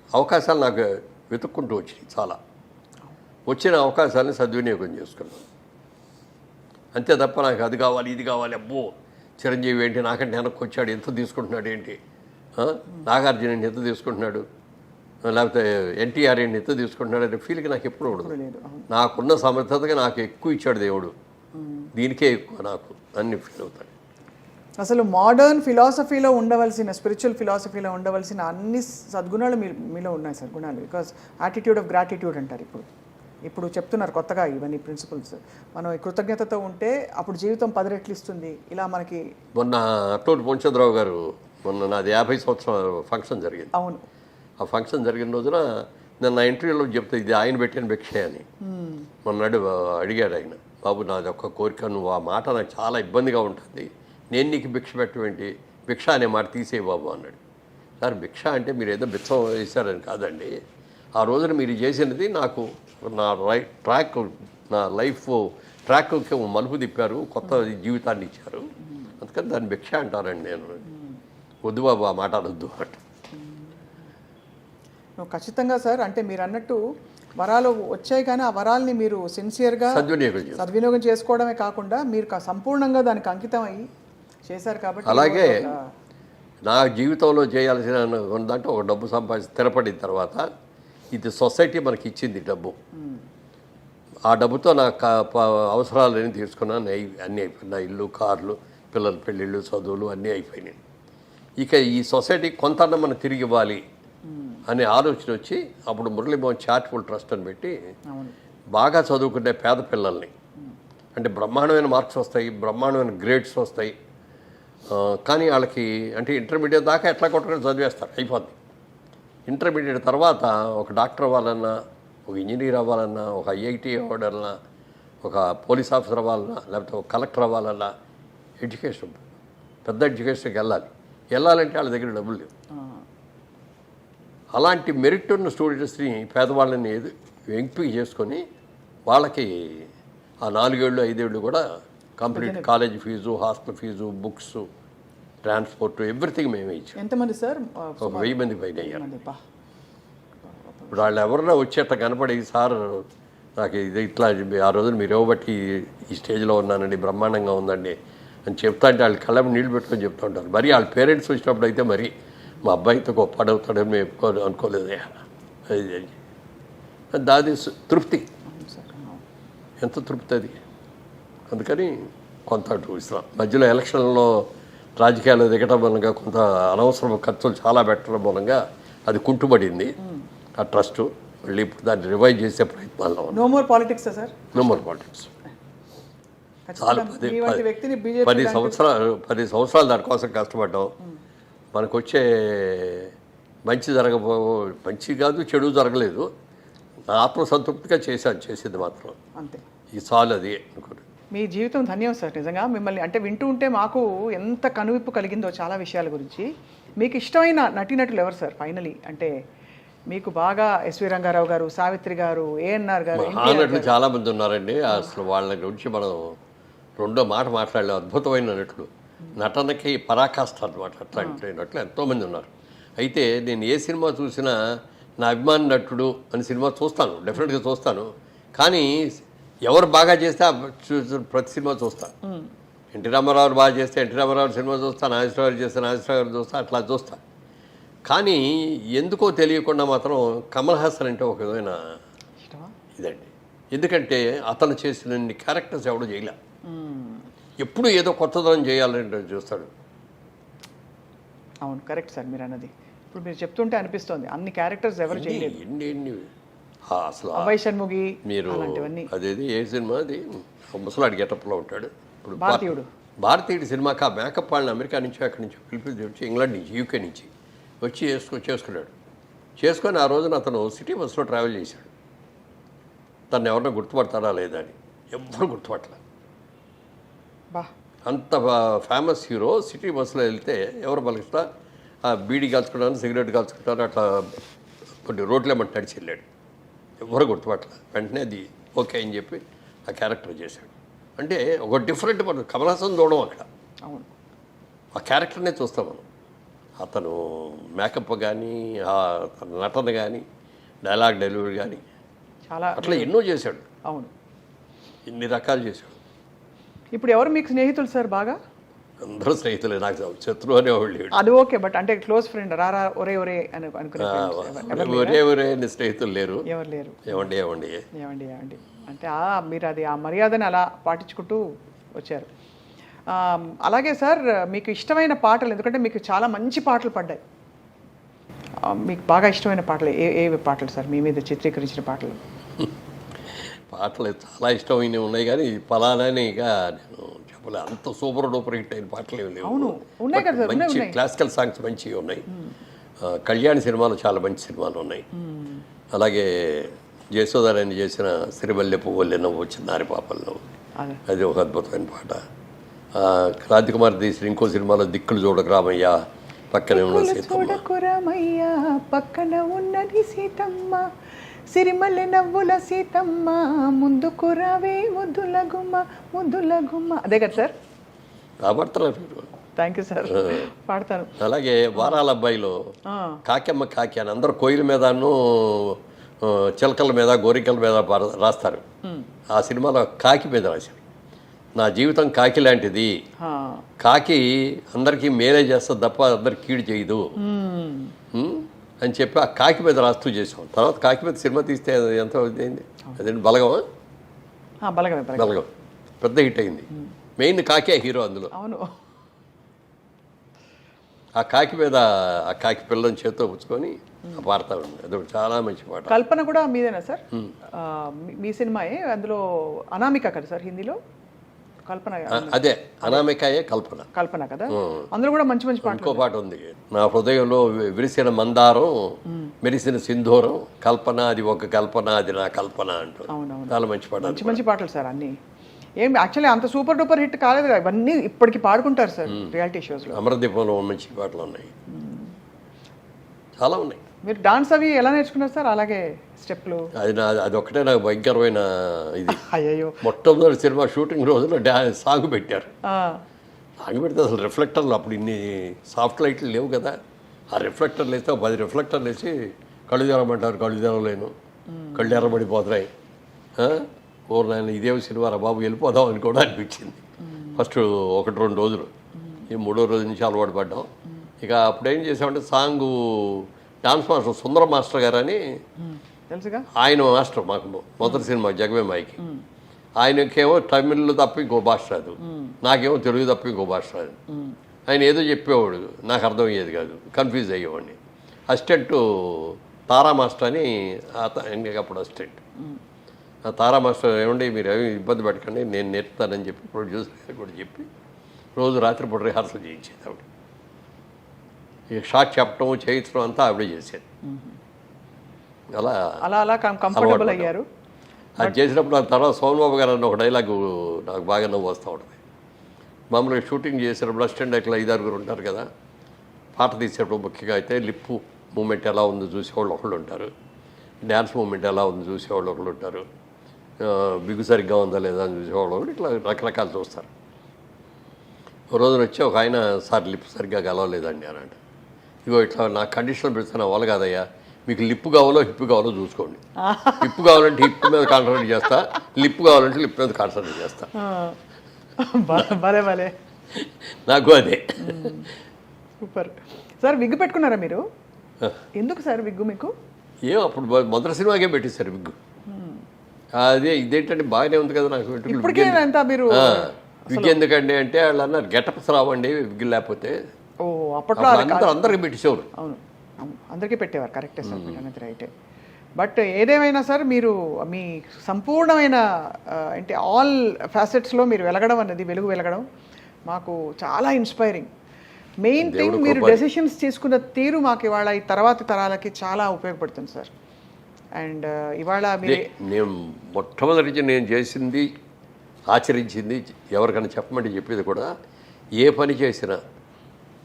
అవకాశాలు నాకు వెతుక్కుంటూ వచ్చినాయి చాలా. వచ్చిన అవకాశాలను సద్వినియోగం చేసుకున్నాను అంతే తప్ప నాకు అది కావాలి ఇది కావాలి, అబ్బో చిరంజీవి ఏంటి నాకంటే వెనక్కి వచ్చాడు, ఎంత తీసుకుంటున్నాడు ఏంటి, నాగార్జున ఎంత తీసుకుంటున్నాడు, లేకపోతే ఎన్టీఆర్ ఏంటి ఎంత తీసుకుంటున్నాడు అనే ఫీల్కి నాకు ఎప్పుడు ఉండదు. నాకున్న సమర్థతగా నాకు ఎక్కువ ఇచ్చాడు దేవుడు, దీనికే ఎక్కువ నాకు అన్ని ఫీల్ అవుతాడు. అసలు మోడర్న్ ఫిలాసఫీలో ఉండవలసిన, స్పిరిచువల్ ఫిలాసఫీలో ఉండవలసిన అన్ని సద్గుణాలు మీలో ఉన్నాయి సార్, గుణాలు. బికాస్ యాటిట్యూడ్ ఆఫ్ గ్రాటిట్యూడ్ అంటారు ఇప్పుడు చెప్తున్నారు కొత్తగా ఇవన్నీ ప్రిన్సిపల్స్. మనం కృతజ్ఞతతో ఉంటే అప్పుడు జీవితం 10 రెట్లు ఇస్తుంది. ఇలా మనకి మొన్న అట్టూరి పొంచంద్రరావు గారు నాది 50 సంవత్సరాల ఫంక్షన్ జరిగింది. అవును. ఆ ఫంక్షన్ జరిగిన రోజున నేను నా ఇంటర్వ్యూలో చెప్తే ఇది ఆయన పెట్టిన భిక్షే అని. మొన్నడు అడిగాడు ఆయన, బాబు నాది ఒక్క కోరిక, నువ్వు ఆ మాట నాకు చాలా ఇబ్బందిగా ఉంటుంది, నేను నీకు భిక్ష పెట్టవేంటి, భిక్ష అనే మాట తీసేయి బాబు అన్నాడు. సార్ భిక్ష అంటే మీరు ఏదో బిచ్చం వేశారని కాదండి, ఆ రోజున మీరు చేసినది నాకు నా లైఫ్ ట్రాక్కి మలుపు తిప్పారు, కొత్త జీవితాన్ని ఇచ్చారు, అందుకని దాన్ని భిక్ష అంటారండి. నేను వద్దు బాబు ఆ మాట అనొద్దు అంట. ఖచ్చితంగా సార్. అంటే మీరు అన్నట్టు వరాలు వచ్చాయి కానీ ఆ వరాల్ని మీరు సిన్సియర్గా సద్వినియోగం చేసుకోవడమే కాకుండా మీరు సంపూర్ణంగా దానికి అంకితం అయ్యి చేశారు కాబట్టి. అలాగే నా జీవితంలో చేయాల్సిన దాంట్లో ఒక డబ్బు సంపాదించి స్థిరపడిన తర్వాత ఇది సొసైటీ మనకి ఇచ్చింది డబ్బు. ఆ డబ్బుతో నా అవసరాలన్నీ తీసుకున్నాను, అన్నీ అయిపోయినాయి. నా ఇల్లు, కార్లు, పిల్లల పెళ్ళిళ్ళు, చదువులు అన్నీ అయిపోయినాయి. ఇక ఈ సొసైటీకి కొంత మనం తిరిగి ఇవ్వాలి అనే ఆలోచన వచ్చి అప్పుడు మురళీమోహన్ చారిటబుల్ ట్రస్ట్ అని పెట్టి బాగా చదువుకునే పేద పిల్లల్ని, అంటే బ్రహ్మాండమైన మార్క్స్ వస్తాయి, బ్రహ్మాండమైన గ్రేడ్స్ వస్తాయి, కానీ వాళ్ళకి అంటే ఇంటర్మీడియట్ దాకా ఎట్లా కొట్టుకొని చదివేస్తారు, అయిపోద్ది. ఇంటర్మీడియట్ తర్వాత ఒక డాక్టర్ అవ్వాలన్నా, ఒక ఇంజనీర్ అవ్వాలన్నా, ఒక ఐఐటీ అవ్వాలన్నా, ఒక పోలీస్ ఆఫీసర్ అవ్వాలన్నా, లేకపోతే ఒక కలెక్టర్ అవ్వాలన్నా ఎడ్యుకేషన్ ఉంటుంది. పెద్ద ఎడ్యుకేషన్కి వెళ్ళాలంటే వాళ్ళ దగ్గర డబ్బులు లేవు. అలాంటి మెరిట్ ఉన్న స్టూడెంట్స్ని పేదవాళ్ళని ఎంపిక చేసుకొని వాళ్ళకి ఆ 4 ఏళ్ళు 5 ఏళ్ళు కూడా complete college fees, hostel fees, books, transport, everything మేమే ఇచ్చాం. ఎంతమంది సార్? ఒక 1000 మంది పైన అయ్యారు. ఇప్పుడు వాళ్ళు ఎవరన్నా వచ్చేట కనపడి, సార్ నాకు ఇది ఇట్లా ఆ రోజున మీరు ఇవ్వబట్టి ఈ స్టేజ్లో ఉన్నానండి, బ్రహ్మాండంగా ఉందండి అని చెప్తా అంటే వాళ్ళు కళ్ళ నీళ్ళు పెట్టుకొని చెప్తూ ఉంటారు. మరి వాళ్ళ పేరెంట్స్ వచ్చినప్పుడు అయితే మరి మా అబ్బాయితో గొప్ప అడుగుతాడని మేము అనుకోలేదే. దాది తృప్తి, ఎంత తృప్తి అది. అందుకని కొంత అటు ఇస్తాం. మధ్యలో ఎలక్షన్లో రాజకీయాలు దిగటం మూలంగా కొంత అనవసరం ఖర్చులు చాలా పెట్టడం మూలంగా అది కుంటుపడింది ఆ ట్రస్ట్. మళ్ళీ ఇప్పుడు దాన్ని రివైవ్ చేసే ప్రయత్నాల్లో no more politics sir. No more politics. చాలా 10 సంవత్సరాలు దానికోసం కష్టపడ్డాం. మనకు వచ్చే మంచి కాదు చెడు జరగలేదు. నా ఆత్మసంతృప్తిగా చేసింది మాత్రం అంతే. ఈ చాలు అది అనుకోండి. మీ జీవితం ధన్యం సార్. నిజంగా మిమ్మల్ని అంటే వింటూ ఉంటే మాకు ఎంత కనువిప్పు కలిగిందో చాలా విషయాల గురించి. మీకు ఇష్టమైన నటీనటులు ఎవరు సార్ ఫైనలీ? అంటే మీకు బాగా ఎస్వి రంగారావు గారు, సావిత్రి గారు, ఏఎన్ఆర్ గారు, నటులు చాలా మంది ఉన్నారండి. అసలు వాళ్ళ గురించి మనం రెండో మాట మాట్లాడలేం. అద్భుతమైన నటులు, నటనకి పరాకాష్ట అనమాట. అట్లాంటి నటులు ఎంతోమంది ఉన్నారు. అయితే నేను ఏ సినిమా చూసినా నా అభిమాన నటుడు అని సినిమా చూస్తాను, డెఫినెట్గా చూస్తాను. కానీ ఎవరు బాగా చేస్తే ప్రతి సినిమా చూస్తాను. ఎన్టీ రామారావు బాగా చేస్తే ఎన్టీ రామారావు సినిమా చూస్తాను, నాగేశ్వరరావు చేస్తే నాగేశ్వరరావు గారు చూస్తాను, అట్లా చూస్తాను. కానీ ఎందుకో తెలియకుండా మాత్రం కమల్ హాసన్ అంటే ఒక విధమైన ఇదండి. ఎందుకంటే అతను చేసిన క్యారెక్టర్స్ ఎవడో చేయలే. ఎప్పుడు ఏదో కొత్తదనం చేయాలని చూస్తాడు. అవును, కరెక్ట్ సార్ మీరు అన్నది. ఇప్పుడు మీరు చెప్తుంటే అనిపిస్తోంది అన్ని క్యారెక్టర్స్ ఎవరు చేయలేదు. ఎన్ని అసలు అభయ్ షణ్ముగి మీరు అదేది ఏ సినిమా అది ముసలాడి గెటప్లో ఉంటాడు ఇప్పుడు భారతీయుడు సినిమాకి ఆ మేకప్ వాళ్ళని అమెరికా నుంచి అక్కడి నుంచి పిలిపి వచ్చి ఇంగ్లాండ్ నుంచి యూకే నుంచి వచ్చి చేసుకున్నాడు. చేసుకొని ఆ రోజున అతను సిటీ బస్సులో ట్రావెల్ చేశాడు. తను ఎవరినో గుర్తుపడతారా లేదా అని. ఎవ్వరు గుర్తుపట్టలే. అంత ఫేమస్ హీరో సిటీ బస్సులో వెళ్తే ఎవరు పలుకుతా బీడీ కాల్చుకుంటాను, సిగరెట్ కాల్చుకుంటాను, అట్లా కొన్ని రోడ్లు ఏమంటే నడిచి వెళ్ళాడు. ఎవరు గుర్తుపట్టలే. వెంటనే అది ఓకే అని చెప్పి ఆ క్యారెక్టర్ చేశాడు. అంటే ఒక డిఫరెంట్ మనం కమల్ హాసన్ చూడడం అక్కడ. అవును, ఆ క్యారెక్టర్నే చూస్తాం మనం. అతను మేకప్ కానీ, ఆ నటన కానీ, డైలాగ్ డెలివరీ కానీ చాలా అట్లా ఎన్నో చేశాడు. అవును, ఇన్ని రకాలు చేశాడు. ఇప్పుడు ఎవరు మీకు స్నేహితులు సార్ బాగా? అందరూ స్నేహితులే. నాకు శత్రువు అనేవాళ్ళు. అది ఓకే, బట్ అంటే క్లోజ్ ఫ్రెండ్ రారా ఒరే ఒరే అని అనుకునే ఒరే అని స్నేహితులు లేరు. ఎవరు లేరు. ఏమండి ఏమండి ఏమండి ఏమండి అంటే మీరు అది ఆ మర్యాదని అలా పాటించుకుంటూ వచ్చారు. అలాగే సార్ మీకు ఇష్టమైన పాటలు, ఎందుకంటే మీకు చాలా మంచి పాటలు పడ్డాయి. మీకు బాగా ఇష్టమైన పాటలు ఏ పాటలు సార్? మీ మీద చిత్రీకరించిన పాటలు చాలా ఇష్టమైనవి ఉన్నాయి, కానీ పలానాని ఇక నేను చెప్పలే. అంత సూపర్ డూపర్ హిట్ అయిన పాటలు ఏమి లేవు. అవును, ఉన్నాయి కదా, మంచి క్లాసికల్ సాంగ్స్ మంచివి ఉన్నాయి. కళ్యాణ్ సినిమాలు చాలా మంచి సినిమాలు ఉన్నాయి. అలాగే జయసుధారాయణ చేసిన సిరిమల్లె పువ్వులే నవ్వు వచ్చిన నారి పాపల్లో, అది ఒక అద్భుతమైన పాట. క్రాంతికుమార్ తీసిన ఇంకో సినిమాలో దిక్కులు చూడకరామయ్య పక్కనే ఉన్న చూడకురామయ్య పక్కన ఉన్నది సీతమ్మ, సిరిమల్లె నవ్వుల సీతమ్మ, ముందుకు రావే ముద్దుల గుమ్మ ముద్దుల గుమ్మ. అదే కదా సార్? కాబడుతున్నారు. థ్యాంక్ యూ సార్, పాడతాను. అలాగే వారాల అబ్బాయిలో కాకెమ్మ కాకి అని అందరూ కోయిల మీదను చిలకల మీద గోరికల మీద రాస్తారు. ఆ సినిమాలో కాకి మీద రాశారు. నా జీవితం కాకి లాంటిది, కాకి అందరికీ మేలే చేస్తుంది తప్ప అందరికి కీడు చేయదు అని చెప్పి ఆ కాకి మీద రాస్తూ చేసాం. తర్వాత కాకి మీద సినిమా తీస్తే ఎంత అయింది? అదేంటి బలగమా? బలగం పెద్ద హిట్ అయింది. మెయిన్ కాకే హీరో అందులో. అవును, ఆ కాకి మీద ఆ కాకి పిల్లని చేతితో పుచ్చుకొని పాడతా ఉంది. అది చాలా మంచి పాట. కల్పన కూడా మీదేనా సార్? మీ సినిమాయే. అందులో అనామిక కదా సార్ హిందీలో? కల్పన. అదే అనామికాయే కల్పన కదా. అందులో కూడా మంచి మంచి పాట. ఇంకో పాట ఉంది, నా హృదయంలో విరిసిన మందారం మెరిసిన సింధూరం కల్పన, అది ఒక కల్పన, అది నా కల్పన అంటూ. చాలా మంచి పాట. మంచి మంచి పాటలు సార్ అన్నీ. ఏం యాక్చువల్లీ అంత సూపర్ డూపర్ హిట్ కాలేదు కదా, ఇవన్నీ ఇప్పటికి పాడుకుంటారు సార్ రియాలిటీ షోస్లో. అమరదీపంలో మంచి పాటలు ఉన్నాయి, చాలా ఉన్నాయి. మీరు డాన్స్ అవి ఎలా నేర్చుకున్నారు సార్? అలాగే స్టెప్లు? అది ఒక్కటే నాకు భయంకరమైన ఇది. అయ్యో, మొట్టమొదటి సినిమా షూటింగ్ రోజున సాంగ్ పెట్టారు. సాంగ్ పెడితే అసలు రిఫ్లెక్టర్లు అప్పుడు ఇన్ని సాఫ్ట్ లైట్లు లేవు కదా, ఆ రిఫ్లెక్టర్లు వేస్తే 10 రిఫ్లెక్టర్లు వేసి కళ్ళు తెరమంటారు, కళ్ళు తెరవలేను, కళ్ళు ఎర్రబడిపోతున్నాయి. ఓరు నాయన ఇదేం సినిమా రా బాబు, వెళ్ళిపోదాం అని కూడా అనిపించింది ఫస్ట్ 1-2 రోజులు. ఈ 3వ రోజు నుంచి అలవాటు పడ్డాం. ఇక అప్పుడు ఏం చేసామంటే సాంగు డాన్స్ మాస్టర్ సుందర మాస్టర్ గారు అని తెలుసుగా, ఆయన మాస్టర్ మాకు మొదటి సినిమా జగమేమాయికి. ఆయనకేమో తమిళ్ తప్ప ఇంకో భాష రాదు, నాకేమో తెలుగు తప్ప ఇంకో భాష రాదు. ఆయన ఏదో చెప్పేవాడు, నాకు అర్థమయ్యేది కాదు, కన్ఫ్యూజ్ అయ్యేవాడిని. అసిస్టెంట్ తారా మాస్టర్ అని అప్పుడు అసిస్టెంట్. ఆ తారా మాస్టర్ ఏమండి మీరు ఏమి ఇబ్బంది పెట్టకండి, నేను నేర్పుతానని చెప్పి ప్రొడ్యూసర్ కూడా చెప్పి రోజు రాత్రిపూట రిహార్సల్ చేయించేది ఆవిడ. ఈ షార్ట్ చెప్పడం చేయించడం అంతా ఆవిడే చేసేది. అలా అలా అలా కంఫర్టబుల్ అయ్యారు. అది చేసినప్పుడు ఆ తర్వాత సోమబాబు గారు అన్న ఒక డైలాగు నాకు బాగా నవ్వు వస్తూ ఉంటుంది. మామూలుగా షూటింగ్ చేసేటప్పుడు అసిస్టెంట్ డైరెక్టర్లు 5-6 ఉంటారు కదా, పాట తీసేటప్పుడు ముఖ్యంగా అయితే లిప్పు మూమెంట్ ఎలా ఉందో చూసేవాళ్ళు ఒకళ్ళు ఉంటారు, డ్యాన్స్ మూమెంట్ ఎలా ఉందో చూసేవాళ్ళు ఒకళ్ళు ఉంటారు, బిగు సరిగ్గా ఉందా లేదా అని చూసేవాళ్ళు ఒకళ్ళు, ఇట్లా రకరకాలు చూస్తారు. ఓ రోజున వచ్చి ఒక ఆయన సార్ లిప్ సరిగ్గా కలవలేదండి అని అంటే, ఇగో ఇట్లా నా కండిషన్ పెడుతున్నా వాళ్ళు కాదయ్యా, మీకు లిప్ కావాలో హిప్ కావాలో చూసుకోండి, హిప్ కావాలంటే హిప్ మీద కాన్సన్ట్రేట్ చేస్తా, లిప్ కావాలంటే లిప్ మీద కాన్సన్ట్రేట్ చేస్తా. భలే భలే, నాకు అదే. Super sir. విగ్గు పెట్టుకున్నారా మీరు? ఎందుకు సార్ విగ్గు మీకు? ఏం అప్పుడు మొదటి సినిమాకే పెట్టేశారు విగ్గు. అదే ఇదేంటంటే బాగానే ఉంది కదా నాకు ఇప్పటికే ఎంత మీరు విగ్గు ఎందుకండి అంటే వాళ్ళు అన్నారు గెటప్స్ రావండి విగ్గు లేకపోతే. ఓ అప్పట్లో అందరికి పెట్టేసేవారు. అవును, అందరికీ పెట్టేవారు, కరెక్టే సార్, అనేది రైటే. బట్ ఏదేమైనా సార్ మీరు మీ సంపూర్ణమైన అంటే ఆల్ ఫ్యాసెట్స్లో మీరు వెలగడం అన్నది, వెలుగు వెలగడం మాకు చాలా ఇన్స్పైరింగ్. మెయిన్ థింగ్ మీరు డెసిషన్స్ తీసుకున్న తీరు మాకు ఇవాళ ఈ తర్వాతి తరాలకి చాలా ఉపయోగపడుతుంది సార్. అండ్ ఇవాళ నేను మొట్టమొదటి నేను చేసింది ఆచరించింది ఎవరికైనా చెప్పమంటే చెప్పేది కూడా, ఏ పని చేసినా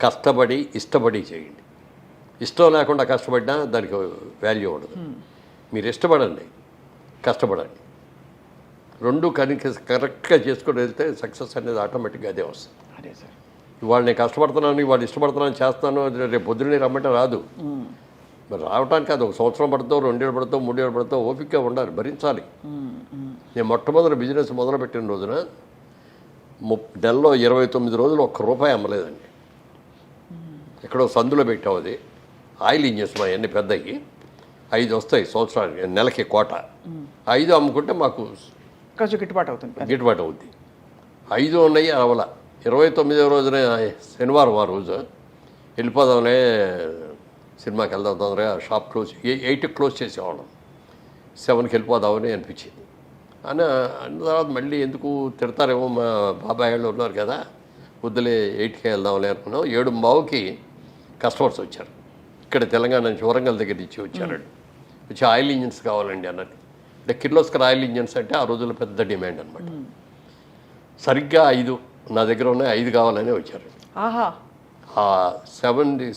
కష్టపడి ఇష్టపడి చేయండి. ఇష్టం లేకుండా కష్టపడినా దానికి వాల్యూ ఉండదు. మీరు ఇష్టపడండి, కష్టపడండి, రెండు కరెక్ట్గా చేసుకొని వెళ్తే సక్సెస్ అనేది ఆటోమేటిక్గా అదే వస్తుంది. అదే సార్, ఇవాళ నేను కష్టపడుతున్నాను, ఇవాళ ఇష్టపడుతున్నాను చేస్తాను, రేపు పొద్దున్నే రమ్మంటే రాదు. మరి రావడానికి అది 1 సంవత్సరం పడుతావు, 2 ఏళ్ళు పడతావు, 3 ఏళ్ళు పడతావు, ఓపికగా ఉండాలి, భరించాలి. నేను మొట్టమొదటి బిజినెస్ మొదలుపెట్టిన రోజున నెలలో 29 రోజులు ₹1 అమ్మలేదండి. ఎక్కడో సందులో పెట్టావు, అది ఆయిల్ ఇంజన్స్ మా అన్ని పెద్దవి 5 వస్తాయి సంవత్సరానికి, నెలకి కోట. 5 అమ్ముకుంటే మాకు కొంచెం గిట్టుబాటు అవుతుంది, గిట్టుబాటు అవుద్ది. 5 ఉన్నాయి అవల. 29వ రోజున శనివారం, ఆ రోజు వెళ్ళిపోదాంలే సినిమాకి వెళ్దాం తొందరగా, షాప్ క్లోజ్ 8కి క్లోజ్ చేసేవాళ్ళం, 7కి వెళ్ళిపోదామని అనిపించింది. అన్న తర్వాత మళ్ళీ ఎందుకు తిడతారేమో, మా బాబాయ్ వాళ్ళు ఉన్నారు కదా, వద్దులే 8కే వెళ్దాంలే అనుకున్నాం. 7:15కి కస్టమర్స్ వచ్చారు, ఇక్కడ తెలంగాణ నుంచి వరంగల్ దగ్గర నుంచి వచ్చారు. వచ్చి ఆయిల్ ఇంజిన్స్ కావాలండి అన్నది. అంటే కిర్లోస్కర్ ఆయిల్ ఇంజిన్స్ అంటే ఆ రోజుల్లో పెద్ద డిమాండ్ అనమాట. సరిగ్గా 5 నా దగ్గర ఉన్నాయి, 5 కావాలని వచ్చారు.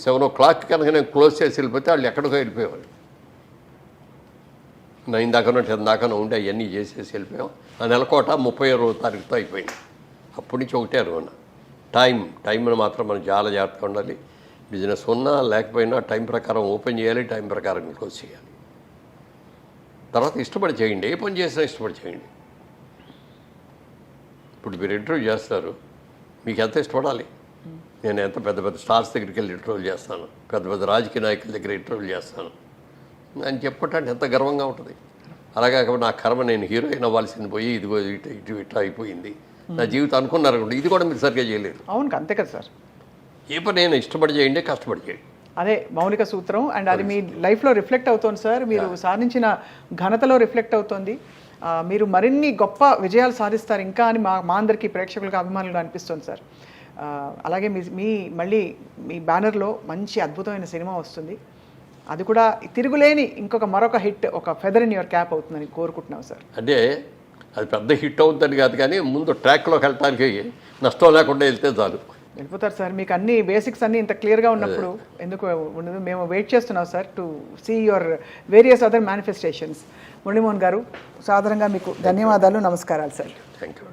7 o'clock కనుక నేను క్లోజ్ చేసి వెళ్ళిపోతే వాళ్ళు ఎక్కడికో వెళ్ళిపోయేవాళ్ళు. 9 దాకా 10 దాకా ఉండి అవన్నీ చేసేసి వెళ్ళిపోయాం. ఆ నెలకోట 31వ తారీఖుతో అయిపోయింది. అప్పటి నుంచి ఒకటే అనుకున్నా, టైంను మాత్రం మనం చాలా జాగ్రత్తగా ఉండాలి. బిజినెస్ ఉన్నా లేకపోయినా టైం ప్రకారం ఓపెన్ చేయాలి, టైం ప్రకారం క్లోజ్ చేయాలి. తర్వాత ఇష్టపడి చేయండి, ఏ పని చేసినా ఇష్టపడి చేయండి. ఇప్పుడు మీరు ఇంటర్వ్యూ చేస్తారు, మీకు ఎంత ఇష్టపడాలి. నేను ఎంత పెద్ద పెద్ద స్టార్స్ దగ్గరికి వెళ్ళి ఇంటర్వ్యూ చేస్తాను, పెద్ద పెద్ద రాజకీయ నాయకుల దగ్గర ఇంటర్వ్యూ చేస్తాను అని చెప్పటానికి ఎంత గర్వంగా ఉంటుంది. అలాగే నా కర్మ, నేను హీరోయిన్ అవ్వాల్సింది పోయి ఇదిగో ఇటు అయిపోయింది నా జీవితం అనుకున్నారు. ఇది కూడా మీరు సరిగ్గా చేయలేరు. అవును, అంతే కదా సార్. ఏ పని నేను ఇష్టపడి చేయండి, కష్టపడి చేయండి, అదే మౌలిక సూత్రం. అండ్ అది మీ లైఫ్లో రిఫ్లెక్ట్ అవుతుంది సార్, మీరు సాధించిన ఘనతలో రిఫ్లెక్ట్ అవుతుంది. మీరు మరిన్ని గొప్ప విజయాలు సాధిస్తారు ఇంకా అని మా అందరికీ ప్రేక్షకులకు, అభిమానులుగా అనిపిస్తుంది సార్. అలాగే మళ్ళీ మీ బ్యానర్లో మంచి అద్భుతమైన సినిమా వస్తుంది, అది కూడా తిరుగులేని మరొక హిట్, ఒక ఫెదర్ ఇన్ యువర్ క్యాప్ అవుతుందని కోరుకుంటున్నాం సార్. అంటే అది పెద్ద హిట్ అవుతుంది కాదు, కానీ ముందు ట్రాక్లోకి వెళ్ళటానికి నష్టం లేకుండా వెళ్తే చాలు. వెళ్ళిపోతారు సార్. మీకు అన్ని బేసిక్స్ అన్నీ ఇంత క్లియర్గా ఉన్నప్పుడు ఎందుకు ఉండదు? మేము వెయిట్ చేస్తున్నాం sir to see your various other manifestations. Muralimohan గారు, సాధారణంగా మీకు ధన్యవాదాలు, నమస్కారాలు సార్. Thank you.